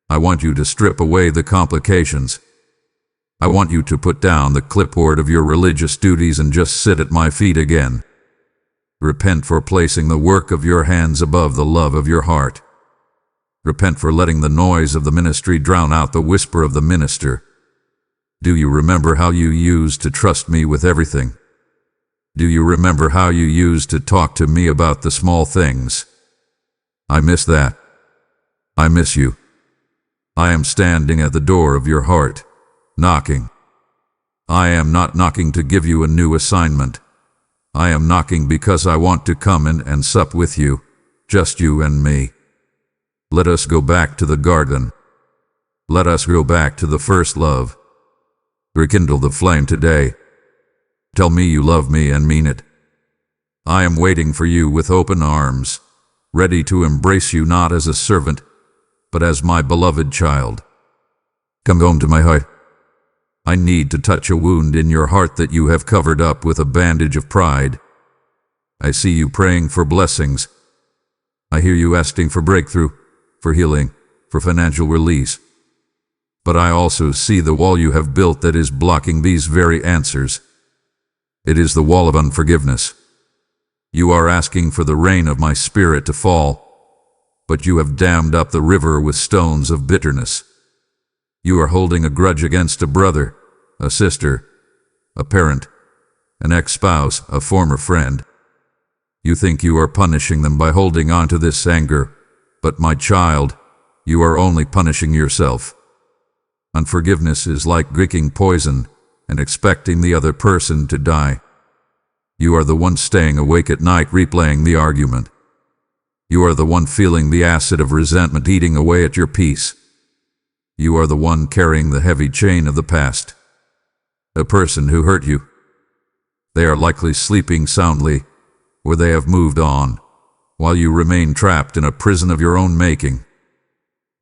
I want you to strip away the complications. I want you to put down the clipboard of your religious duties and just sit at my feet again. Repent for placing the work of your hands above the love of your heart. Repent for letting the noise of the ministry drown out the whisper of the minister. Do you remember how you used to trust me with everything? Do you remember how you used to talk to me about the small things? I miss that. I miss you. I am standing at the door of your heart, knocking. I am not knocking to give you a new assignment. I am knocking because I want to come in and sup with you, just you and me. Let us go back to the garden. Let us go back to the first love. Rekindle the flame today. Tell me you love me and mean it. I am waiting for you with open arms, ready to embrace you not as a servant, but as my beloved child. Come home to my heart. I need to touch a wound in your heart that you have covered up with a bandage of pride. I see you praying for blessings. I hear you asking for breakthrough, for healing, for financial release. But I also see the wall you have built that is blocking these very answers. It is the wall of unforgiveness. You are asking for the rain of my spirit to fall, but you have dammed up the river with stones of bitterness. You are holding a grudge against a brother, a sister, a parent, an ex-spouse, a former friend. You think you are punishing them by holding on to this anger, but my child, you are only punishing yourself. Unforgiveness is like drinking poison and expecting the other person to die. You are the one staying awake at night replaying the argument. You are the one feeling the acid of resentment eating away at your peace. You are the one carrying the heavy chain of the past. A person who hurt you. They are likely sleeping soundly, or they have moved on, while you remain trapped in a prison of your own making.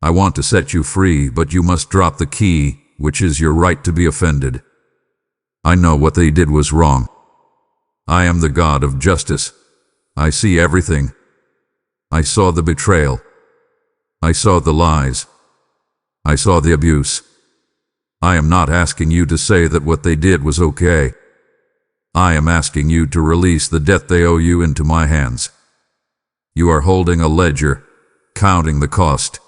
I want to set you free, but you must drop the key, which is your right to be offended. I know what they did was wrong. I am the God of justice. I see everything. I saw the betrayal. I saw the lies. I saw the abuse. I am not asking you to say that what they did was okay. I am asking you to release the debt they owe you into my hands. You are holding a ledger, counting the cost,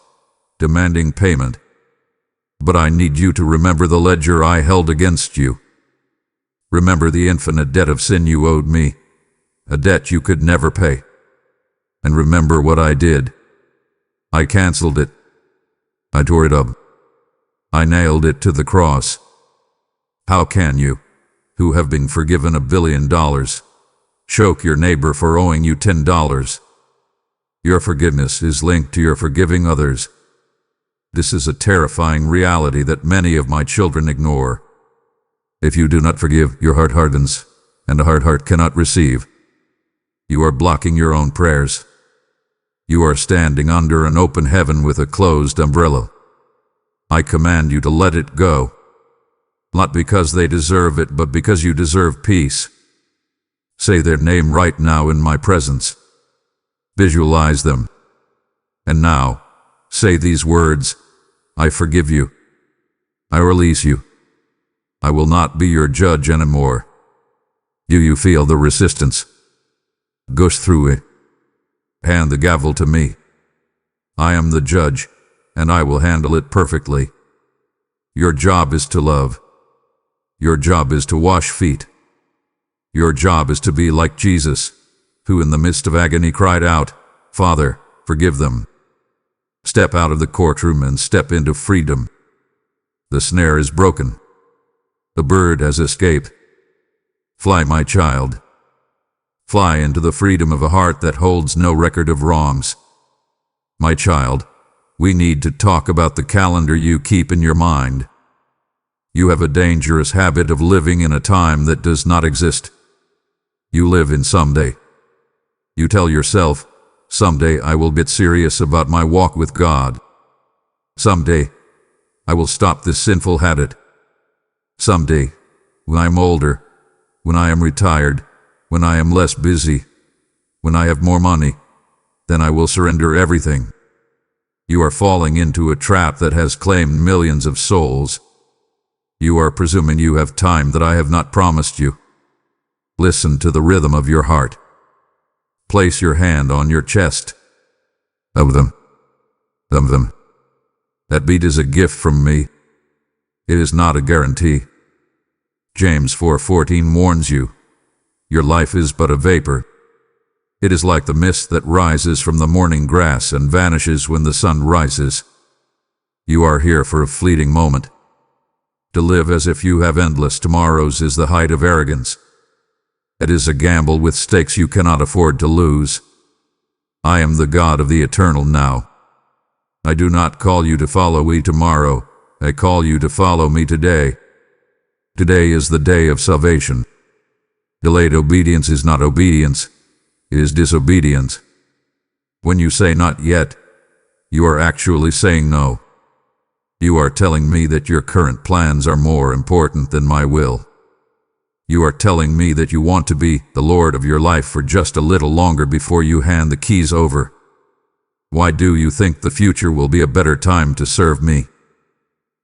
demanding payment. But I need you to remember the ledger I held against you. Remember the infinite debt of sin you owed me, a debt you could never pay. And remember what I did. I canceled it. I tore it up. I nailed it to the cross. How can you, who have been forgiven $1 billion, choke your neighbor for owing you $10? Your forgiveness is linked to your forgiving others. This is a terrifying reality that many of my children ignore. If you do not forgive, your heart hardens, and a hard heart cannot receive. You are blocking your own prayers. You are standing under an open heaven with a closed umbrella. I command you to let it go. Not because they deserve it, but because you deserve peace. Say their name right now in my presence. Visualize them. And now, say these words: I forgive you. I release you. I will not be your judge anymore. Do you feel the resistance? Go through it. Hand the gavel to me. I am the judge, and I will handle it perfectly. Your job is to love. Your job is to wash feet. Your job is to be like Jesus, who in the midst of agony cried out, Father, forgive them. Step out of the courtroom and step into freedom. The snare is broken. The bird has escaped. Fly, my child. Fly into the freedom of a heart that holds no record of wrongs. My child, we need to talk about the calendar you keep in your mind. You have a dangerous habit of living in a time that does not exist. You live in someday. You tell yourself, someday I will get serious about my walk with God. Someday, I will stop this sinful habit. Someday, when I am older, when I am retired, when I am less busy, when I have more money, then I will surrender everything. You are falling into a trap that has claimed millions of souls. You are presuming you have time that I have not promised you. Listen to the rhythm of your heart. Place your hand on your chest. Of them. That beat is a gift from me. It is not a guarantee. James 4:14 warns you. Your life is but a vapor. It is like the mist that rises from the morning grass and vanishes when the sun rises. You are here for a fleeting moment. To live as if you have endless tomorrows is the height of arrogance. It is a gamble with stakes you cannot afford to lose. I am the God of the eternal now. I do not call you to follow me tomorrow. I call you to follow me today. Today is the day of salvation. Delayed obedience is not obedience. It is disobedience. When you say not yet, you are actually saying no. You are telling me that your current plans are more important than my will. You are telling me that you want to be the Lord of your life for just a little longer before you hand the keys over. Why do you think the future will be a better time to serve me?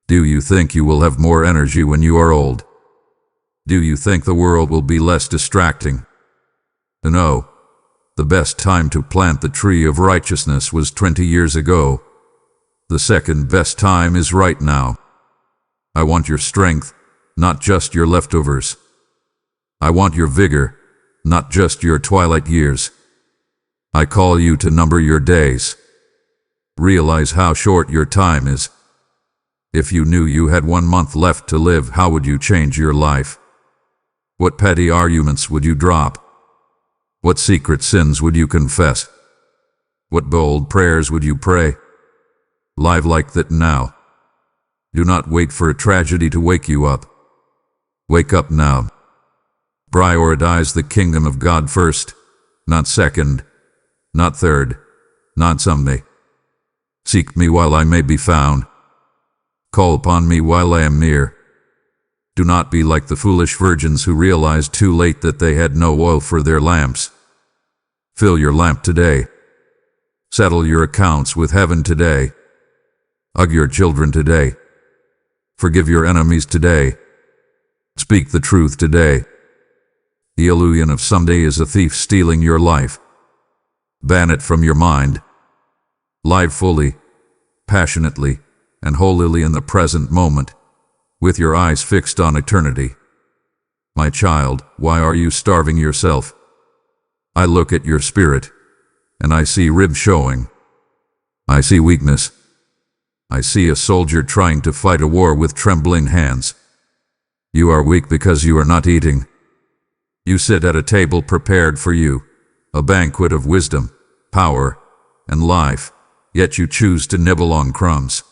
Do you think you will have more energy when you are old? Do you think the world will be less distracting? No. The best time to plant the tree of righteousness was 20 years ago. The second best time is right now. I want your strength, not just your leftovers. I want your vigor, not just your twilight years. I call you to number your days. Realize how short your time is. If you knew you had 1 month left to live, how would you change your life? What petty arguments would you drop? What secret sins would you confess? What bold prayers would you pray? Live like that now. Do not wait for a tragedy to wake you up. Wake up now. Prioritize the kingdom of God first, not second, not third, not someday. Seek me while I may be found. Call upon me while I am near. Do not be like the foolish virgins who realized too late that they had no oil for their lamps. Fill your lamp today. Settle your accounts with heaven today. Hug your children today. Forgive your enemies today. Speak the truth today. The illusion of someday is a thief stealing your life. Ban it from your mind. Live fully, passionately, and holily in the present moment, with your eyes fixed on eternity. My child, why are you starving yourself? I look at your spirit, and I see ribs showing. I see weakness. I see a soldier trying to fight a war with trembling hands. You are weak because you are not eating. You sit at a table prepared for you, a banquet of wisdom, power, and life, yet you choose to nibble on crumbs.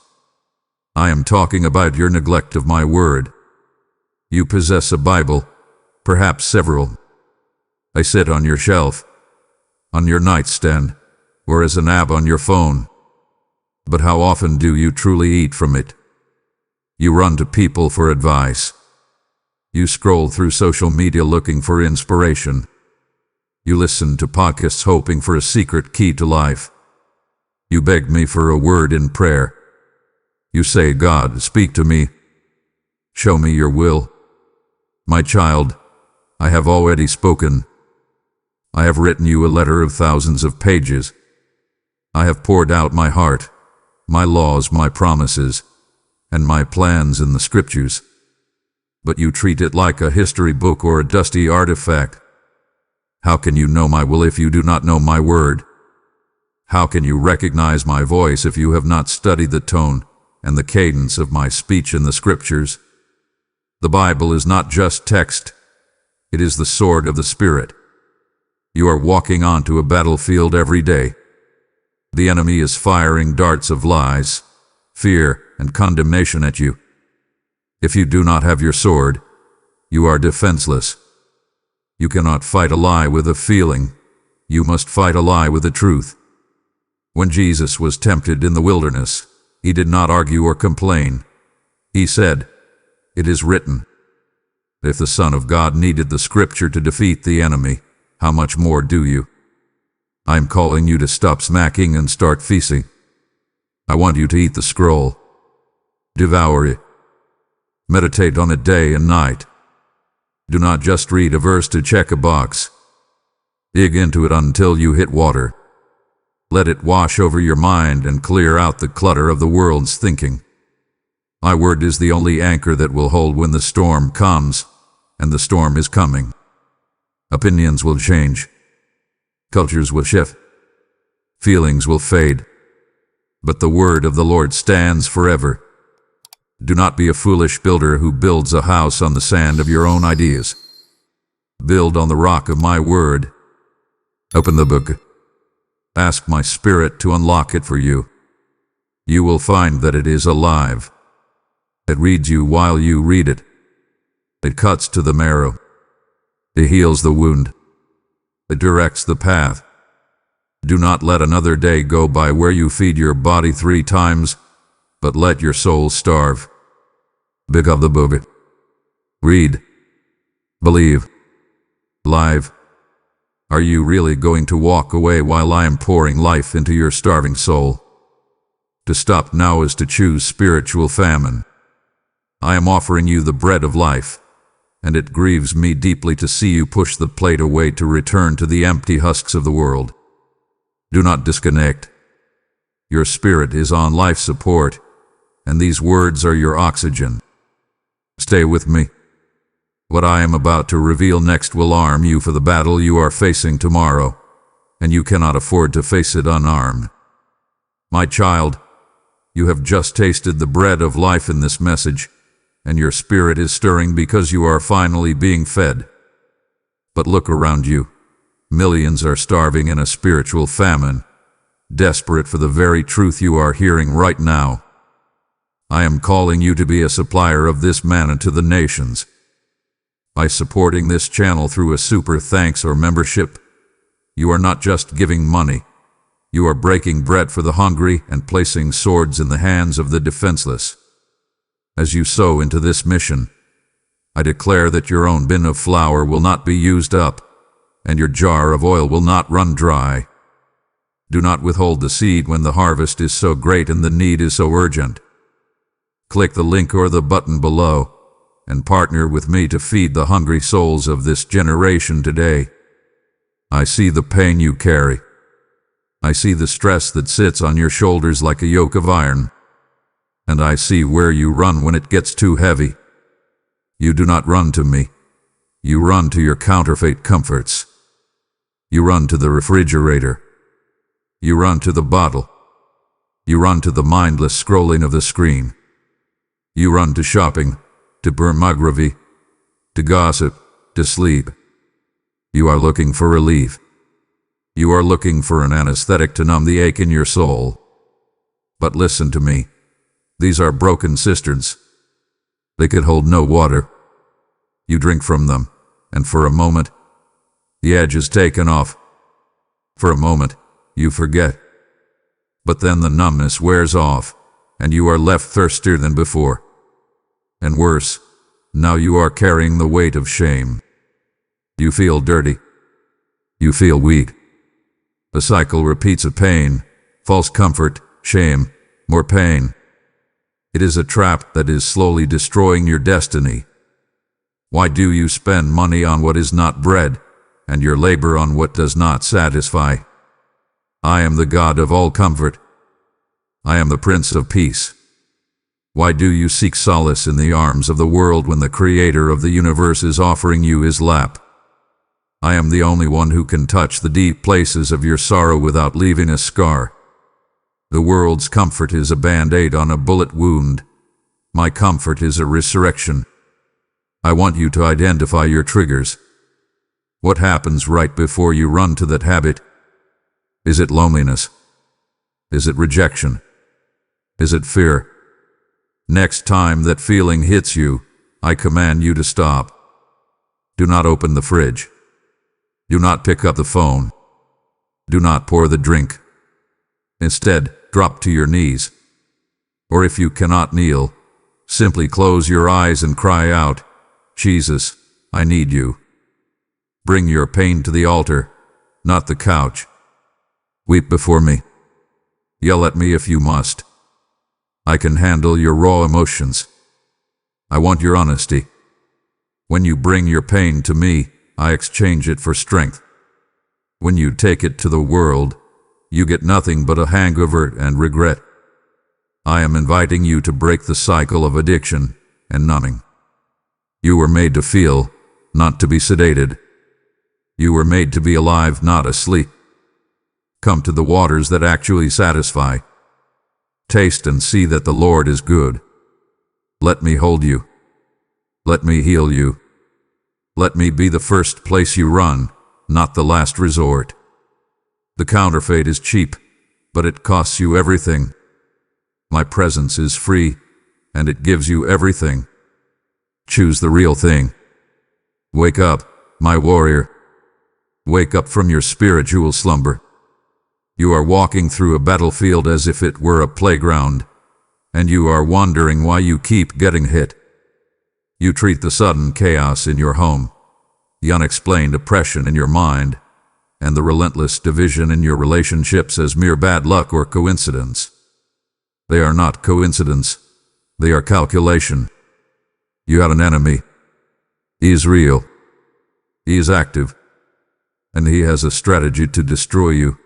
I am talking about your neglect of my word. You possess a Bible, perhaps several. They sit on your shelf, on your nightstand, or as an app on your phone. But how often do you truly eat from it? You run to people for advice. You scroll through social media looking for inspiration. You listen to podcasts hoping for a secret key to life. You beg me for a word in prayer. You say, God, speak to me. Show me your will. My child, I have already spoken. I have written you a letter of thousands of pages. I have poured out my heart, my laws, my promises, and my plans in the scriptures. But you treat it like a history book or a dusty artifact. How can you know my will if you do not know my word? How can you recognize my voice if you have not studied the tone and the cadence of my speech in the scriptures? The Bible is not just text. It is the sword of the Spirit. You are walking onto a battlefield every day. The enemy is firing darts of lies, fear, and condemnation at you. If you do not have your sword, you are defenseless. You cannot fight a lie with a feeling. You must fight a lie with the truth. When Jesus was tempted in the wilderness, he did not argue or complain. He said, "It is written." If the Son of God needed the scripture to defeat the enemy, how much more do you? I'm calling you to stop smacking and start feasting. I want you to eat the scroll. Devour it. Meditate on it day and night. Do not just read a verse to check a box. Dig into it until you hit water. Let it wash over your mind and clear out the clutter of the world's thinking. My word is the only anchor that will hold when the storm comes, and the storm is coming. Opinions will change. Cultures will shift. Feelings will fade. But the word of the Lord stands forever. Do not be a foolish builder who builds a house on the sand of your own ideas. Build on the rock of my word. Open the book. Ask my Spirit to unlock it for you. You will find that it is alive. It reads you while you read it. It cuts to the marrow. It heals the wound. It directs the path. Do not let another day go by where you feed your body 3 times, but let your soul starve. Pick up the book. Read. Believe. Live. Are you really going to walk away while I am pouring life into your starving soul? To stop now is to choose spiritual famine. I am offering you the bread of life, and it grieves me deeply to see you push the plate away to return to the empty husks of the world. Do not disconnect. Your spirit is on life support, and these words are your oxygen. Stay with me. What I am about to reveal next will arm you for the battle you are facing tomorrow, and you cannot afford to face it unarmed. My child, you have just tasted the bread of life in this message, and your spirit is stirring because you are finally being fed. But look around you. Millions are starving in a spiritual famine, desperate for the very truth you are hearing right now. I am calling you to be a supplier of this manna to the nations. By supporting this channel through a super thanks or membership, you are not just giving money. You are breaking bread for the hungry and placing swords in the hands of the defenseless. As you sow into this mission, I declare that your own bin of flour will not be used up, and your jar of oil will not run dry. Do not withhold the seed when the harvest is so great and the need is so urgent. Click the link or the button below, and partner with me to feed the hungry souls of this generation today. I see the pain you carry. I see the stress that sits on your shoulders like a yoke of iron. And I see where you run when it gets too heavy. You do not run to me. You run to your counterfeit comforts. You run to the refrigerator. You run to the bottle. You run to the mindless scrolling of the screen. You run to shopping, to pornography, to gossip, to sleep. You are looking for relief. You are looking for an anesthetic to numb the ache in your soul. But listen to me. These are broken cisterns. They could hold no water. You drink from them, and for a moment, the edge is taken off. For a moment, you forget. But then the numbness wears off, and you are left thirstier than before. And worse, now you are carrying the weight of shame. You feel dirty. You feel weak. The cycle repeats of pain, false comfort, shame, more pain. It is a trap that is slowly destroying your destiny. Why do you spend money on what is not bread, and your labor on what does not satisfy? I am the God of all comfort. I am the Prince of Peace. Why do you seek solace in the arms of the world when the Creator of the universe is offering you his lap? I am the only one who can touch the deep places of your sorrow without leaving a scar. The world's comfort is a band-aid on a bullet wound. My comfort is a resurrection. I want you to identify your triggers. What happens right before you run to that habit? Is it loneliness? Is it rejection? Is it fear? Next time that feeling hits you, I command you to stop. Do not open the fridge. Do not pick up the phone. Do not pour the drink. Instead, drop to your knees. Or if you cannot kneel, simply close your eyes and cry out, Jesus, I need you. Bring your pain to the altar, not the couch. Weep before me. Yell at me if you must. I can handle your raw emotions. I want your honesty. When you bring your pain to me, I exchange it for strength. When you take it to the world, you get nothing but a hangover and regret. I am inviting you to break the cycle of addiction and numbing. You were made to feel, not to be sedated. You were made to be alive, not asleep. Come to the waters that actually satisfy. Taste and see that the Lord is good. Let me hold you. Let me heal you. Let me be the first place you run, not the last resort. The counterfeit is cheap, but it costs you everything. My presence is free, and it gives you everything. Choose the real thing. Wake up, my warrior. Wake up from your spiritual slumber. You are walking through a battlefield as if it were a playground, and you are wondering why you keep getting hit. You treat the sudden chaos in your home, the unexplained oppression in your mind, and the relentless division in your relationships as mere bad luck or coincidence. They are not coincidence. They are calculation. You have an enemy. He is real. He is active. And he has a strategy to destroy you.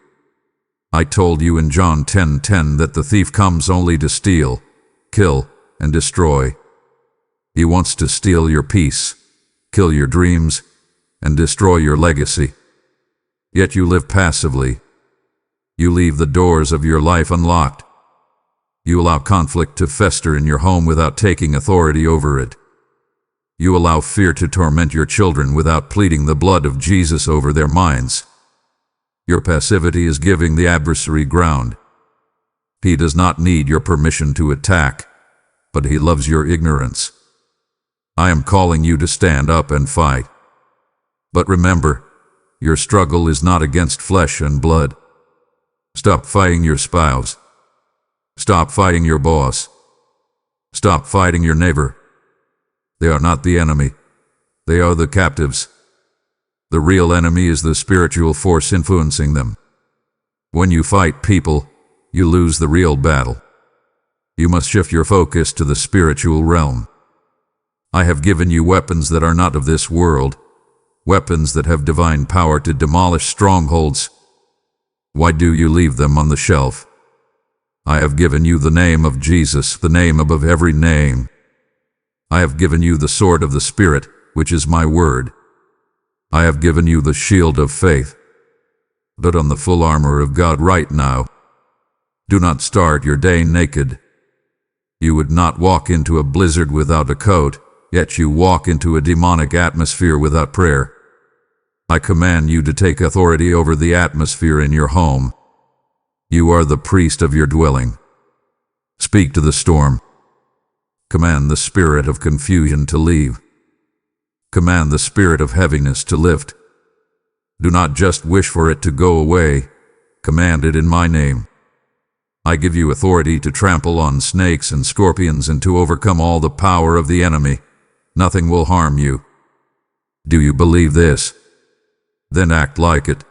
I told you in John 10:10 that the thief comes only to steal, kill, and destroy. He wants to steal your peace, kill your dreams, and destroy your legacy. Yet you live passively. You leave the doors of your life unlocked. You allow conflict to fester in your home without taking authority over it. You allow fear to torment your children without pleading the blood of Jesus over their minds. Your passivity is giving the adversary ground. He does not need your permission to attack, but he loves your ignorance. I am calling you to stand up and fight. But remember, your struggle is not against flesh and blood. Stop fighting your spouse. Stop fighting your boss. Stop fighting your neighbor. They are not the enemy. They are the captives. The real enemy is the spiritual force influencing them. When you fight people, you lose the real battle. You must shift your focus to the spiritual realm. I have given you weapons that are not of this world, weapons that have divine power to demolish strongholds. Why do you leave them on the shelf? I have given you the name of Jesus, the name above every name. I have given you the sword of the Spirit, which is my word. I have given you the shield of faith. Put on the full armor of God right now. Do not start your day naked. You would not walk into a blizzard without a coat, yet you walk into a demonic atmosphere without prayer. I command you to take authority over the atmosphere in your home. You are the priest of your dwelling. Speak to the storm. Command the spirit of confusion to leave. Command the spirit of heaviness to lift. Do not just wish for it to go away. Command it in my name. I give you authority to trample on snakes and scorpions and to overcome all the power of the enemy. Nothing will harm you. Do you believe this? Then act like it.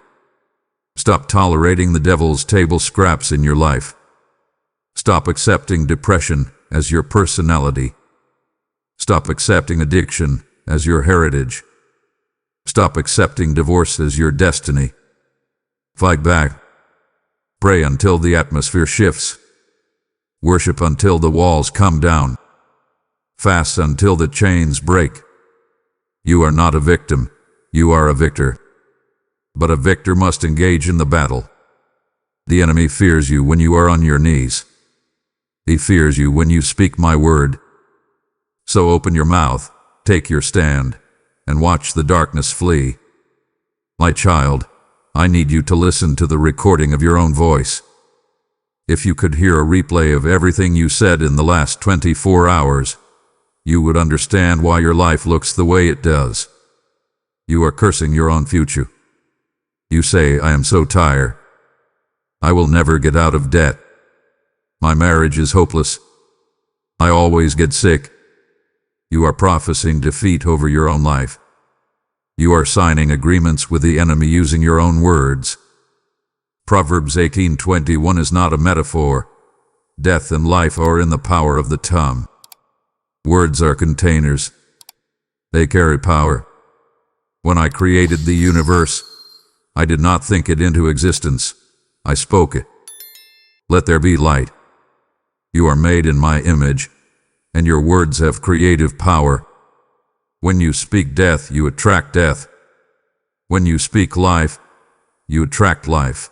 Stop tolerating the devil's table scraps in your life. Stop accepting depression as your personality. Stop accepting addiction as your heritage. Stop accepting divorce as your destiny. Fight back. Pray until the atmosphere shifts. Worship until the walls come down. Fast until the chains break. You are not a victim. You are a victor. But a victor must engage in the battle. The enemy fears you when you are on your knees. He fears you when you speak my word. So open your mouth, take your stand, and watch the darkness flee. My child, I need you to listen to the recording of your own voice. If you could hear a replay of everything you said in the last 24 hours, you would understand why your life looks the way it does. You are cursing your own future. You say, I am so tired. I will never get out of debt. My marriage is hopeless. I always get sick. You are prophesying defeat over your own life. You are signing agreements with the enemy using your own words. Proverbs 18:21 is not a metaphor. Death and life are in the power of the tongue. Words are containers. They carry power. When I created the universe, I did not think it into existence. I spoke it. Let there be light. You are made in my image, and your words have creative power. When you speak death, you attract death. When you speak life, you attract life.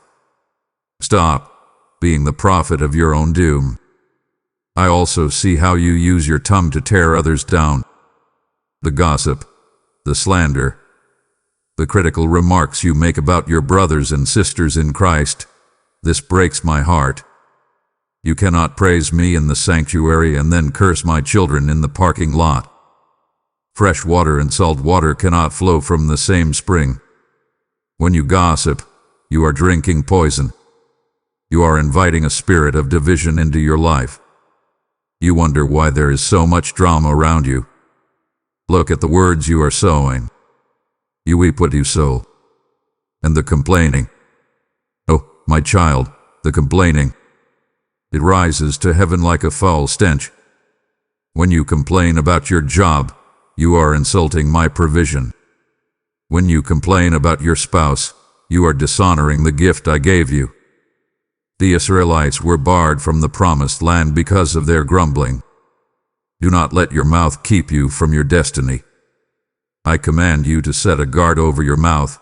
Stop being the prophet of your own doom. I also see how you use your tongue to tear others down. The gossip, the slander, the critical remarks you make about your brothers and sisters in Christ. This breaks my heart. You cannot praise me in the sanctuary and then curse my children in the parking lot. Fresh water and salt water cannot flow from the same spring. When you gossip, you are drinking poison. You are inviting a spirit of division into your life. You wonder why there is so much drama around you. Look at the words you are sowing. You reap what you sow. And the complaining. Oh, my child, the complaining. It rises to heaven like a foul stench. When you complain about your job, you are insulting my provision. When you complain about your spouse, you are dishonoring the gift I gave you. The Israelites were barred from the promised land because of their grumbling. Do not let your mouth keep you from your destiny. I command you to set a guard over your mouth.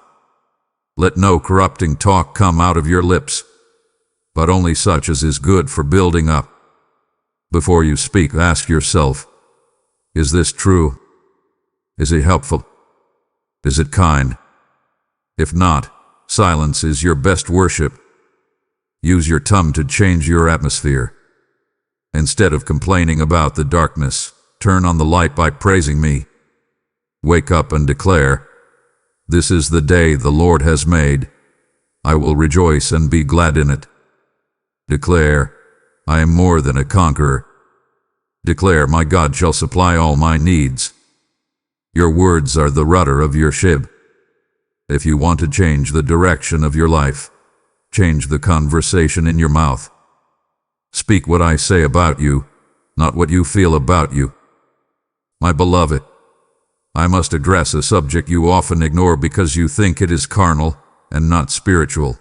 Let no corrupting talk come out of your lips, but only such as is good for building up. Before you speak, ask yourself, is this true? Is it helpful? Is it kind? If not, silence is your best worship. Use your tongue to change your atmosphere. Instead of complaining about the darkness, turn on the light by praising me. Wake up and declare, this is the day the Lord has made. I will rejoice and be glad in it. Declare, I am more than a conqueror. Declare, my God shall supply all my needs. Your words are the rudder of your ship. If you want to change the direction of your life, change the conversation in your mouth. Speak what I say about you, not what you feel about you. My beloved, I must address a subject you often ignore because you think it is carnal and not spiritual.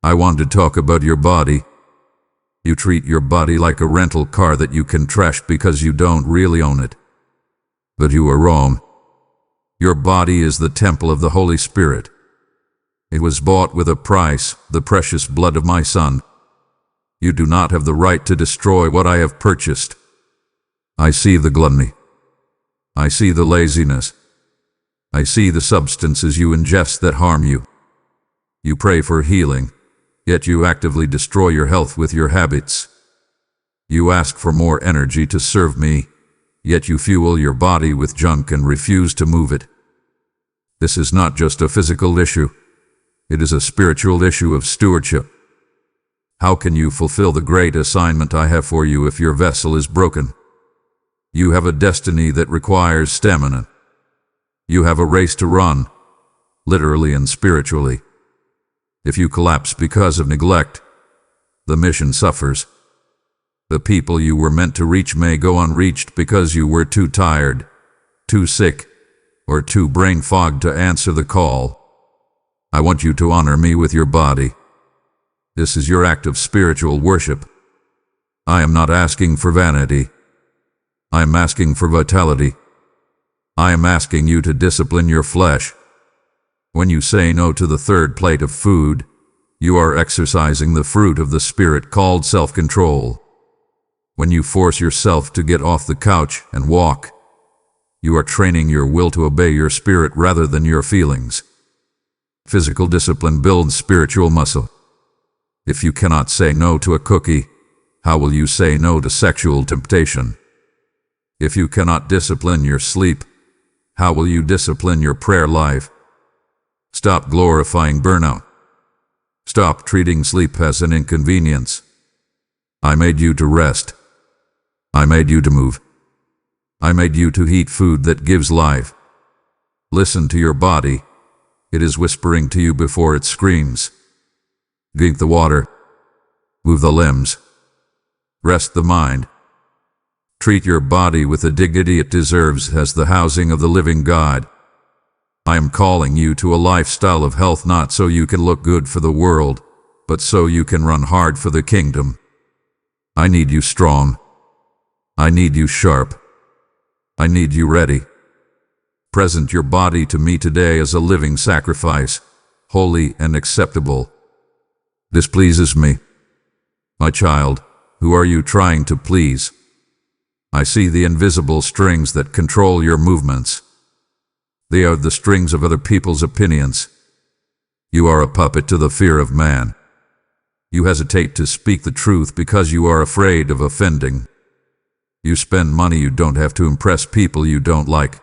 I want to talk about your body. You treat your body like a rental car that you can trash because you don't really own it. But you are wrong. Your body is the temple of the Holy Spirit. It was bought with a price, the precious blood of my Son. You do not have the right to destroy what I have purchased. I see the gluttony. I see the laziness. I see the substances you ingest that harm you. You pray for healing, yet you actively destroy your health with your habits. You ask for more energy to serve me, yet you fuel your body with junk and refuse to move it. This is not just a physical issue. It is a spiritual issue of stewardship. How can you fulfill the great assignment I have for you if your vessel is broken? You have a destiny that requires stamina. You have a race to run, literally and spiritually. If you collapse because of neglect, the mission suffers. The people you were meant to reach may go unreached because you were too tired, too sick, or too brain-fogged to answer the call. I want you to honor me with your body. This is your act of spiritual worship. I am not asking for vanity. I am asking for vitality. I am asking you to discipline your flesh. When you say no to the third plate of food, you are exercising the fruit of the Spirit called self-control. When you force yourself to get off the couch and walk, you are training your will to obey your spirit rather than your feelings. Physical discipline builds spiritual muscle. If you cannot say no to a cookie, how will you say no to sexual temptation? If you cannot discipline your sleep, how will you discipline your prayer life? Stop glorifying burnout. Stop treating sleep as an inconvenience. I made you to rest. I made you to move. I made you to eat food that gives life. Listen to your body. It is whispering to you before it screams. Drink the water. Move the limbs. Rest the mind. Treat your body with the dignity it deserves as the housing of the living God. I am calling you to a lifestyle of health, not so you can look good for the world, but so you can run hard for the kingdom. I need you strong. I need you sharp. I need you ready. Present your body to me today as a living sacrifice, holy and acceptable. This pleases me. My child, who are you trying to please? I see the invisible strings that control your movements. They are the strings of other people's opinions. You are a puppet to the fear of man. You hesitate to speak the truth because you are afraid of offending. You spend money you don't have to impress people you don't like.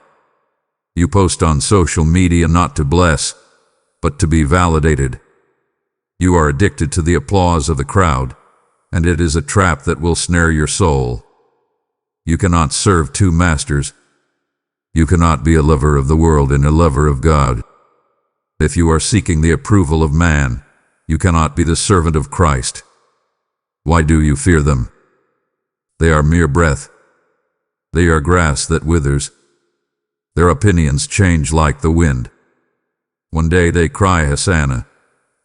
You post on social media not to bless, but to be validated. You are addicted to the applause of the crowd, and it is a trap that will snare your soul. You cannot serve two masters. You cannot be a lover of the world and a lover of God. If you are seeking the approval of man, you cannot be the servant of Christ. Why do you fear them? They are mere breath. They are grass that withers. Their opinions change like the wind. One day they cry Hosanna,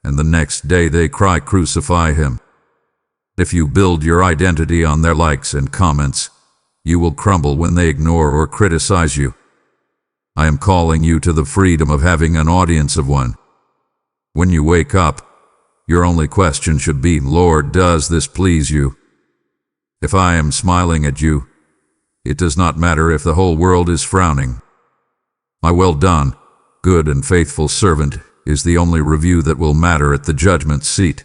and the next day they cry crucify him. If you build your identity on their likes and comments, you will crumble when they ignore or criticize you. I am calling you to the freedom of having an audience of one. When you wake up, your only question should be, Lord, does this please you? If I am smiling at you, it does not matter if the whole world is frowning. My well done, good and faithful servant is the only review that will matter at the judgment seat.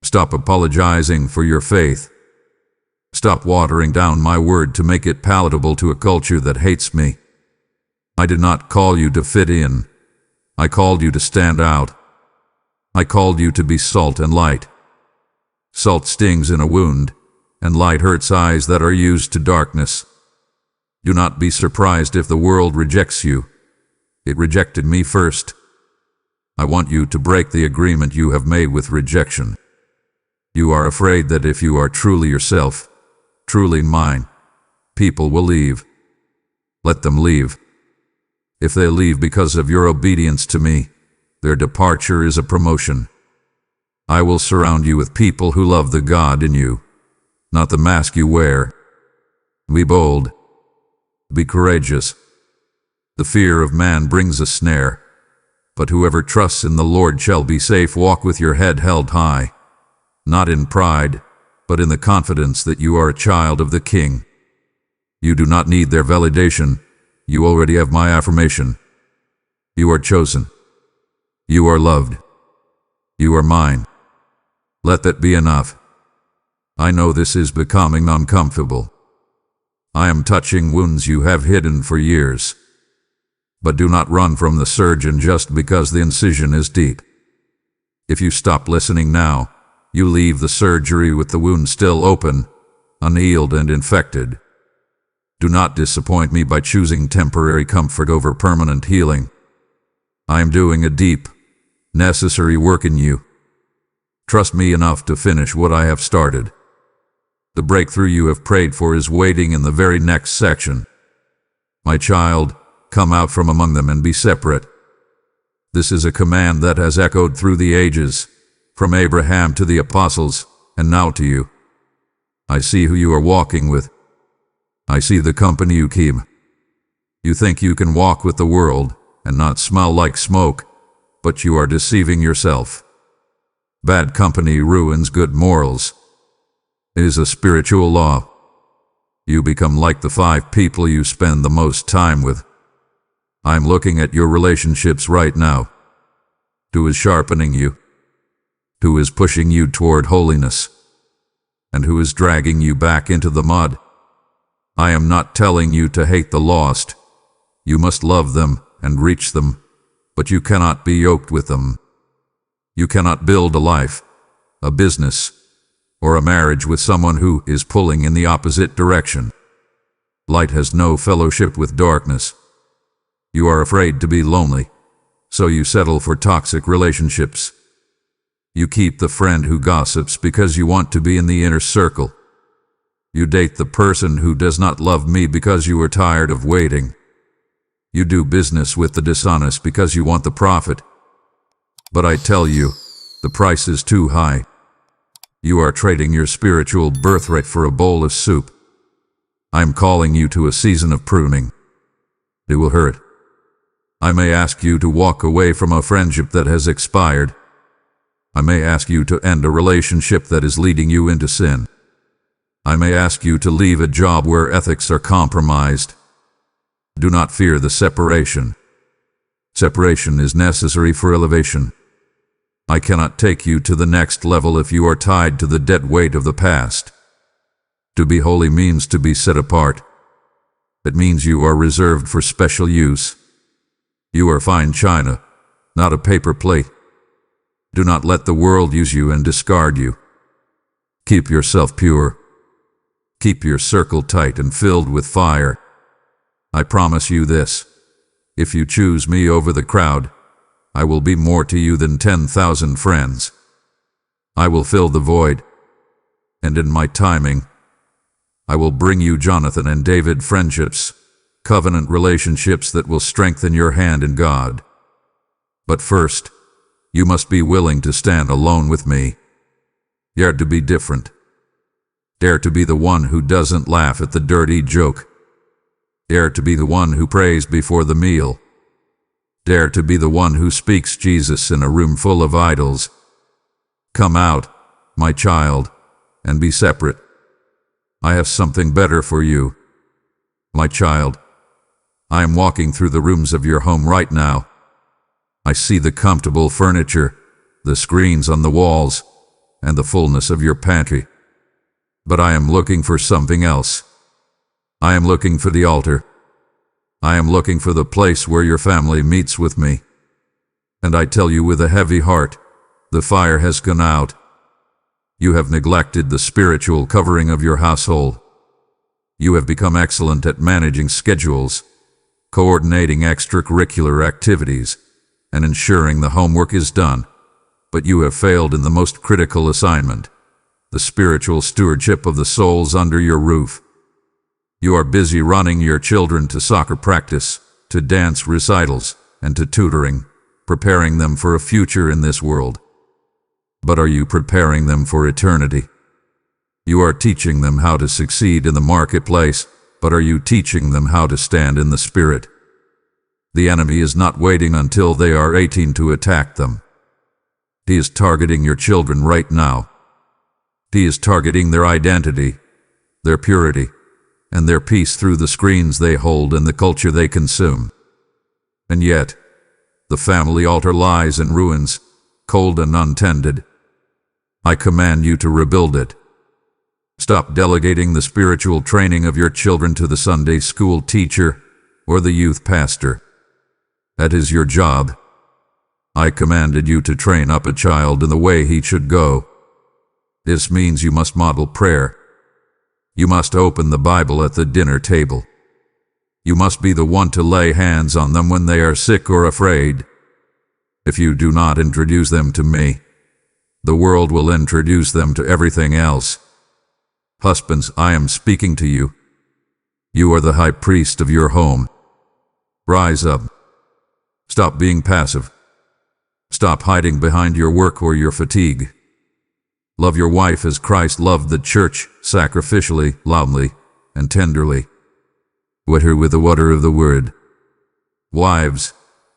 Stop apologizing for your faith. Stop watering down my word to make it palatable to a culture that hates me. I did not call you to fit in. I called you to stand out. I called you to be salt and light. Salt stings in a wound, and light hurts eyes that are used to darkness. Do not be surprised if the world rejects you. It rejected me first. I want you to break the agreement you have made with rejection. You are afraid that if you are truly yourself, truly mine, people will leave. Let them leave. If they leave because of your obedience to me, their departure is a promotion. I will surround you with people who love the God in you, not the mask you wear. Be bold. Be courageous. The fear of man brings a snare, but whoever trusts in the Lord shall be safe. Walk with your head held high, not in pride, but in the confidence that you are a child of the King. You do not need their validation. You already have my affirmation. You are chosen. You are loved. You are mine. Let that be enough. I know this is becoming uncomfortable. I am touching wounds you have hidden for years. But do not run from the surgeon just because the incision is deep. If you stop listening now, you leave the surgery with the wound still open, unhealed and infected. Do not disappoint me by choosing temporary comfort over permanent healing. I am doing a deep, necessary work in you. Trust me enough to finish what I have started. The breakthrough you have prayed for is waiting in the very next section. My child, come out from among them and be separate. This is a command that has echoed through the ages, from Abraham to the apostles, and now to you. I see who you are walking with. I see the company you keep. You think you can walk with the world and not smell like smoke, but you are deceiving yourself. Bad company ruins good morals. It is a spiritual law. You become like the 5 people you spend the most time with. I'm looking at your relationships right now. Who is sharpening you? who is pushing you toward holiness, and who is dragging you back into the mud. I am not telling you to hate the lost. You must love them and reach them, but you cannot be yoked with them. You cannot build a life, a business, or a marriage with someone who is pulling in the opposite direction. Light has no fellowship with darkness. You are afraid to be lonely, so you settle for toxic relationships. You keep the friend who gossips because you want to be in the inner circle. You date the person who does not love me because you are tired of waiting. You do business with the dishonest because you want the profit. But I tell you, the price is too high. You are trading your spiritual birthright for a bowl of soup. I am calling you to a season of pruning. It will hurt. I may ask you to walk away from a friendship that has expired. I may ask you to end a relationship that is leading you into sin. I may ask you to leave a job where ethics are compromised. Do not fear the separation. Separation is necessary for elevation. I cannot take you to the next level if you are tied to the dead weight of the past. To be holy means to be set apart. It means you are reserved for special use. You are fine china, not a paper plate. Do not let the world use you and discard you. Keep yourself pure. Keep your circle tight and filled with fire. I promise you this. If you choose me over the crowd, I will be more to you than 10,000 friends. I will fill the void, and in my timing, I will bring you Jonathan and David friendships, covenant relationships that will strengthen your hand in God. But first, you must be willing to stand alone with me. Dare to be different. Dare to be the one who doesn't laugh at the dirty joke. Dare to be the one who prays before the meal. Dare to be the one who speaks Jesus in a room full of idols. Come out, my child, and be separate. I have something better for you. My child, I am walking through the rooms of your home right now. I see the comfortable furniture, the screens on the walls, and the fullness of your pantry. But I am looking for something else. I am looking for the altar. I am looking for the place where your family meets with me. And I tell you with a heavy heart, the fire has gone out. You have neglected the spiritual covering of your household. You have become excellent at managing schedules, coordinating extracurricular activities, and ensuring the homework is done. But you have failed in the most critical assignment, the spiritual stewardship of the souls under your roof. You are busy running your children to soccer practice, to dance recitals, and to tutoring, preparing them for a future in this world. But are you preparing them for eternity? You are teaching them how to succeed in the marketplace, but are you teaching them how to stand in the Spirit? The enemy is not waiting until they are 18 to attack them. He is targeting your children right now. He is targeting their identity, their purity, and their peace through the screens they hold and the culture they consume. And yet, the family altar lies in ruins, cold and untended. I command you to rebuild it. Stop delegating the spiritual training of your children to the Sunday school teacher or the youth pastor. That is your job. I commanded you to train up a child in the way he should go. This means you must model prayer. You must open the Bible at the dinner table. You must be the one to lay hands on them when they are sick or afraid. If you do not introduce them to me, the world will introduce them to everything else. Husbands, I am speaking to you. You are the high priest of your home. Rise up. Stop being passive. Stop hiding behind your work or your fatigue. Love your wife as Christ loved the church, sacrificially, loudly, and tenderly. Wet her with the water of the word. Wives,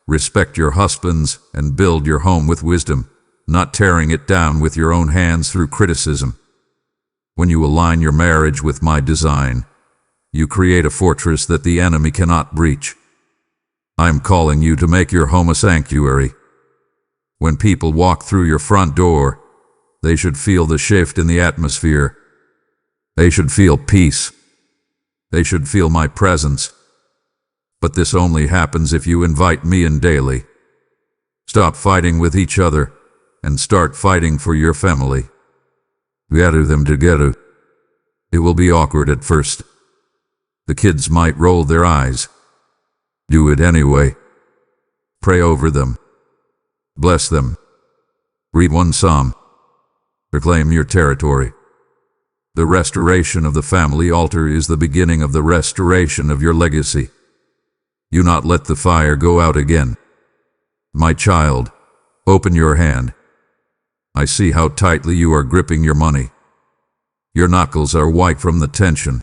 respect your husbands and build your home with wisdom, not tearing it down with your own hands through criticism. When you align your marriage with my design, you create a fortress that the enemy cannot breach. I am calling you to make your home a sanctuary. When people walk through your front door, They should feel the shift in the atmosphere. They should feel peace. They should feel my presence. But this only happens if you invite me in daily. Stop fighting with each other and start fighting for your family. Gather them together. It will be awkward at first. The kids might roll their eyes. Do it anyway. Pray over them. Bless them. Read one psalm. Reclaim your territory. The restoration of the family altar is the beginning of the restoration of your legacy. Do not let the fire go out again. My child, open your hand. I see how tightly you are gripping your money. Your knuckles are white from the tension.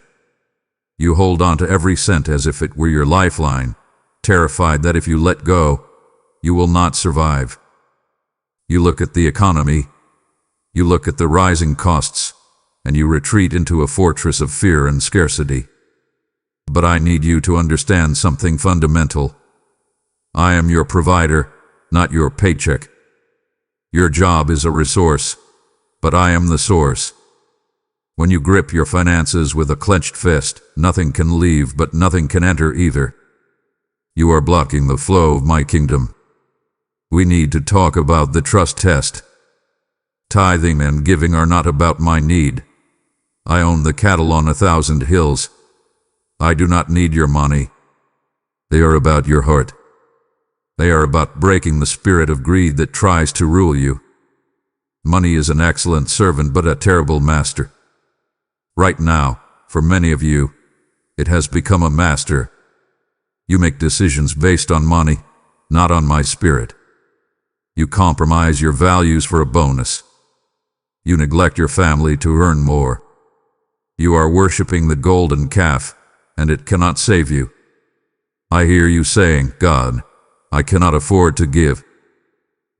You hold on to every cent as if it were your lifeline, terrified that if you let go, you will not survive. You look at the economy, you look at the rising costs, and you retreat into a fortress of fear and scarcity. But I need you to understand something fundamental. I am your provider, not your paycheck. Your job is a resource, but I am the source. When you grip your finances with a clenched fist, nothing can leave, but nothing can enter either. You are blocking the flow of my kingdom. We need to talk about the trust test. Tithing and giving are not about my need. I own the cattle on 1,000 hills. I do not need your money. They are about your heart. They are about breaking the spirit of greed that tries to rule you. Money is an excellent servant but a terrible master. Right now, for many of you, it has become a master. You make decisions based on money, not on my spirit. You compromise your values for a bonus. You neglect your family to earn more. You are worshiping the golden calf, and it cannot save you. I hear you saying, God, I cannot afford to give.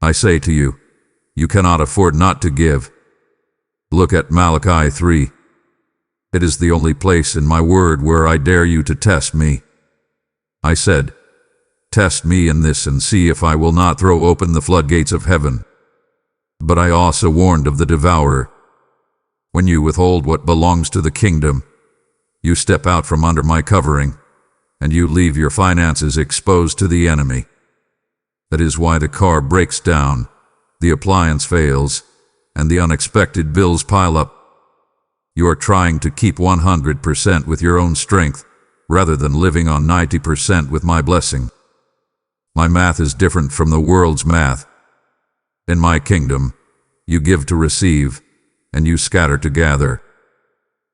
I say to you, you cannot afford not to give. Look at Malachi 3. It is the only place in my word where I dare you to test me. I said, test me in this and see if I will not throw open the floodgates of heaven. But I also warned of the devourer. When you withhold what belongs to the kingdom, you step out from under my covering, and you leave your finances exposed to the enemy. That is why the car breaks down, the appliance fails, and the unexpected bills pile up. You are trying to keep 100% with your own strength, rather than living on 90% with my blessing. My math is different from the world's math. In my kingdom, you give to receive, and you scatter to gather.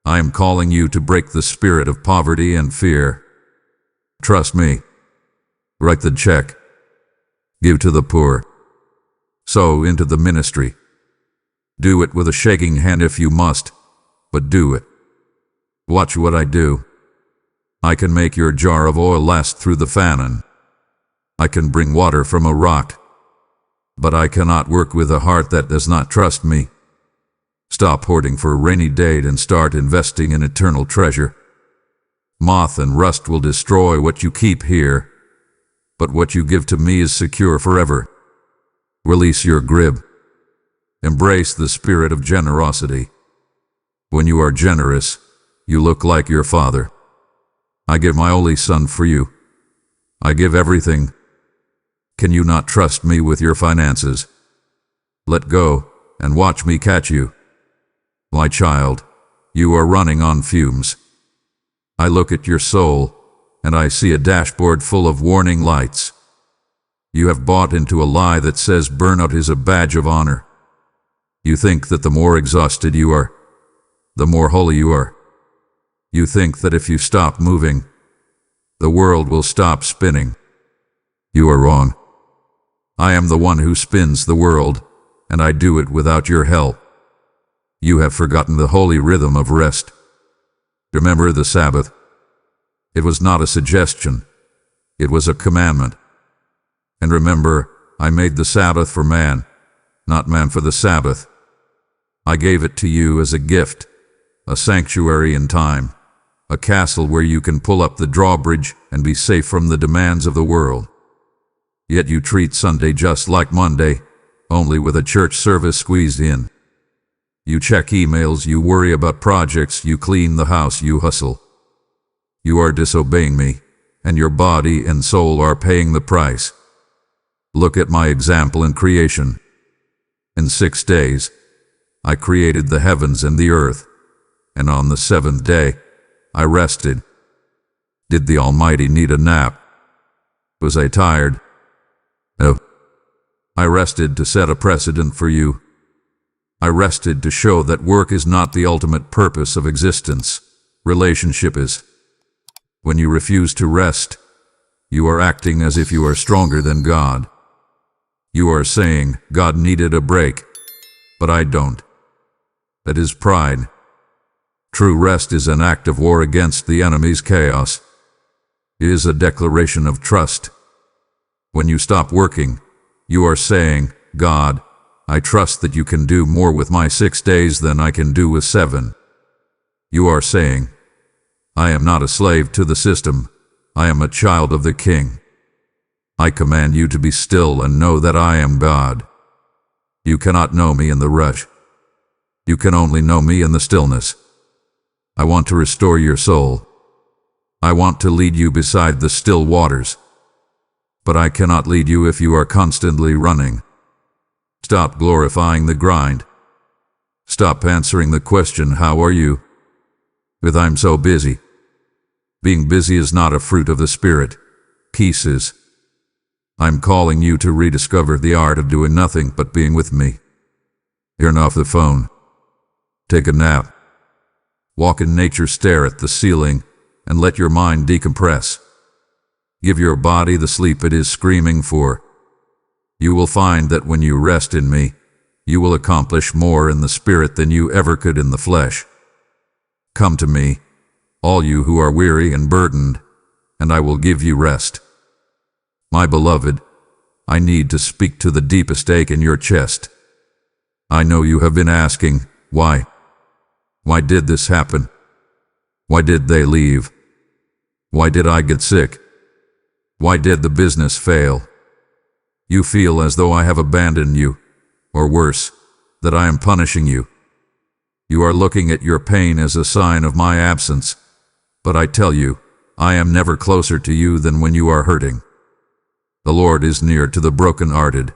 I am calling you to break the spirit of poverty and fear. Trust me. Write the check. Give to the poor. Sow into the ministry. Do it with a shaking hand if you must, but do it. Watch what I do. I can make your jar of oil last through the famine. I can bring water from a rock. But I cannot work with a heart that does not trust me. Stop hoarding for a rainy day and start investing in eternal treasure. Moth and rust will destroy what you keep here, but what you give to me is secure forever. Release your grip. Embrace the spirit of generosity. When you are generous, you look like your Father. I give my only Son for you. I give everything. Can you not trust me with your finances? Let go and watch me catch you. My child, you are running on fumes. I look at your soul, and I see a dashboard full of warning lights. You have bought into a lie that says burnout is a badge of honor. You think that the more exhausted you are, the more holy you are. You think that if you stop moving, the world will stop spinning. You are wrong. I am the one who spins the world, and I do it without your help. You have forgotten the holy rhythm of rest. Remember the Sabbath. It was not a suggestion. It was a commandment. And remember, I made the Sabbath for man, not man for the Sabbath. I gave it to you as a gift, a sanctuary in time, a castle where you can pull up the drawbridge and be safe from the demands of the world. Yet you treat Sunday just like Monday, only with a church service squeezed in. You check emails, you worry about projects, you clean the house, you hustle. You are disobeying me, and your body and soul are paying the price. Look at my example in creation. In 6 days, I created the heavens and the earth, and on the 7th day, I rested. Did the Almighty need a nap? Was I tired? No. I rested to set a precedent for you. I rested to show that work is not the ultimate purpose of existence. Relationship is. When you refuse to rest, you are acting as if you are stronger than God. You are saying, God needed a break, but I don't. That is pride. True rest is an act of war against the enemy's chaos. It is a declaration of trust. When you stop working, you are saying, God, I trust that you can do more with my 6 days than I can do with 7. You are saying, I am not a slave to the system. I am a child of the King. I command you to be still and know that I am God. You cannot know me in the rush. You can only know me in the stillness. I want to restore your soul. I want to lead you beside the still waters. But I cannot lead you if you are constantly running. Stop glorifying the grind. Stop answering the question, how are you? With I'm so busy. Being busy is not a fruit of the Spirit. Peace is. I'm calling you to rediscover the art of doing nothing but being with me. Turn off the phone. Take a nap. Walk in nature, stare at the ceiling, and let your mind decompress. Give your body the sleep it is screaming for. You will find that when you rest in me, you will accomplish more in the spirit than you ever could in the flesh. Come to me, all you who are weary and burdened, and I will give you rest. My beloved, I need to speak to the deepest ache in your chest. I know you have been asking, why? Why did this happen? Why did they leave? Why did I get sick? Why did the business fail? You feel as though I have abandoned you, or worse, that I am punishing you. You are looking at your pain as a sign of my absence, but I tell you, I am never closer to you than when you are hurting. The Lord is near to the broken-hearted.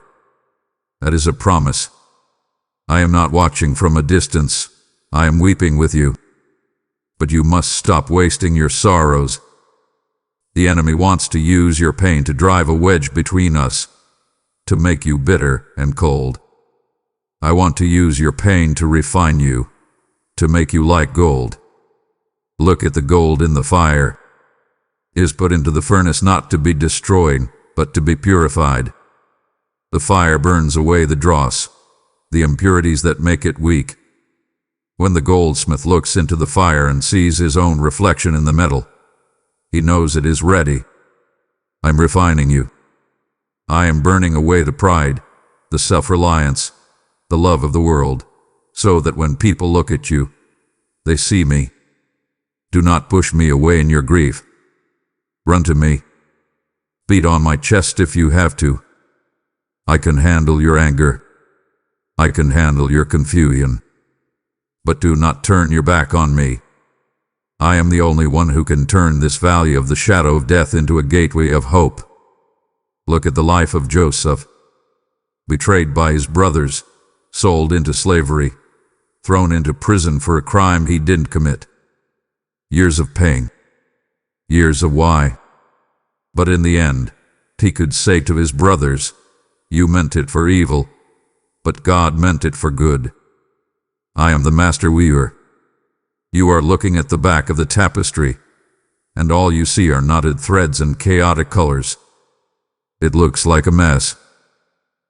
That is a promise. I am not watching from a distance. I am weeping with you. But you must stop wasting your sorrows. The enemy wants to use your pain to drive a wedge between us, to make you bitter and cold. I want to use your pain to refine you, to make you like gold. Look at the gold in the fire. It is put into the furnace not to be destroyed, but to be purified. The fire burns away the dross, the impurities that make it weak. When the goldsmith looks into the fire and sees his own reflection in the metal, he knows it is ready. I'm refining you. I am burning away the pride, the self-reliance, the love of the world, so that when people look at you, they see me. Do not push me away in your grief. Run to me. Beat on my chest if you have to. I can handle your anger. I can handle your confusion. But do not turn your back on me. I am the only one who can turn this valley of the shadow of death into a gateway of hope. Look at the life of Joseph. Betrayed by his brothers, sold into slavery, thrown into prison for a crime he didn't commit. Years of pain. Years of why. But in the end, he could say to his brothers, you meant it for evil, but God meant it for good. I am the master weaver. You are looking at the back of the tapestry, and all you see are knotted threads and chaotic colors. It looks like a mess,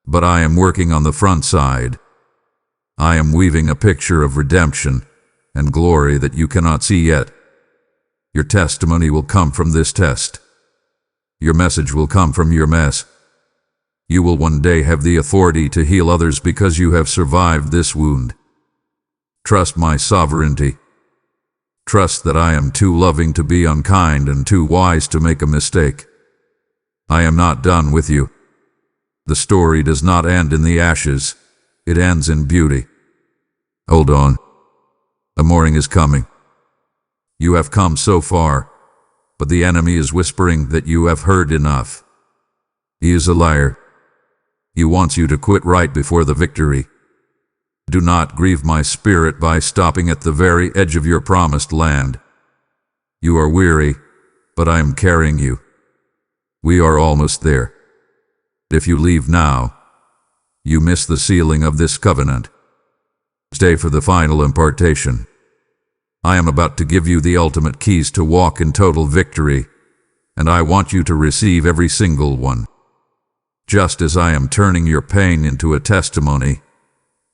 but I am working on the front side. I am weaving a picture of redemption and glory that you cannot see yet. Your testimony will come from this test. Your message will come from your mess. You will one day have the authority to heal others because you have survived this wound. Trust my sovereignty. Trust that I am too loving to be unkind and too wise to make a mistake. I am not done with you. The story does not end in the ashes. It ends in beauty. Hold on. The morning is coming. You have come so far, but the enemy is whispering that you have heard enough. He is a liar. He wants you to quit right before the victory. Do not grieve my spirit by stopping at the very edge of your promised land. You are weary, but I am carrying you. We are almost there. If you leave now, you miss the sealing of this covenant. Stay for the final impartation. I am about to give you the ultimate keys to walk in total victory, and I want you to receive every single one. Just as I am turning your pain into a testimony,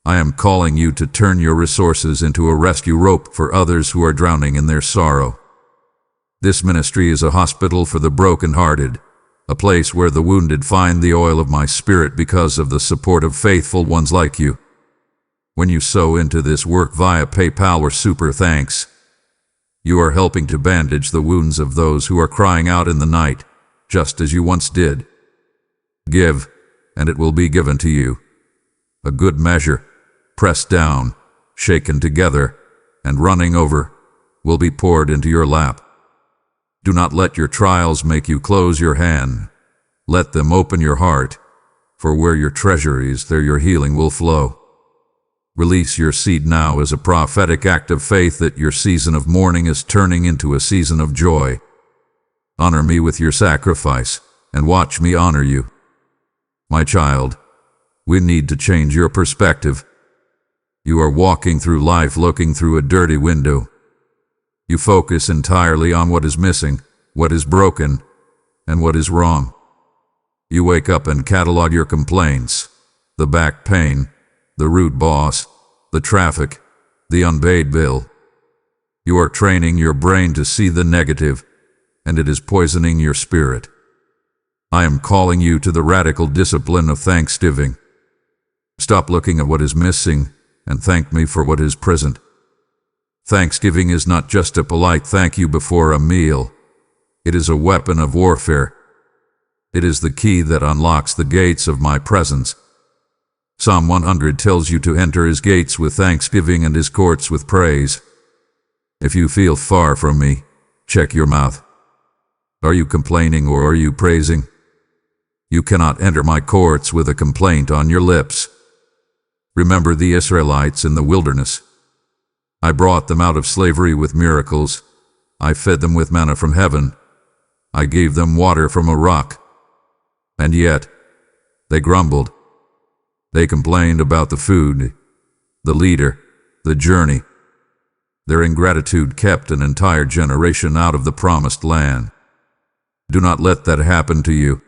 I am calling you to turn your resources into a rescue rope for others who are drowning in their sorrow. This ministry is a hospital for the brokenhearted, a place where the wounded find the oil of my spirit because of the support of faithful ones like you. When you sow into this work via PayPal or Super Thanks, you are helping to bandage the wounds of those who are crying out in the night, just as you once did. Give, and it will be given to you. A good measure, pressed down, shaken together, and running over, will be poured into your lap. Do not let your trials make you close your hand. Let them open your heart, for where your treasure is, there your healing will flow. Release your seed now as a prophetic act of faith that your season of mourning is turning into a season of joy. Honor me with your sacrifice, and watch me honor you. My child, we need to change your perspective. You are walking through life looking through a dirty window. You focus entirely on what is missing, what is broken, and what is wrong. You wake up and catalog your complaints, the back pain, the rude boss, the traffic, the unpaid bill. You are training your brain to see the negative, and it is poisoning your spirit. I am calling you to the radical discipline of thanksgiving. Stop looking at what is missing and thank me for what is present. Thanksgiving is not just a polite thank you before a meal. It is a weapon of warfare. It is the key that unlocks the gates of my presence. Psalm 100 tells you to enter his gates with thanksgiving and his courts with praise. If you feel far from me, check your mouth. Are you complaining or are you praising? You cannot enter my courts with a complaint on your lips. Remember the Israelites in the wilderness. I brought them out of slavery with miracles. I fed them with manna from heaven. I gave them water from a rock. And yet, they grumbled. They complained about the food, the leader, the journey. Their ingratitude kept an entire generation out of the promised land. Do not let that happen to you.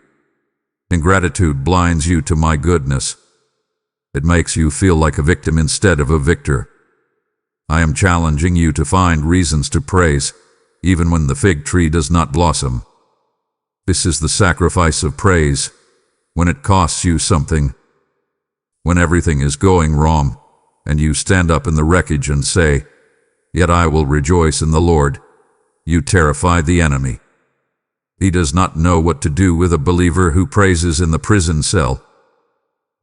Ingratitude blinds you to my goodness. It makes you feel like a victim instead of a victor. I am challenging you to find reasons to praise, even when the fig tree does not blossom. This is the sacrifice of praise, when it costs you something. When everything is going wrong, and you stand up in the wreckage and say, "Yet I will rejoice in the Lord," you terrify the enemy. He does not know what to do with a believer who praises in the prison cell.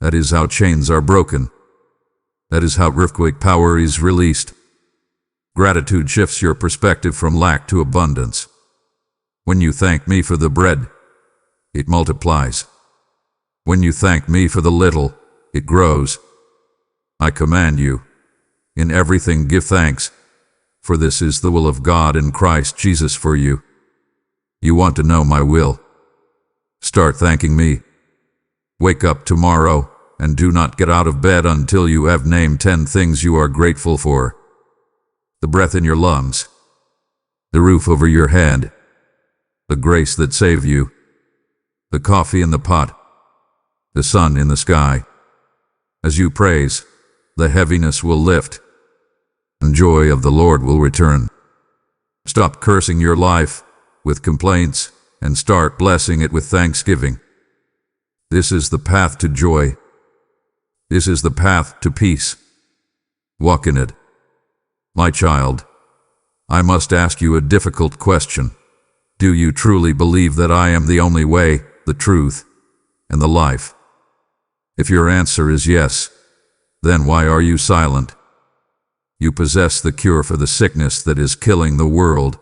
That is how chains are broken. That is how earthquake power is released. Gratitude shifts your perspective from lack to abundance. When you thank me for the bread, it multiplies. When you thank me for the little, it grows. I command you, in everything give thanks, for this is the will of God in Christ Jesus for you. You want to know my will? Start thanking me. Wake up tomorrow and do not get out of bed until you have named 10 things you are grateful for. The breath in your lungs, the roof over your head, the grace that saved you, the coffee in the pot, the sun in the sky. As you praise, the heaviness will lift, and joy of the Lord will return. Stop cursing your life with complaints and start blessing it with thanksgiving. This is the path to joy. This is the path to peace. Walk in it. My child, I must ask you a difficult question. Do you truly believe that I am the only way, the truth, and the life? If your answer is yes, then why are you silent? You possess the cure for the sickness that is killing the world,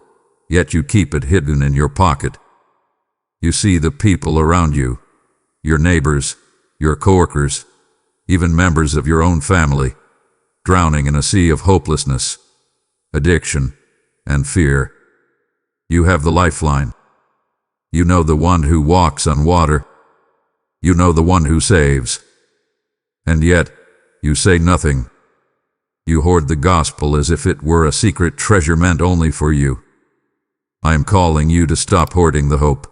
yet you keep it hidden in your pocket. You see the people around you, your neighbors, your coworkers, even members of your own family, drowning in a sea of hopelessness, addiction, and fear. You have the lifeline. You know the one who walks on water. You know the one who saves. And yet, you say nothing. You hoard the gospel as if it were a secret treasure meant only for you. I am calling you to stop hoarding the hope.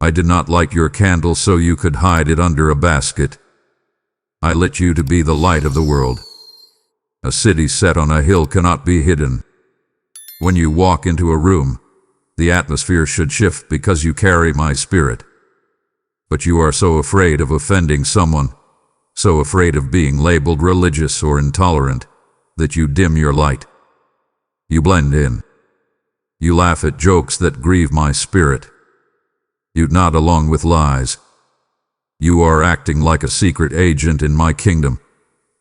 I did not light your candle so you could hide it under a basket. I lit you to be the light of the world. A city set on a hill cannot be hidden. When you walk into a room, the atmosphere should shift because you carry my spirit. But you are so afraid of offending someone, so afraid of being labeled religious or intolerant, that you dim your light. You blend in. You laugh at jokes that grieve my spirit. You nod along with lies. You are acting like a secret agent in my kingdom,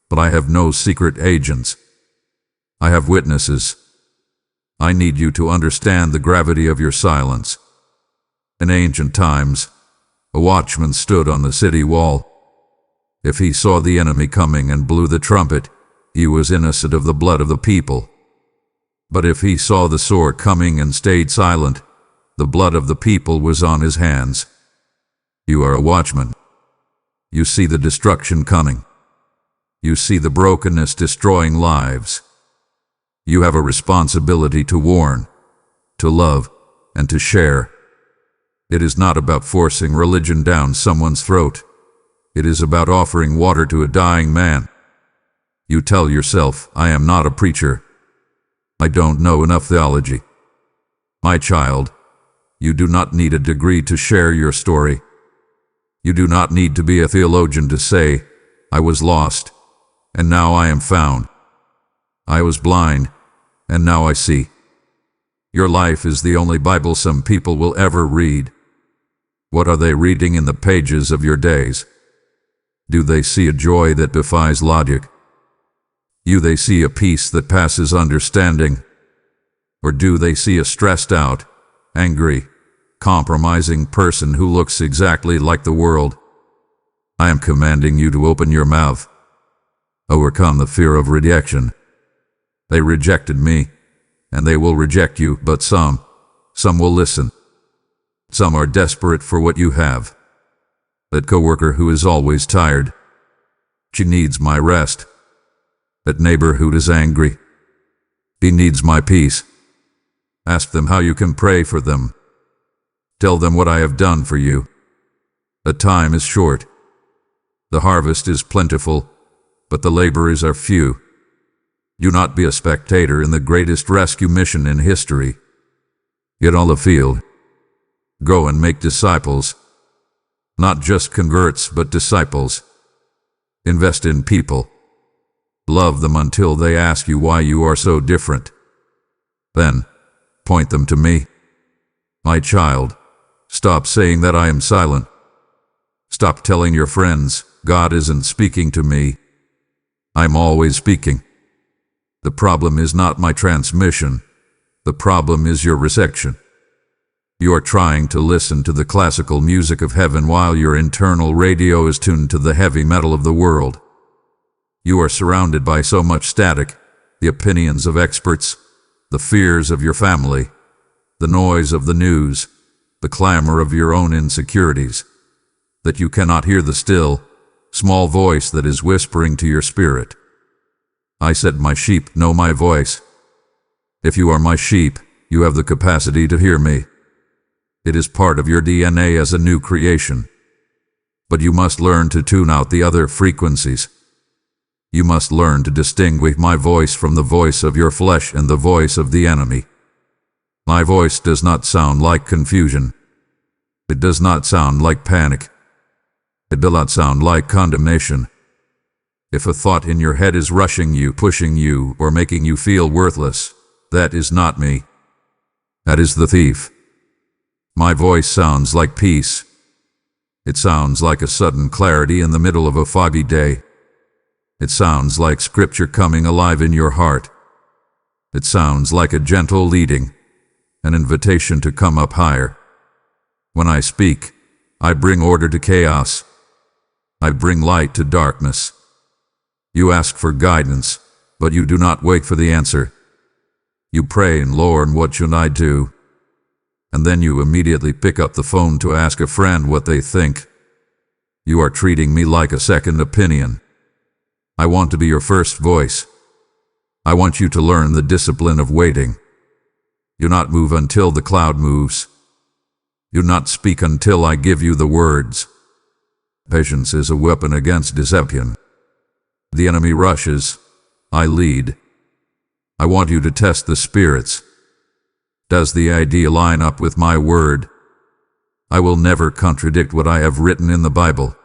but I have no secret agents. I have witnesses. I need you to understand the gravity of your silence. In ancient times, a watchman stood on the city wall. If he saw the enemy coming and blew the trumpet, he was innocent of the blood of the people. But if he saw the sword coming and stayed silent, the blood of the people was on his hands. You are a watchman. You see the destruction coming. You see the brokenness destroying lives. You have a responsibility to warn, to love, and to share. It is not about forcing religion down someone's throat. It is about offering water to a dying man. You tell yourself, I am not a preacher. I don't know enough theology. My child, you do not need a degree to share your story. You do not need to be a theologian to say, I was lost, and now I am found. I was blind, and now I see. Your life is the only Bible some people will ever read. What are they reading in the pages of your days? Do they see a joy that defies logic? Do they see a peace that passes understanding? Or do they see a stressed out, angry, compromising person who looks exactly like the world? I am commanding you to open your mouth. Overcome the fear of rejection. They rejected me, and they will reject you, but some will listen. Some are desperate for what you have. That coworker who is always tired. She needs my rest. That neighbor who is angry. He needs my peace. Ask them how you can pray for them. Tell them what I have done for you. The time is short. The harvest is plentiful, but the laborers are few. Do not be a spectator in the greatest rescue mission in history. Get on the field. Go and make disciples. Not just converts, but disciples. Invest in people. Love them until they ask you why you are so different. Then, point them to me. My child, stop saying that I am silent. Stop telling your friends, God isn't speaking to me. I'm always speaking. The problem is not my transmission. The problem is your reception. You are trying to listen to the classical music of heaven while your internal radio is tuned to the heavy metal of the world. You are surrounded by so much static, the opinions of experts, the fears of your family, the noise of the news, the clamor of your own insecurities, that you cannot hear the still, small voice that is whispering to your spirit. I said my sheep know my voice. If you are my sheep, you have the capacity to hear me. It is part of your DNA as a new creation. But you must learn to tune out the other frequencies. You must learn to distinguish my voice from the voice of your flesh and the voice of the enemy. My voice does not sound like confusion. It does not sound like panic. It does not sound like condemnation. If a thought in your head is rushing you, pushing you, or making you feel worthless, that is not me. That is the thief. My voice sounds like peace. It sounds like a sudden clarity in the middle of a foggy day. It sounds like scripture coming alive in your heart. It sounds like a gentle leading, an invitation to come up higher. When I speak, I bring order to chaos. I bring light to darkness. You ask for guidance, but you do not wait for the answer. You pray, and Lord, what should I do? And then you immediately pick up the phone to ask a friend what they think. You are treating me like a second opinion. I want to be your first voice. I want you to learn the discipline of waiting. You not move until the cloud moves. You not speak until I give you the words. Patience is a weapon against deception. The enemy rushes. I lead. I want you to test the spirits. Does the idea line up with my word? I will never contradict what I have written in the Bible.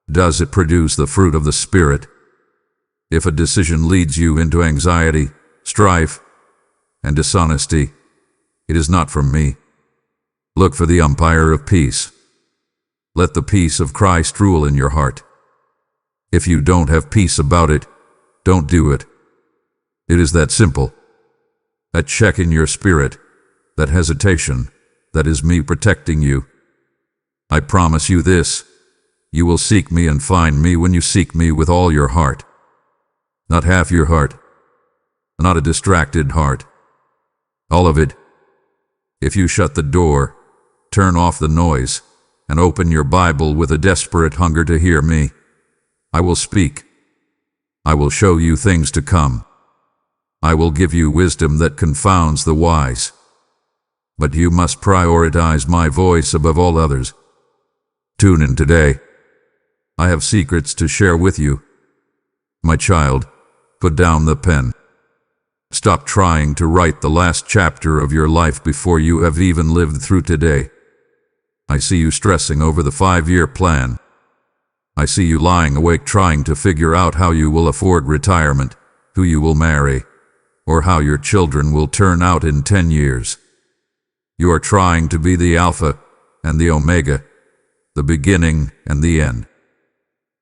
Does it produce the fruit of the Spirit? If a decision leads you into anxiety, strife, and dishonesty, it is not from me. Look for the umpire of peace. Let the peace of Christ rule in your heart. If you don't have peace about it, don't do it. It is that simple. That check in your spirit, that hesitation, that is me protecting you. I promise you this, you will seek me and find me when you seek me with all your heart. Not half your heart, not a distracted heart. All of it. If you shut the door, turn off the noise, and open your Bible with a desperate hunger to hear me, I will speak. I will show you things to come. I will give you wisdom that confounds the wise. But you must prioritize my voice above all others. Tune in today. I have secrets to share with you. My child, put down the pen. Stop trying to write the last chapter of your life before you have even lived through today. I see you stressing over the 5-year plan. I see you lying awake trying to figure out how you will afford retirement, who you will marry, or how your children will turn out in 10 years. You are trying to be the Alpha and the Omega, the beginning and the end.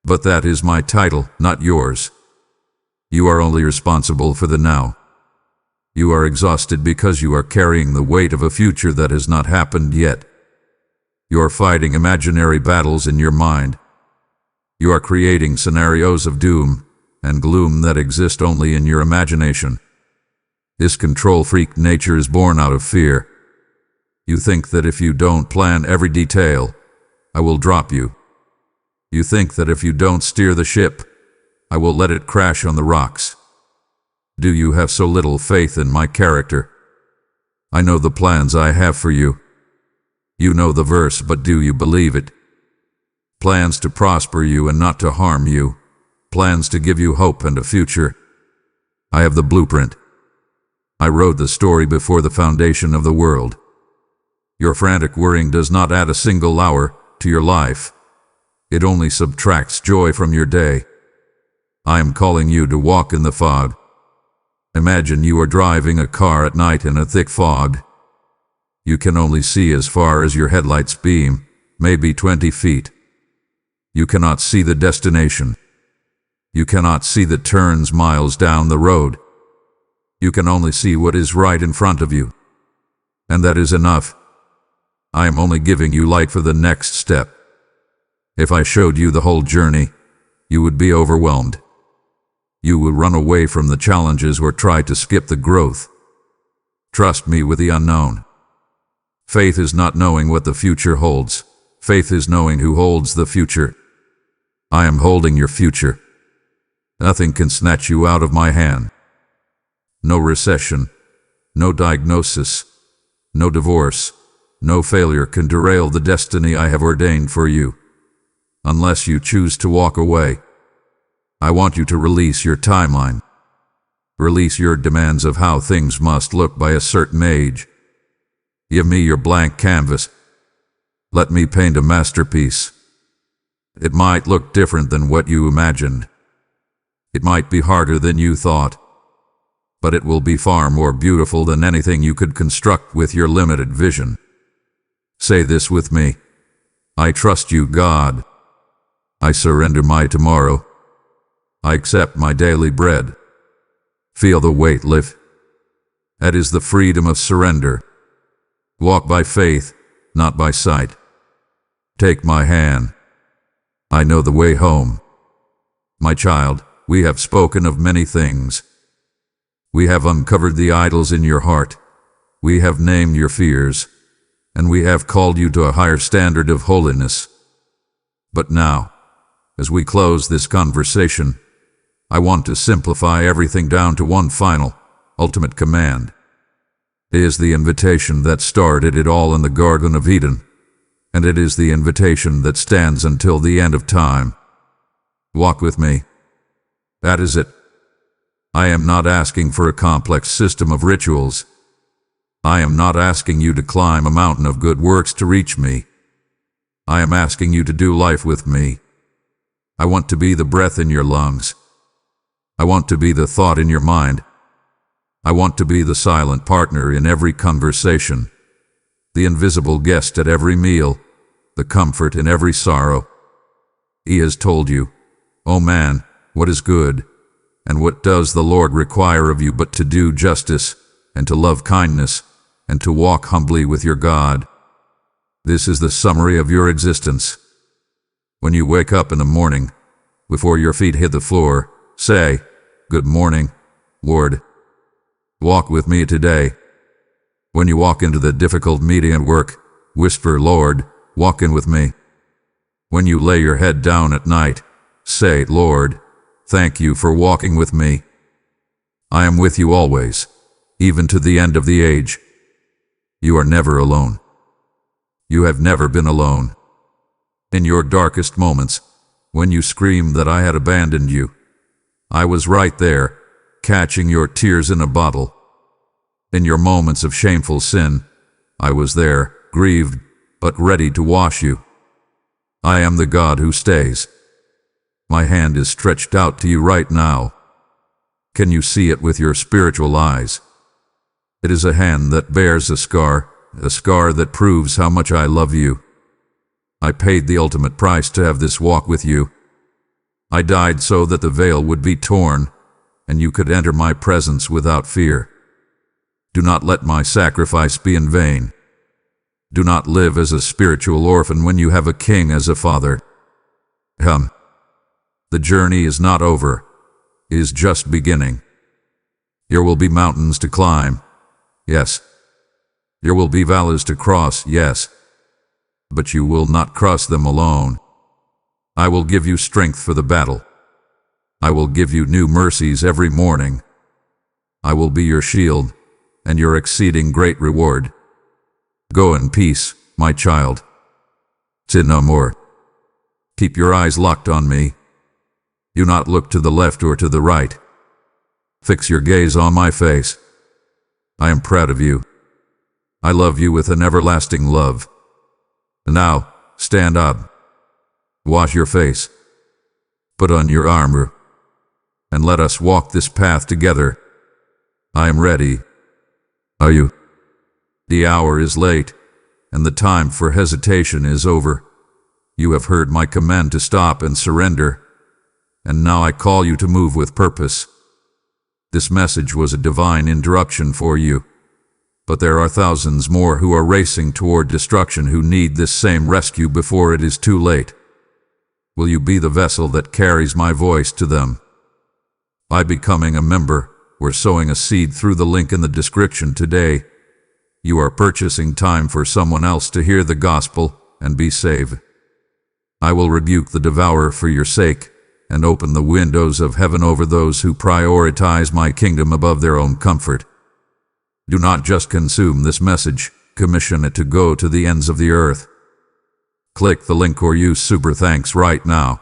But that is my title, not yours. You are only responsible for the now. You are exhausted because you are carrying the weight of a future that has not happened yet. You are fighting imaginary battles in your mind. You are creating scenarios of doom and gloom that exist only in your imagination. This control freak nature is born out of fear. You think that if you don't plan every detail, I will drop you. You think that if you don't steer the ship, I will let it crash on the rocks. Do you have so little faith in my character? I know the plans I have for you. You know the verse, but do you believe it? Plans to prosper you and not to harm you. Plans to give you hope and a future. I have the blueprint. I wrote the story before the foundation of the world. Your frantic worrying does not add a single hour to your life. It only subtracts joy from your day. I am calling you to walk in the fog. Imagine you are driving a car at night in a thick fog. You can only see as far as your headlights beam, maybe 20 feet. You cannot see the destination. You cannot see the turns miles down the road. You can only see what is right in front of you. And that is enough. I am only giving you light for the next step. If I showed you the whole journey, you would be overwhelmed. You would run away from the challenges or try to skip the growth. Trust me with the unknown. Faith is not knowing what the future holds. Faith is knowing who holds the future. I am holding your future. Nothing can snatch you out of my hand. No recession, no diagnosis, no divorce, no failure can derail the destiny I have ordained for you, unless you choose to walk away. I want you to release your timeline. Release your demands of how things must look by a certain age. Give me your blank canvas. Let me paint a masterpiece. It might look different than what you imagined. It might be harder than you thought. But it will be far more beautiful than anything you could construct with your limited vision. Say this with me. I trust you, God. I surrender my tomorrow. I accept my daily bread. Feel the weight lift. That is the freedom of surrender. Walk by faith, not by sight. Take my hand. I know the way home. My child, we have spoken of many things. We have uncovered the idols in your heart. We have named your fears, and we have called you to a higher standard of holiness. But now, as we close this conversation, I want to simplify everything down to one final, ultimate command. It is the invitation that started it all in the Garden of Eden, and it is the invitation that stands until the end of time. Walk with me. That is it. I am not asking for a complex system of rituals. I am not asking you to climb a mountain of good works to reach me. I am asking you to do life with me. I want to be the breath in your lungs. I want to be the thought in your mind. I want to be the silent partner in every conversation, the invisible guest at every meal, the comfort in every sorrow. He has told you, "O man, what is good, and what does the Lord require of you but to do justice, and to love kindness, and to walk humbly with your God?" This is the summary of your existence. When you wake up in the morning, before your feet hit the floor, say, "Good morning, Lord. Walk with me today." When you walk into the difficult meeting at work, whisper, "Lord, walk in with me." When you lay your head down at night, say, "Lord, thank you for walking with me. I am with you always, even to the end of the age." You are never alone. You have never been alone. In your darkest moments, when you screamed that I had abandoned you, I was right there, catching your tears in a bottle. In your moments of shameful sin, I was there, grieved, but ready to wash you. I am the God who stays. My hand is stretched out to you right now. Can you see it with your spiritual eyes? It is a hand that bears a scar that proves how much I love you. I paid the ultimate price to have this walk with you. I died so that the veil would be torn, and you could enter my presence without fear. Do not let my sacrifice be in vain. Do not live as a spiritual orphan when you have a king as a father. Come. The journey is not over. It is just beginning. There will be mountains to climb. Yes. There will be valleys to cross, yes. But you will not cross them alone. I will give you strength for the battle. I will give you new mercies every morning. I will be your shield and your exceeding great reward. Go in peace, my child. Sin no more. Keep your eyes locked on me. Do not look to the left or to the right. Fix your gaze on my face. I am proud of you. I love you with an everlasting love. Now, stand up. Wash your face. Put on your armor. And let us walk this path together. I am ready. Are you? The hour is late, and the time for hesitation is over. You have heard my command to stop and surrender, and now I call you to move with purpose. This message was a divine interruption for you, but there are thousands more who are racing toward destruction who need this same rescue before it is too late. Will you be the vessel that carries my voice to them? By becoming a member, or sowing a seed through the link in the description today, you are purchasing time for someone else to hear the gospel and be saved. I will rebuke the devourer for your sake and open the windows of heaven over those who prioritize my kingdom above their own comfort. Do not just consume this message, commission it to go to the ends of the earth. Click the link or use super thanks right now.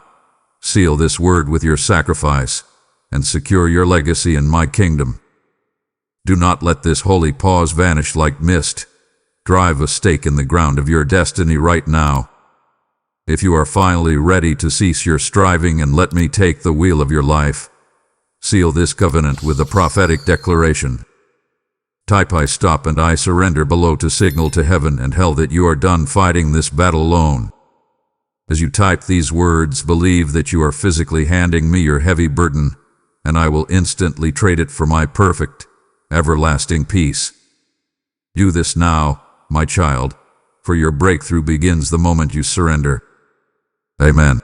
Seal this word with your sacrifice and secure your legacy in my kingdom. Do not let this holy pause vanish like mist. Drive a stake in the ground of your destiny right now. If you are finally ready to cease your striving and let me take the wheel of your life, seal this covenant with a prophetic declaration. Type "I stop and I surrender" below to signal to heaven and hell that you are done fighting this battle alone. As you type these words, believe that you are physically handing me your heavy burden, and I will instantly trade it for my perfect, everlasting peace. Do this now, my child, for your breakthrough begins the moment you surrender. Amen.